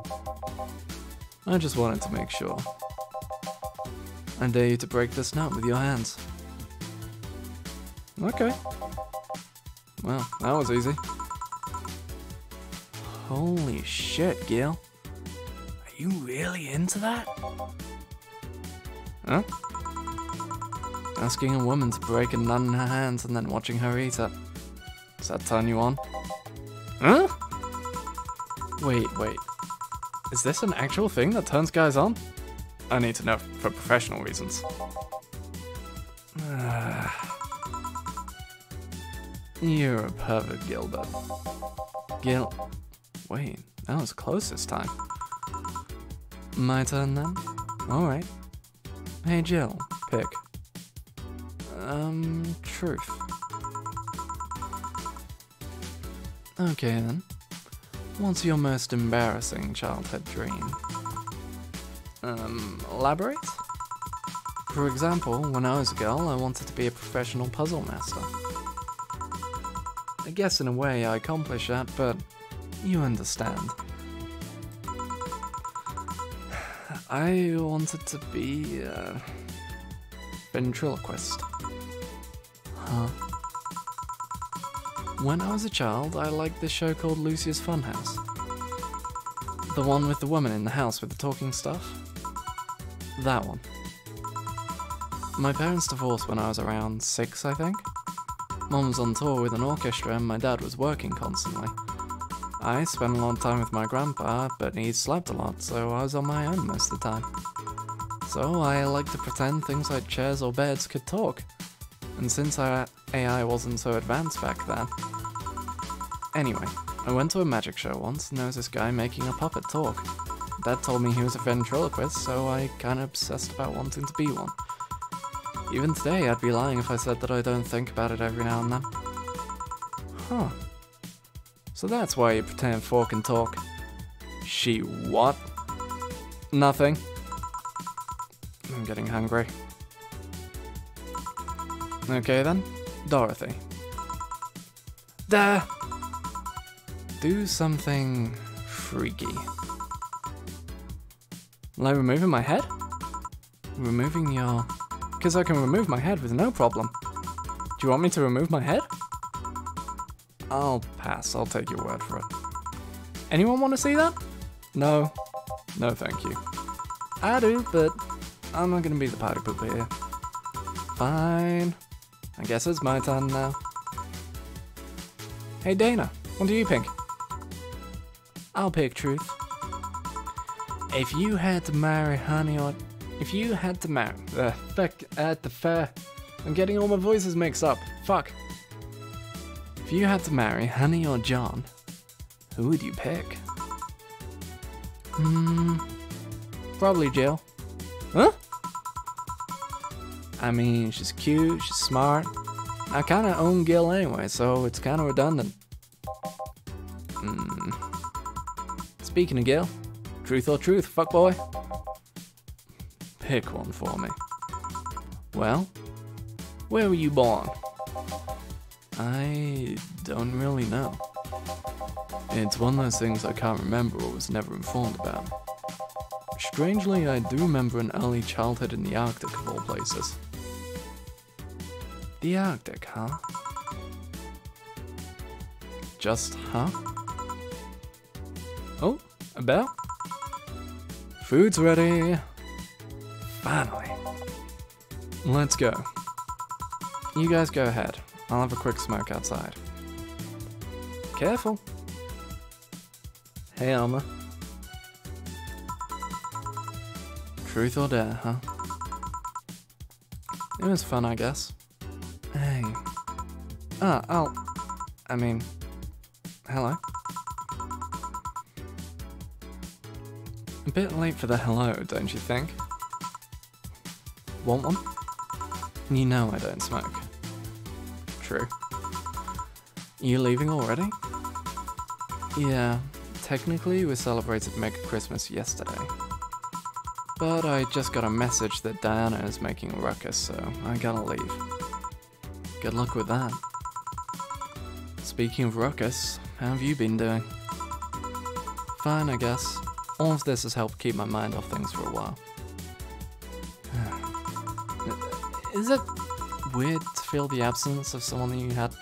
I just wanted to make sure. I dare you to break this nut with your hands. Okay. Well, that was easy. Holy shit, Gil. Are you really into that? Huh? Asking a woman to break a nut in her hands and then watching her eat it. Does that turn you on? Huh? Wait. Is this an actual thing that turns guys on? I need to know for professional reasons. You're a pervert, Gilbert. Gil... Wait, that was close this time. My turn then? Alright. Hey Jill, pick. Truth. Okay then. What's your most embarrassing childhood dream? Elaborate? For example, when I was a girl, I wanted to be a professional puzzle master. I guess in a way I accomplished that, but you understand. I wanted to be a ventriloquist. Huh? When I was a child, I liked this show called Lucia's Funhouse. The one with the woman in the house with the talking stuff? That one. My parents divorced when I was around 6, I think. Mom was on tour with an orchestra and my dad was working constantly. I spent a lot of time with my grandpa, but he slept a lot, so I was on my own most of the time. So I liked to pretend things like chairs or beds could talk. And since AI wasn't so advanced back then. Anyway, I went to a magic show once and there was this guy making a puppet talk. Dad told me he was a ventriloquist, so I kinda obsessed about wanting to be one. Even today, I'd be lying if I said that I don't think about it every now and then. Huh. So that's why you pretend fork and talk. She what? Nothing. I'm getting hungry. Okay then, Dorothy. Duh! Do something freaky. Like removing my head? Removing your... Because I can remove my head with no problem. Do you want me to remove my head? I'll pass, I'll take your word for it. Anyone want to see that? No. No thank you. I do, but I'm not gonna be the party pooper here. Fine. I guess it's my turn now. Hey Dana, what do you pick? I'll pick truth. If you had to marry honey or... If you had to marry... Back at the fair. I'm getting all my voices mixed up. Fuck. If you had to marry Honey or John, who would you pick? Probably Jill. Huh? I mean, she's cute, she's smart. I kinda own Gil anyway, so it's kinda redundant. Speaking of Gil, truth or truth, fuckboy? Pick one for me. Well, where were you born? I don't really know. It's one of those things I can't remember or was never informed about. Strangely, I do remember an early childhood in the Arctic of all places. The Arctic, huh? Just huh? Oh, a bell? Food's ready! Finally. Let's go. You guys go ahead. I'll have a quick smoke outside. Careful. Hey, Alma. Truth or dare, huh? It was fun, I guess. Hey. I mean, hello. A bit late for the hello, don't you think? Want one? You know I don't smoke. True. You leaving already? Yeah, technically we celebrated Mega Christmas yesterday. But I just got a message that Diana is making a ruckus, so I gotta leave. Good luck with that. Speaking of ruckus, how have you been doing? Fine, I guess. All of this has helped keep my mind off things for a while. Is it weird to feel the absence of someone that you had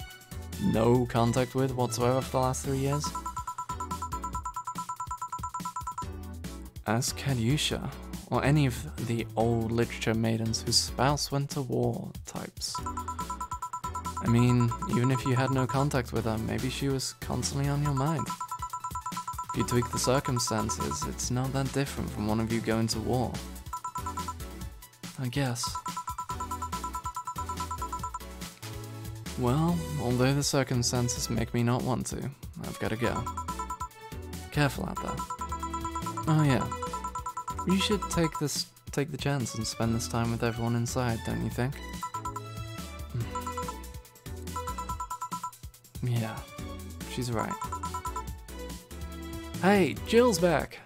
no contact with whatsoever for the last 3 years? Ask Kadyusha, or any of the old literature maidens whose spouse went to war types. I mean, even if you had no contact with her, maybe she was constantly on your mind. If you tweak the circumstances, it's not that different from one of you going to war. I guess. Well, although the circumstances make me not want to, I've gotta go. Careful out there. Oh yeah, you should take the chance and spend this time with everyone inside, don't you think? Yeah, she's right. Hey, Jill's back!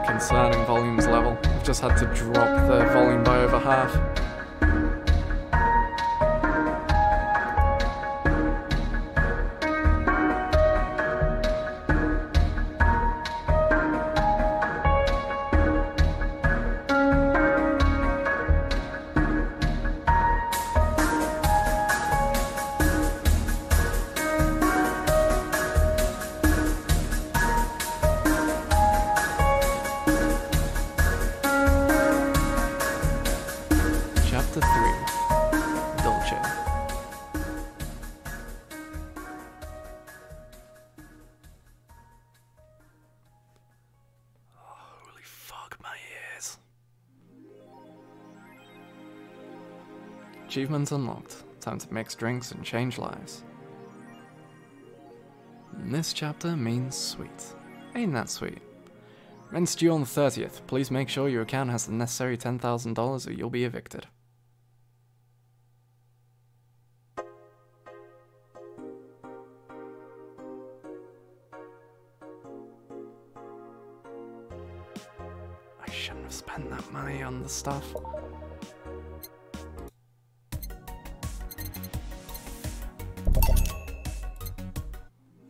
Concerning volumes level. I've just had to drop the volume by over half. Chapter 3, Dolce. Holy fuck, my ears. Achievements unlocked. Time to mix drinks and change lives. And this chapter means sweet. Ain't that sweet? Rent's due on the 30th. Please make sure your account has the necessary $10,000 or you'll be evicted. I shouldn't have spent that money on the stuff.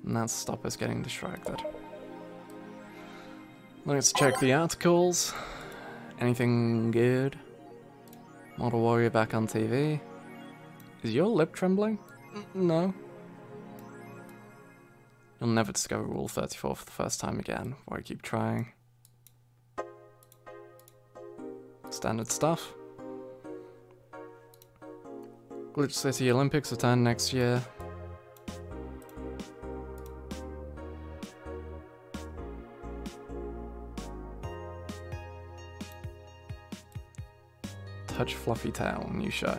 And that'll stop us getting distracted. Let's check the articles. Anything good? Model Warrior back on TV. Is your lip trembling? No. You'll never discover Rule 34 for the first time again. Why keep trying? Standard stuff. Glitch City Olympics return next year. Touch Fluffy Tail, new show.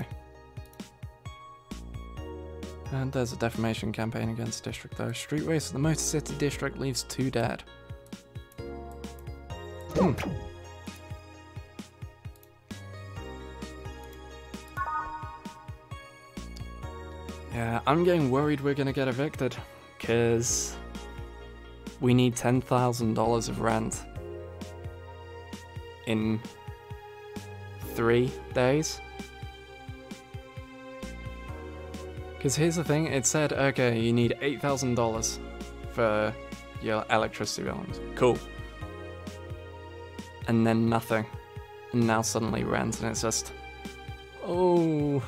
And there's a defamation campaign against District though. Street race at the Motor City District leaves 2 dead. Yeah, I'm getting worried we're gonna get evicted, because we need $10,000 of rent in 3 days. Because here's the thing, it said, okay, you need $8,000 for your electricity bills. Cool. And then nothing. And now suddenly rent, and it's just, oh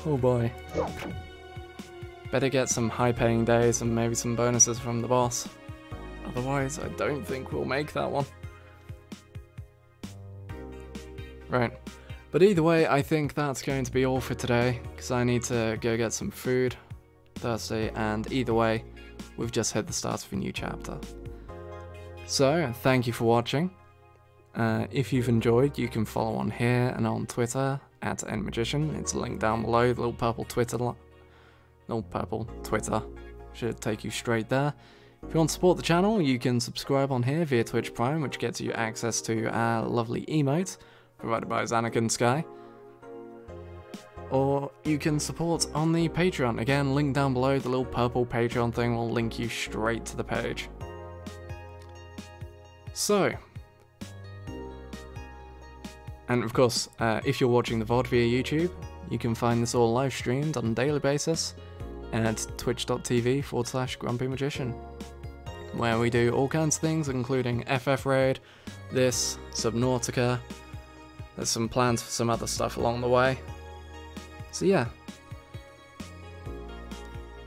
boy. Better get some high-paying days and maybe some bonuses from the boss. Otherwise, I don't think we'll make that one. Right. But either way, I think that's going to be all for today, because I need to go get some food. Thirsty, and either way, we've just hit the start of a new chapter. So, thank you for watching. If you've enjoyed, you can follow on here and on Twitter @NMagician. It's linked down below. The little purple Twitter should take you straight there. If you want to support the channel, you can subscribe on here via Twitch Prime, which gets you access to our lovely emotes provided by Xanakin Sky. Or you can support on the Patreon. Again, link down below. The little purple Patreon thing will link you straight to the page. So, and of course, if you're watching the VOD via YouTube, you can find this all live streamed on a daily basis at twitch.tv/GrumpyMagician, where we do all kinds of things, including FF Raid, this, Subnautica. There's some plans for some other stuff along the way. So yeah.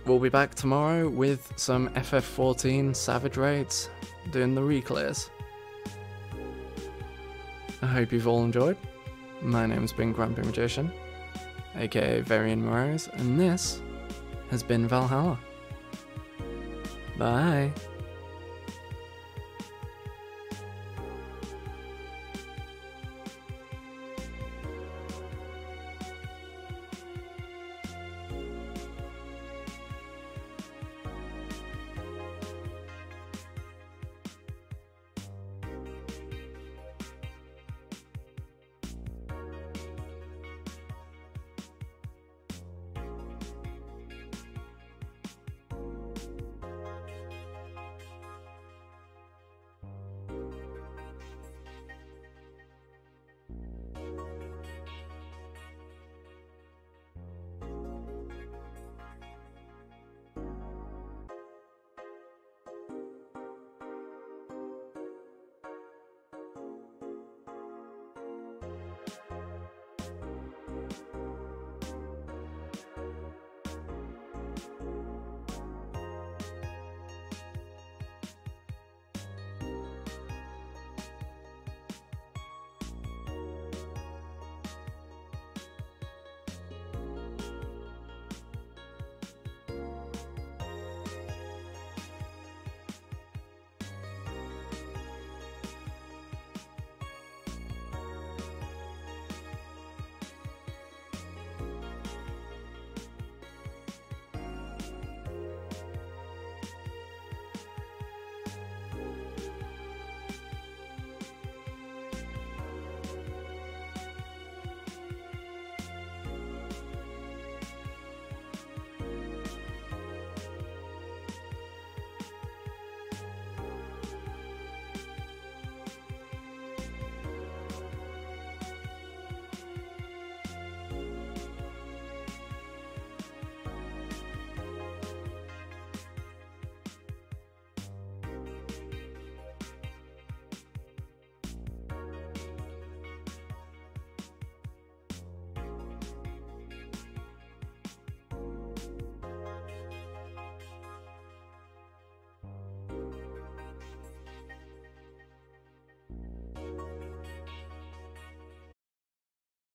We'll be back tomorrow with some FF14 Savage Raids, doing the reclears. I hope you've all enjoyed. My name's been Grumpy Magician, aka Varian Morose, and this has been Valhalla. Bye!